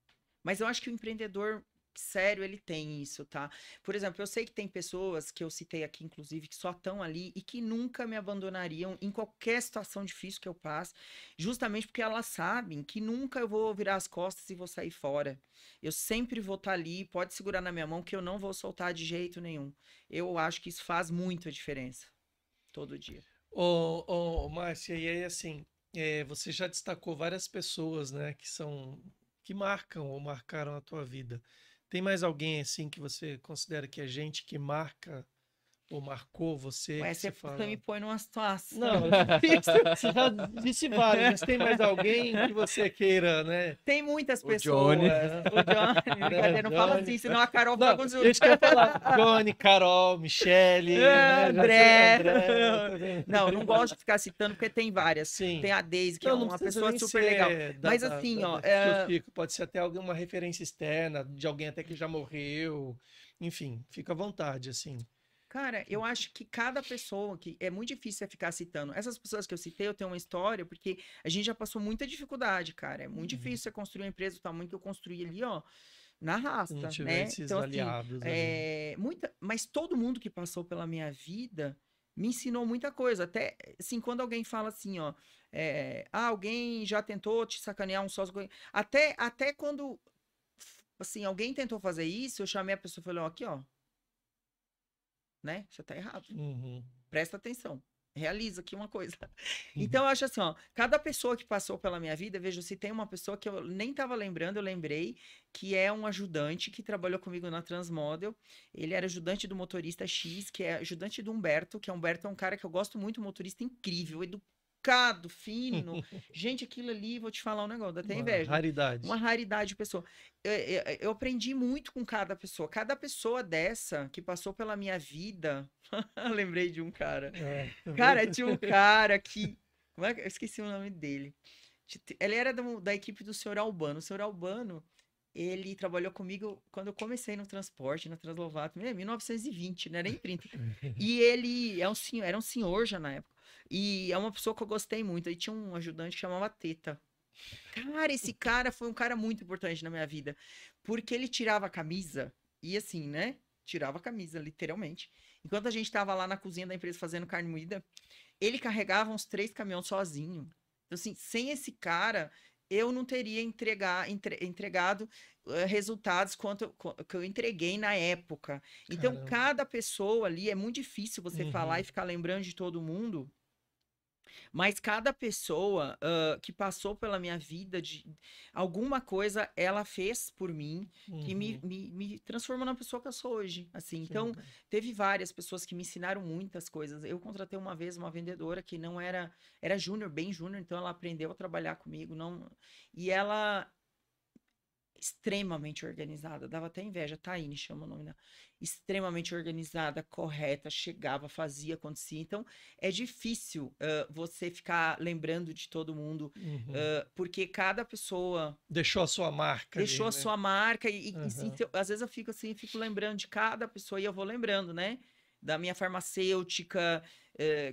Mas eu acho que o empreendedor sério ele tem isso, tá? Por exemplo, eu sei que tem pessoas que eu citei aqui, inclusive, que só estão ali e que nunca me abandonariam em qualquer situação difícil que eu passe, justamente porque elas sabem que nunca eu vou virar as costas e vou sair fora. Eu sempre vou estar ali, pode segurar na minha mão que eu não vou soltar de jeito nenhum. Eu acho que isso faz muito a diferença, todo dia. Ô, Márcia, e aí assim, você já destacou várias pessoas, né, que marcam ou marcaram a tua vida. Tem mais alguém assim que você considera que é gente que marca ou marcou você, Ué, que você você me fala? põe numa situação Não, difícil. você já disse vários, mas tem mais alguém que você queira, né? Tem muitas O Johnny. pessoas. O Johnny, Né, brincadeira, não fala Johnny. assim, senão a Carol fica Não, com isso que eu ia falar. Johnny, Carol, Michele, né? Já sei, André. André. Não, não gosto de ficar citando porque tem várias. Sim. Tem a Daisy, que é Não, não uma precisa pessoa nem super legal. ser Mas assim, ó, que eu fico. Pode ser até alguma referência externa, de alguém até que já morreu. Enfim, fica à vontade, assim. cara, eu acho que cada pessoa, que é muito difícil você ficar citando. Essas pessoas que eu citei, eu tenho uma história, porque a gente já passou muita dificuldade, cara. É muito difícil você construir uma empresa do tamanho que eu construí ali, ó, na Se não raça, tiver né? esses Então, assim, aliados ali. mas todo mundo que passou pela minha vida me ensinou muita coisa. Até, assim, quando alguém fala assim, ó, alguém já tentou te sacanear um sócio. Até quando, assim, alguém tentou fazer isso, eu chamei a pessoa e falei, ó, aqui, ó, né? Você tá errado. Uhum. Presta atenção. Realiza aqui uma coisa. Então, eu acho assim, ó, cada pessoa que passou pela minha vida, veja, se tem uma pessoa que eu nem tava lembrando, eu lembrei, que é um ajudante que trabalhou comigo na Transmodel. Ele era ajudante do motorista X, que é ajudante do Humberto, que é Humberto é um cara que eu gosto muito, um motorista incrível, educado, fino. Gente, aquilo ali, vou te falar um negócio, dá até Uma inveja. raridade. Uma raridade de pessoa. Eu aprendi muito com cada pessoa. Cada pessoa dessa que passou pela minha vida. Lembrei de um cara. Cara, tinha um cara que. Como é que... Eu esqueci o nome dele. Ele era da equipe do senhor Albano. O senhor Albano, ele trabalhou comigo quando eu comecei no transporte, na Translovato, em 1920, não era nem 30. E ele é um senhor, era um senhor já na época. E é uma pessoa que eu gostei muito. Aí tinha um ajudante que chamava Teta. Cara, esse cara foi um cara muito importante na minha vida. Porque ele tirava a camisa, e assim, né? Tirava a camisa, literalmente. Enquanto a gente tava lá na cozinha da empresa fazendo carne moída, ele carregava uns 3 caminhões sozinho. Então, assim, sem esse cara, eu não teria entregado resultados que eu entreguei na época. Então, Caramba. cada pessoa ali, é muito difícil você falar e Uhum. ficar lembrando de todo mundo. Mas cada pessoa que passou pela minha vida, alguma coisa ela fez por mim que Uhum. me transformou na pessoa que eu sou hoje. Assim, Que então, legal. teve várias pessoas que me ensinaram muitas coisas. Eu contratei uma vez uma vendedora que não era júnior, bem júnior, então ela aprendeu a trabalhar comigo, não, e ela extremamente organizada, dava até inveja, Taine chama o nome dela, extremamente organizada, correta, chegava, fazia, acontecia, então é difícil você ficar lembrando de todo mundo, Uhum. porque cada pessoa Deixou a sua marca deixou a ali, né? sua marca, e sim, Aham. às vezes eu fico assim, fico lembrando de cada pessoa, e eu vou lembrando, né, da minha farmacêutica,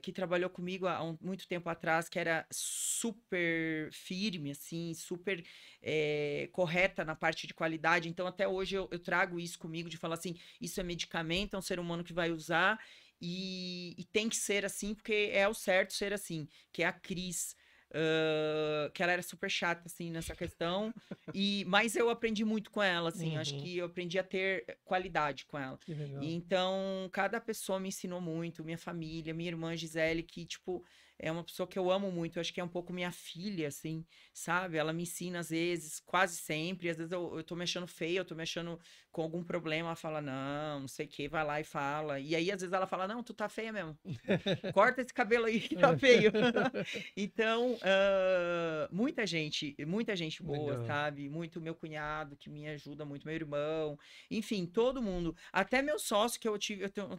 que trabalhou comigo há muito tempo atrás, que era super firme, assim, super correta na parte de qualidade. Então, até hoje eu trago isso comigo, de falar assim, isso é medicamento, é um ser humano que vai usar, e tem que ser assim, porque é o certo ser assim, que é a Cris. Que ela era super chata, assim, nessa questão, mas eu aprendi muito com ela, assim, acho Uhum. que eu aprendi a ter qualidade com ela. Que legal. E então, cada pessoa me ensinou muito, minha família, minha irmã Gisele, que, tipo, é uma pessoa que eu amo muito, eu acho que é um pouco minha filha, assim, sabe? Ela me ensina às vezes, quase sempre, às vezes eu tô me achando feia, eu tô me achando com algum problema, ela fala, não sei o que, vai lá e fala. E aí, às vezes, ela fala, não, tu tá feia mesmo. Corta esse cabelo aí que tá feio. Então, muita gente boa, Legal. sabe? Muito meu cunhado, que me ajuda muito, meu irmão, enfim, todo mundo. Até meu sócio, que eu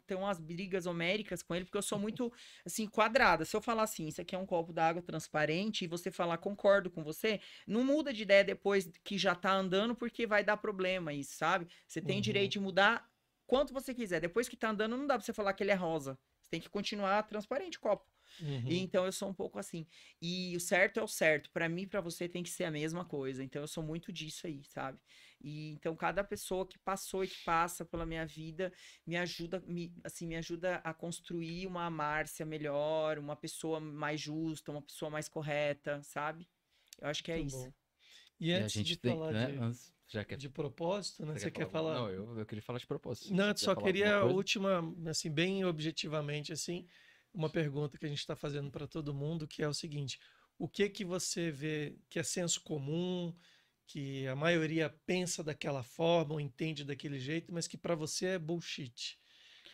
tenho umas brigas homéricas com ele, porque eu sou muito, assim, quadrada. Se eu falar assim, isso aqui é um copo d'água transparente, e você falar, concordo com você, não muda de ideia depois que já tá andando, porque vai dar problema isso, sabe? Você tem Uhum. direito de mudar quanto você quiser. Depois que tá andando, não dá pra você falar que ele é rosa. Você tem que continuar transparente o copo. E Uhum. então eu sou um pouco assim. E o certo é o certo. Pra mim e pra você tem que ser a mesma coisa. Então eu sou muito disso aí, sabe? E então cada pessoa que passou e que passa pela minha vida me ajuda, me ajuda a construir uma Márcia melhor, uma pessoa mais justa, uma pessoa mais correta, sabe? Eu acho que é Muito isso. bom. E E a antes de gente tem, falar né? Já quer, de propósito, né? Você quer falar? falar? Não, eu queria falar de propósito. Não, Você eu quiser só falar alguma queria a coisa? última, assim, bem objetivamente, assim, uma pergunta que a gente está fazendo para todo mundo, que é o seguinte: o que que você vê que é senso comum, que a maioria pensa daquela forma ou entende daquele jeito, mas que para você é bullshit,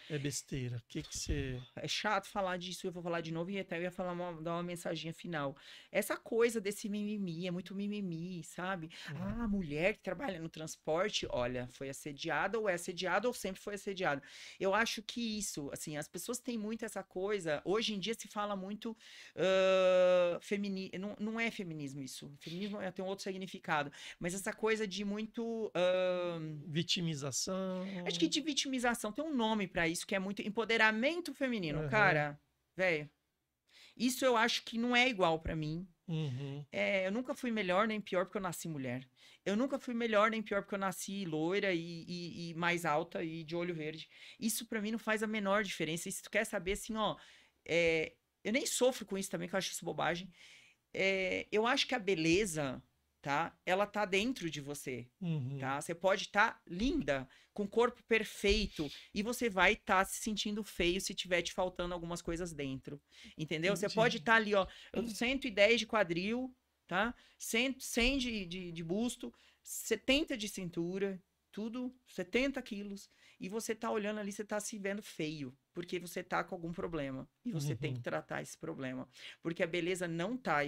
é besteira? O que que você... É chato falar disso, eu vou falar de novo e até eu ia falar dar uma mensaginha final. Essa coisa desse mimimi, é muito mimimi, sabe? Ah, a mulher que trabalha no transporte, olha, foi assediada ou é assediada ou sempre foi assediada. Eu acho que isso, assim, as pessoas têm muito essa coisa, hoje em dia se fala muito feminismo, não é feminismo isso, feminismo tem um outro significado, mas essa coisa de muito... Vitimização. acho que de vitimização tem um nome pra isso, que é muito empoderamento feminino. Aham. Cara, velho, isso eu acho que não é igual pra mim. Uhum. Eu nunca fui melhor nem pior porque eu nasci mulher. Eu nunca fui melhor nem pior porque eu nasci loira e mais alta e de olho verde. Isso pra mim não faz a menor diferença. E se tu quer saber, assim, ó, eu nem sofro com isso também, que eu acho isso bobagem. Eu acho que a beleza, tá? Ela tá dentro de você, Uhum. tá? Você pode estar linda, com corpo perfeito, e você vai estar se sentindo feio se tiver te faltando algumas coisas dentro, entendeu? Você pode Entendi. estar ali, ó, 110 de quadril, tá? 100 de busto, 70 de cintura, tudo 70 quilos, e você tá olhando ali, você tá se vendo feio, porque você tá com algum problema, e você tem que Uhum. tratar esse problema, porque a beleza não tá.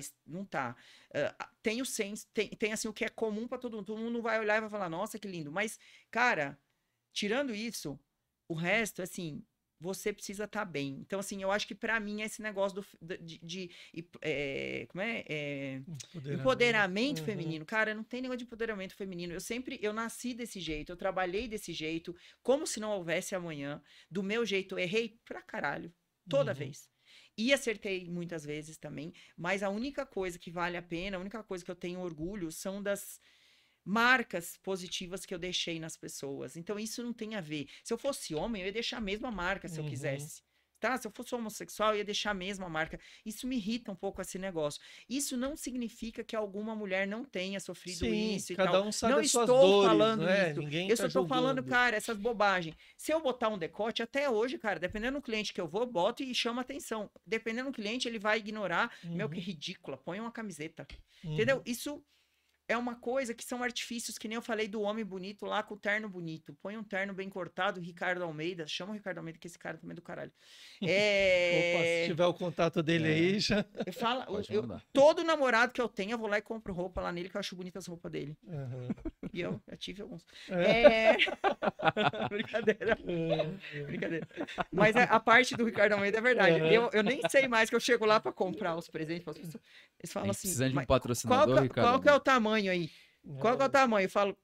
Tem o senso, tem assim o que é comum para todo mundo vai olhar e vai falar, nossa, que lindo, mas, cara, tirando isso, o resto, assim, você precisa estar bem. Então, assim, eu acho que pra mim esse negócio como é? Empoderamento Uhum. feminino. Cara, não tem negócio de empoderamento feminino. Eu nasci desse jeito, eu trabalhei desse jeito, como se não houvesse amanhã. Do meu jeito, eu errei pra caralho, toda Uhum. vez. E acertei muitas vezes também, mas a única coisa que vale a pena, a única coisa que eu tenho orgulho são das marcas positivas que eu deixei nas pessoas. Então isso não tem a ver. Se eu fosse homem, eu ia deixar a mesma marca se eu Uhum. quisesse. Tá? Se eu fosse homossexual, eu ia deixar a mesma marca. Isso me irrita um pouco esse negócio. Isso não significa que alguma mulher não tenha sofrido Sim, isso e cada tal. um sabe Não as suas estou dores, falando né? isso. Ninguém Eu tá só estou falando, julgando. cara, essas bobagens. Se eu botar um decote, até hoje, cara, dependendo do cliente que eu vou, boto e chama atenção. Dependendo do cliente, ele vai ignorar. Meu, que Uhum. ridícula. Põe uma camiseta. Entendeu? Uhum. Isso é uma coisa que são artifícios, que nem eu falei do homem bonito lá com o terno bonito. Põe um terno bem cortado, Ricardo Almeida. Chama o Ricardo Almeida, que esse cara também é do caralho. Opa, se tiver o contato dele aí, já. Eu falo, Pode mandar. todo namorado que eu tenho, eu vou lá e compro roupa lá nele, que eu acho bonitas as roupas dele. Uhum. E eu já tive alguns. É. Brincadeira. Brincadeira. Mas a parte do Ricardo Almeida é verdade. Uhum. Eu nem sei mais que eu chego lá pra comprar os presentes para as pessoas. Eles A falam gente assim, precisando de um "Mas patrocinador, Ricardo. qual que é o tamanho aí? Qual que é o É. tamanho?" Eu falo,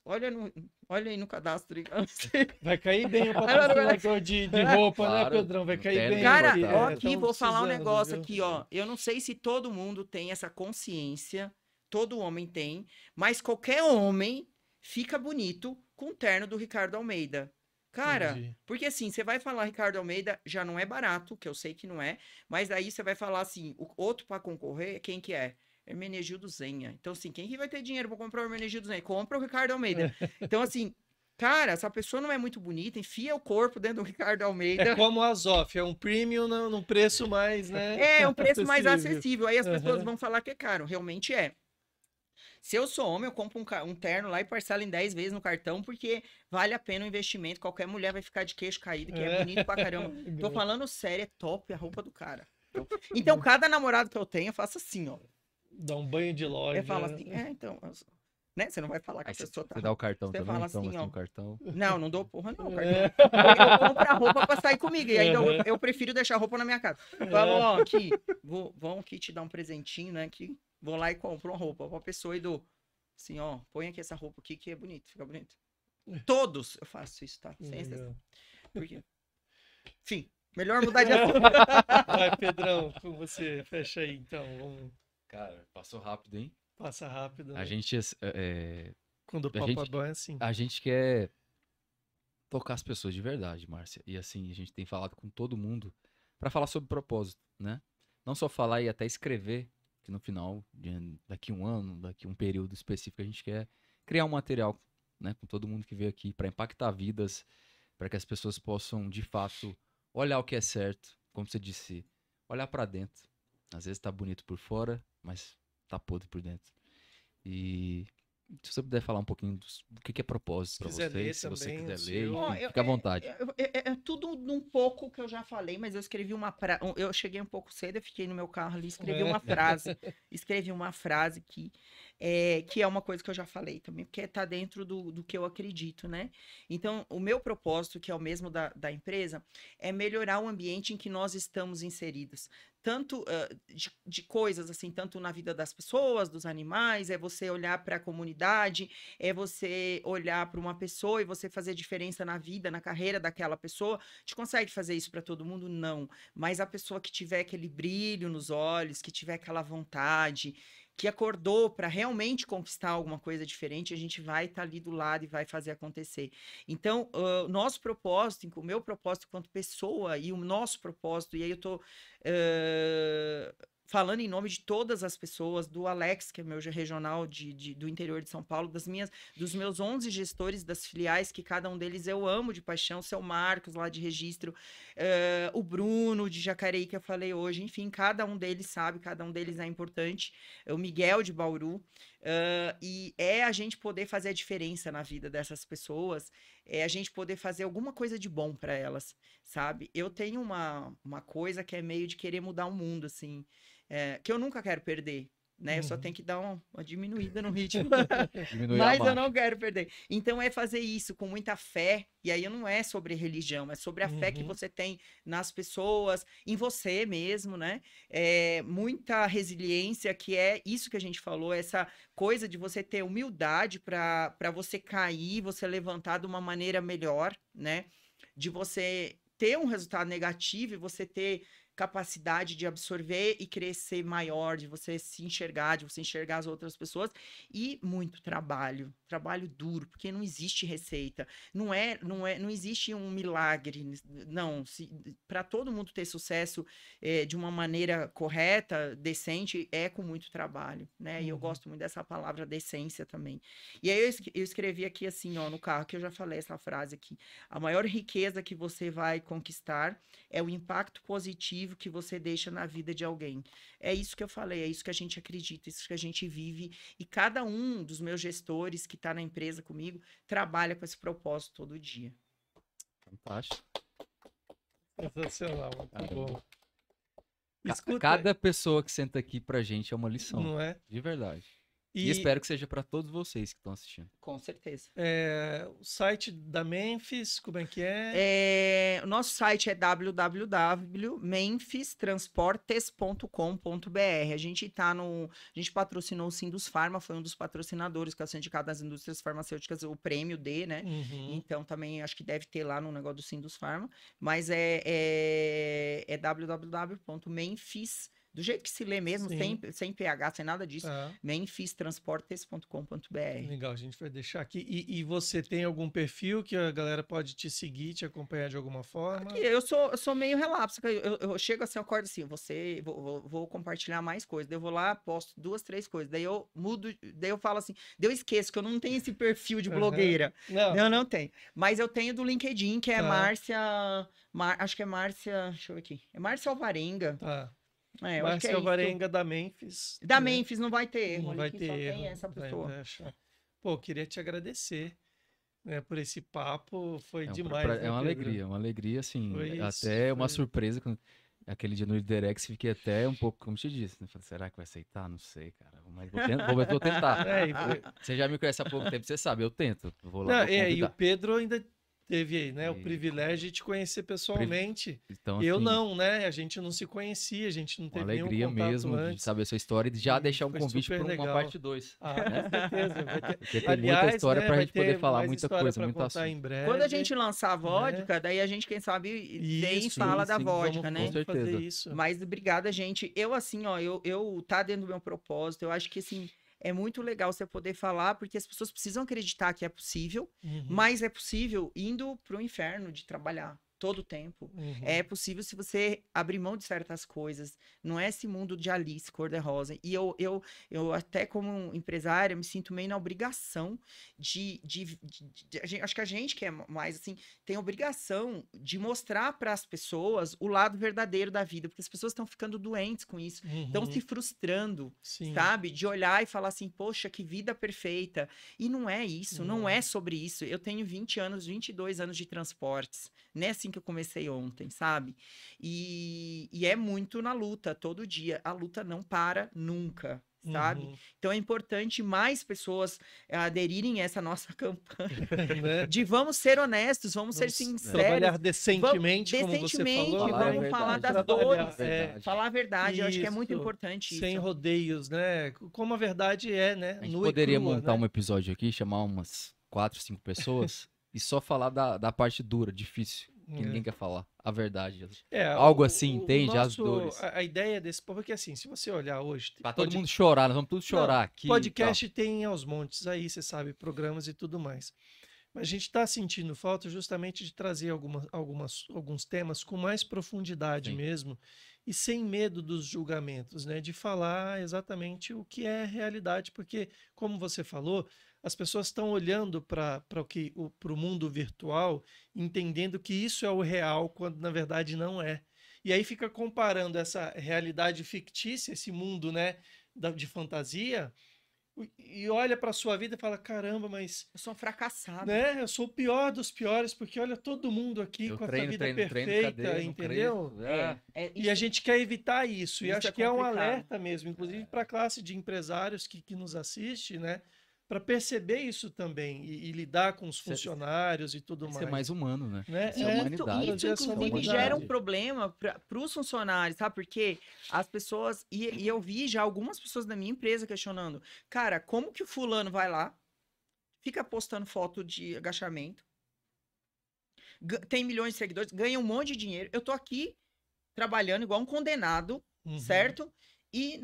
olha aí no cadastro. Aí, eu não sei. Vai cair bem o Aí eu não- patrocinador de roupa, Claro, né, Pedrão? Vai não cair tem bem. Cara, aqui, importado. ó, aqui, tamo vou falar um precisando, negócio viu? aqui, ó. Eu não sei se todo mundo tem essa consciência, todo homem tem, mas qualquer homem fica bonito com o terno do Ricardo Almeida. Cara, Entendi. porque assim, você vai falar Ricardo Almeida, já não é barato, que eu sei que não é, mas daí você vai falar assim, o outro para concorrer, quem que é? Hermenegildo Zenha. Então, assim, quem que vai ter dinheiro para comprar o Hermenegildo Zenha? Compra o Ricardo Almeida. Então, assim, cara, essa pessoa não é muito bonita, enfia o corpo dentro do Ricardo É Almeida. como a Azof, é um premium num preço mais, né? É um preço mais acessível. acessível. Aí as pessoas Aham. vão falar que é caro. Realmente é. Se eu sou homem, eu compro um terno lá e parcelo em 10 vezes no cartão, porque vale a pena o investimento. Qualquer mulher vai ficar de queixo caído, que é bonito pra caramba. Tô falando sério, é top a roupa do cara. Então, cada namorado que eu tenho, eu faço assim, ó. Dá um banho de loja. Eu falo assim, então, né? Você não vai falar que Aí a pessoa tá. você dá o cartão Você também? fala Toma assim, assim ó. o cartão. Não dou porra, não, É. cartão. Eu compro a roupa pra sair comigo. E ainda eu prefiro deixar a roupa na minha casa. Falo, ó, aqui, vão aqui te dar um presentinho, né? Que vou lá e compro uma roupa pra pessoa e dou. Assim, ó, põe aqui essa roupa aqui que é bonito, fica bonito. Todos eu faço isso, tá? Sem exceção. Por quê? Enfim, melhor mudar de assunto. Vai, Pedrão, com você. Fecha aí, então. Vamos... Cara, passou rápido, hein? Passa rápido. A Né? gente Quando o A papo gente- é bom é assim. A gente quer tocar as pessoas de verdade, Márcia. E assim, a gente tem falado com todo mundo para falar sobre propósito, né? Não só falar e até escrever, que no final, daqui um ano, daqui um período específico, a gente quer criar um material, né, com todo mundo que veio aqui para impactar vidas, para que as pessoas possam, de fato, olhar o que é certo, como você disse, olhar para dentro. Às vezes tá bonito por fora, mas tá podre por dentro. E se você puder falar um pouquinho do que é propósito para quiser você, ler se você também, quiser o ler, seu. Ó, enfim, fica à vontade. É tudo num pouco que eu já falei, mas eu escrevi eu cheguei um pouco cedo, eu fiquei no meu carro ali, escrevi uma frase. Escrevi uma frase que é uma coisa que eu já falei também, porque tá dentro do que eu acredito, né? Então, o meu propósito, que é o mesmo da empresa, é melhorar o ambiente em que nós estamos inseridos. Tanto de coisas assim, tanto na vida das pessoas, dos animais, é você olhar para a comunidade, é você olhar para uma pessoa e você fazer diferença na vida, na carreira daquela pessoa. A gente consegue fazer isso para todo mundo? Não. Mas a pessoa que tiver aquele brilho nos olhos, que tiver aquela vontade, que acordou para realmente conquistar alguma coisa diferente, a gente vai estar ali do lado e vai fazer acontecer. Então, o nosso propósito, o meu propósito enquanto pessoa e o nosso propósito, e aí eu estou falando em nome de todas as pessoas, do Alex, que é meu regional do interior de São Paulo, dos meus 11 gestores das filiais, que cada um deles eu amo de paixão, o seu Marcos, lá de registro, o Bruno, de Jacareí, que eu falei hoje, enfim, cada um deles sabe, cada um deles é importante, o Miguel, de Bauru, e é a gente poder fazer a diferença na vida dessas pessoas, é a gente poder fazer alguma coisa de bom para elas, sabe? Eu tenho uma coisa que é meio de querer mudar o mundo, assim, que eu nunca quero perder, né? Eu só tenho que dar uma diminuída no ritmo, Diminuir a mas eu marcha. não quero perder. Então é fazer isso com muita fé, e aí não é sobre religião, é sobre a fé que você tem nas pessoas, em você mesmo, né? Muita resiliência, que é isso que a gente falou, essa coisa de você ter humildade para você cair, você levantar de uma maneira melhor, né? De você ter um resultado negativo e você ter capacidade de absorver e crescer maior, de você se enxergar, de você enxergar as outras pessoas, e muito trabalho duro, porque não existe receita, não existe um milagre, não, para todo mundo ter sucesso de uma maneira correta, decente, é com muito trabalho, né? E eu gosto muito dessa palavra decência também. E aí eu escrevi aqui assim, ó, no carro, que eu já falei essa frase aqui: a maior riqueza que você vai conquistar é o impacto positivo que você deixa na vida de alguém. É isso que eu falei, é isso que a gente acredita, é isso que a gente vive. E cada um dos meus gestores que está na empresa comigo trabalha com esse propósito todo dia. Fantástico. Sensacional, muito Caramba. bom. Escuta, Cada pessoa que senta aqui pra gente é uma lição, não é? de verdade. E espero que seja pra todos vocês que estão assistindo. Com certeza. O site da Memphis, como é que é? O nosso site é www.memphistransportes.com.br. A gente patrocinou o Sindus Pharma, foi um dos patrocinadores, que é o Sindicato das Indústrias Farmacêuticas, o prêmio D, né? Então também acho que deve ter lá no negócio do Sindus Pharma, mas é www.memphis, do jeito que se lê mesmo, sem PH, sem nada disso, memphistransportes.com.br. Legal, a gente vai deixar aqui. E você tem algum perfil que a galera pode te seguir, te acompanhar de alguma forma? Aqui, eu sou meio relapso. Eu chego assim, eu acordo assim, vou compartilhar mais coisas. Daí eu vou lá, posto 2, 3 coisas. Daí eu mudo, daí eu falo assim, daí eu esqueço que eu não tenho esse perfil de blogueira. Eu não tenho. Mas eu tenho do LinkedIn, que é Márcia, acho que é Márcia, deixa eu ver aqui. É Márcia Alvarenga. Tá. Eu Márcia acho que é Alvarenga da Memphis. Da Memphis, não vai ter erro. Não vai ter só erro. tem essa pessoa. Vai achar. Pô, eu queria te agradecer, né, por esse papo, foi demais. É uma alegria, assim, até uma surpresa. Aquele dia no Liderex, fiquei até um pouco, como te disse, né? Falei, será que vai aceitar? Não sei, cara, mas vou tentar. Você já me conhece há pouco tempo, você sabe, eu tento. Vou lá, vou e o Pedro ainda teve aí, né, o privilégio de te conhecer pessoalmente. Então, eu assim, não, né? A gente não se conhecia, a gente não teve nenhum contato alegria mesmo antes. de saber a sua história e já deixar um foi convite para uma parte 2. Com certeza. Vai ter... Porque tem muita história pra gente poder falar, muita coisa, muito assunto. Em breve. Quando a gente lançar a vodka, daí a gente, quem sabe, vem e fala da vodka, né? Com certeza. Mas obrigada, gente. Eu, assim, ó, eu tá dentro do meu propósito. Eu acho que, assim, é muito legal você poder falar, porque as pessoas precisam acreditar que é possível, Uhum. mas é possível indo pro inferno de trabalhar todo o tempo. Uhum. É possível se você abrir mão de certas coisas. Não é esse mundo de Alice cor-de-rosa. E eu até como empresária me sinto meio na obrigação acho que a gente que é mais assim tem a obrigação de mostrar para as pessoas o lado verdadeiro da vida, porque as pessoas estão ficando doentes com isso, estão Uhum. se frustrando, Sim. sabe? De olhar e falar assim, poxa, que vida perfeita. E não é isso, não é sobre isso. Eu tenho 20 anos, 22 anos de transportes. Não é assim que eu comecei ontem, sabe? E é muito na luta, todo dia. A luta não para nunca, sabe? Uhum. Então é importante mais pessoas aderirem a essa nossa campanha Né? de vamos ser honestos, vamos ser sinceros. Trabalhar decentemente, como você Decentemente, falou. Falar a vamos falar verdade, das trabalhar, dores, verdade. falar a verdade. Eu acho que é muito Isso, importante isso. sem rodeios, né? Como a verdade é, né? A gente Nua e poderia crua, montar né? um episódio aqui, chamar umas 4, 5 pessoas e só falar da parte dura, difícil, que ninguém quer falar. A verdade. Algo assim, entende? As dores. A ideia desse povo é que, assim, se você olhar hoje... Pra todo mundo chorar, nós vamos todos chorar Não, aqui. podcast tem aos montes aí, você sabe, programas e tudo mais. Mas a gente está sentindo falta justamente de trazer alguns temas com mais profundidade Sim. mesmo e sem medo dos julgamentos, né? De falar exatamente o que é realidade, porque, como você falou, as pessoas estão olhando para o mundo virtual, entendendo que isso é o real, quando na verdade não é. E aí fica comparando essa realidade fictícia, esse mundo, né, de fantasia, e olha para sua vida e fala: caramba, mas Eu sou um fracassado. né, eu sou o pior dos piores, porque olha todo mundo aqui Eu com essa treino, vida treino, treino, perfeita, cadê? Não entendeu? cresço. Ah, E a gente quer evitar isso. E isso acho é que é um complicado. alerta mesmo, inclusive para a classe de empresários que nos assiste, né? Para perceber isso também e lidar com os funcionários e tudo ser mais. mais humano, né? Né? Essa E humanidade. isso, Trazer essa inclusive, humanidade. gera um problema para os funcionários, sabe? Porque as pessoas. E eu vi já algumas pessoas da minha empresa questionando: cara, como que o fulano vai lá, fica postando foto de agachamento, tem milhões de seguidores, ganha um monte de dinheiro. Eu tô aqui trabalhando igual um condenado, Uhum. certo? E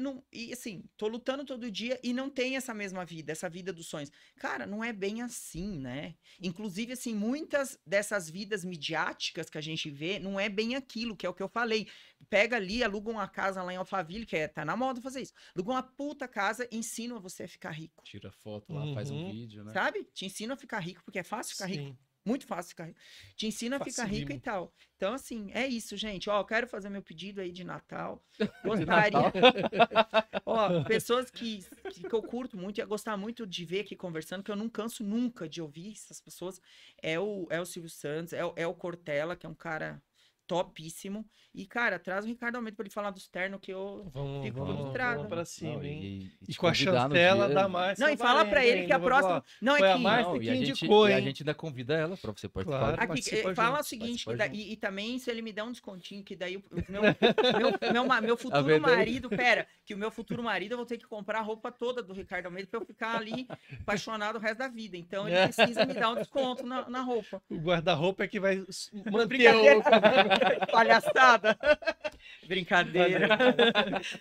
assim, tô lutando todo dia e não tem essa mesma vida, essa vida dos sonhos. Cara, não é bem assim, né? Inclusive, assim, muitas dessas vidas midiáticas que a gente vê, não é bem aquilo, que é o que eu falei. Pega ali, aluga uma casa lá em Alphaville, tá na moda fazer isso. Aluga uma puta casa, ensina você a ficar rico. Tira foto lá, faz um Uhum. vídeo, né? Sabe? Te ensina a ficar rico, porque é fácil ficar rico. Sim. Muito fácil ficar rico. Te ensina a ficar rico e Facílimo. tal. Então, assim, é isso, gente. Ó, eu quero fazer meu pedido aí de Natal. Gostaria. Ó, pessoas que eu curto muito, ia gostar muito de ver aqui conversando, que eu não canso nunca de ouvir essas pessoas. É o Silvio Santos, é o Cortella, que é um cara topíssimo. E, cara, traz o Ricardo Almeida pra ele falar dos ternos, que eu fico frustrada. Vamos pra cima, Não, hein? e E te com a convidar no chancela dia- da Márcia. Não, e fala pra ele que a próxima. Não, foi é a que. Márcia Não, que e a gente, indicou, e a hein? gente ainda convida ela pra você participar. Claro. do Aqui, Participa fala junto, o seguinte, participa que e também se ele me der um descontinho, que daí o meu Tá futuro vendo aí? marido, que o meu futuro marido eu vou ter que comprar a roupa toda do Ricardo Almeida pra eu ficar ali apaixonado o resto da vida. Então ele precisa me dar um desconto na roupa. O guarda-roupa é que vai manter Brincadeira. o... Palhaçada. Brincadeira.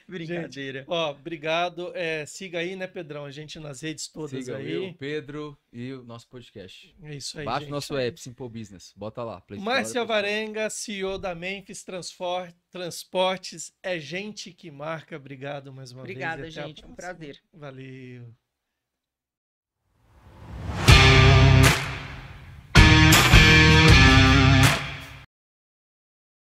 Brincadeira. Ó, obrigado. Siga aí, né, Pedrão? A gente nas redes todas Siga aí. eu, o Pedro e o nosso podcast. É isso aí, Baixa gente. o nosso app, Simple Business. Bota lá. Play Store, Márcia Play Store. Varenga, CEO da Memphis Transportes. É gente que marca. Obrigado mais uma vez. Obrigada, e até a gente. Um próxima. prazer. Valeu.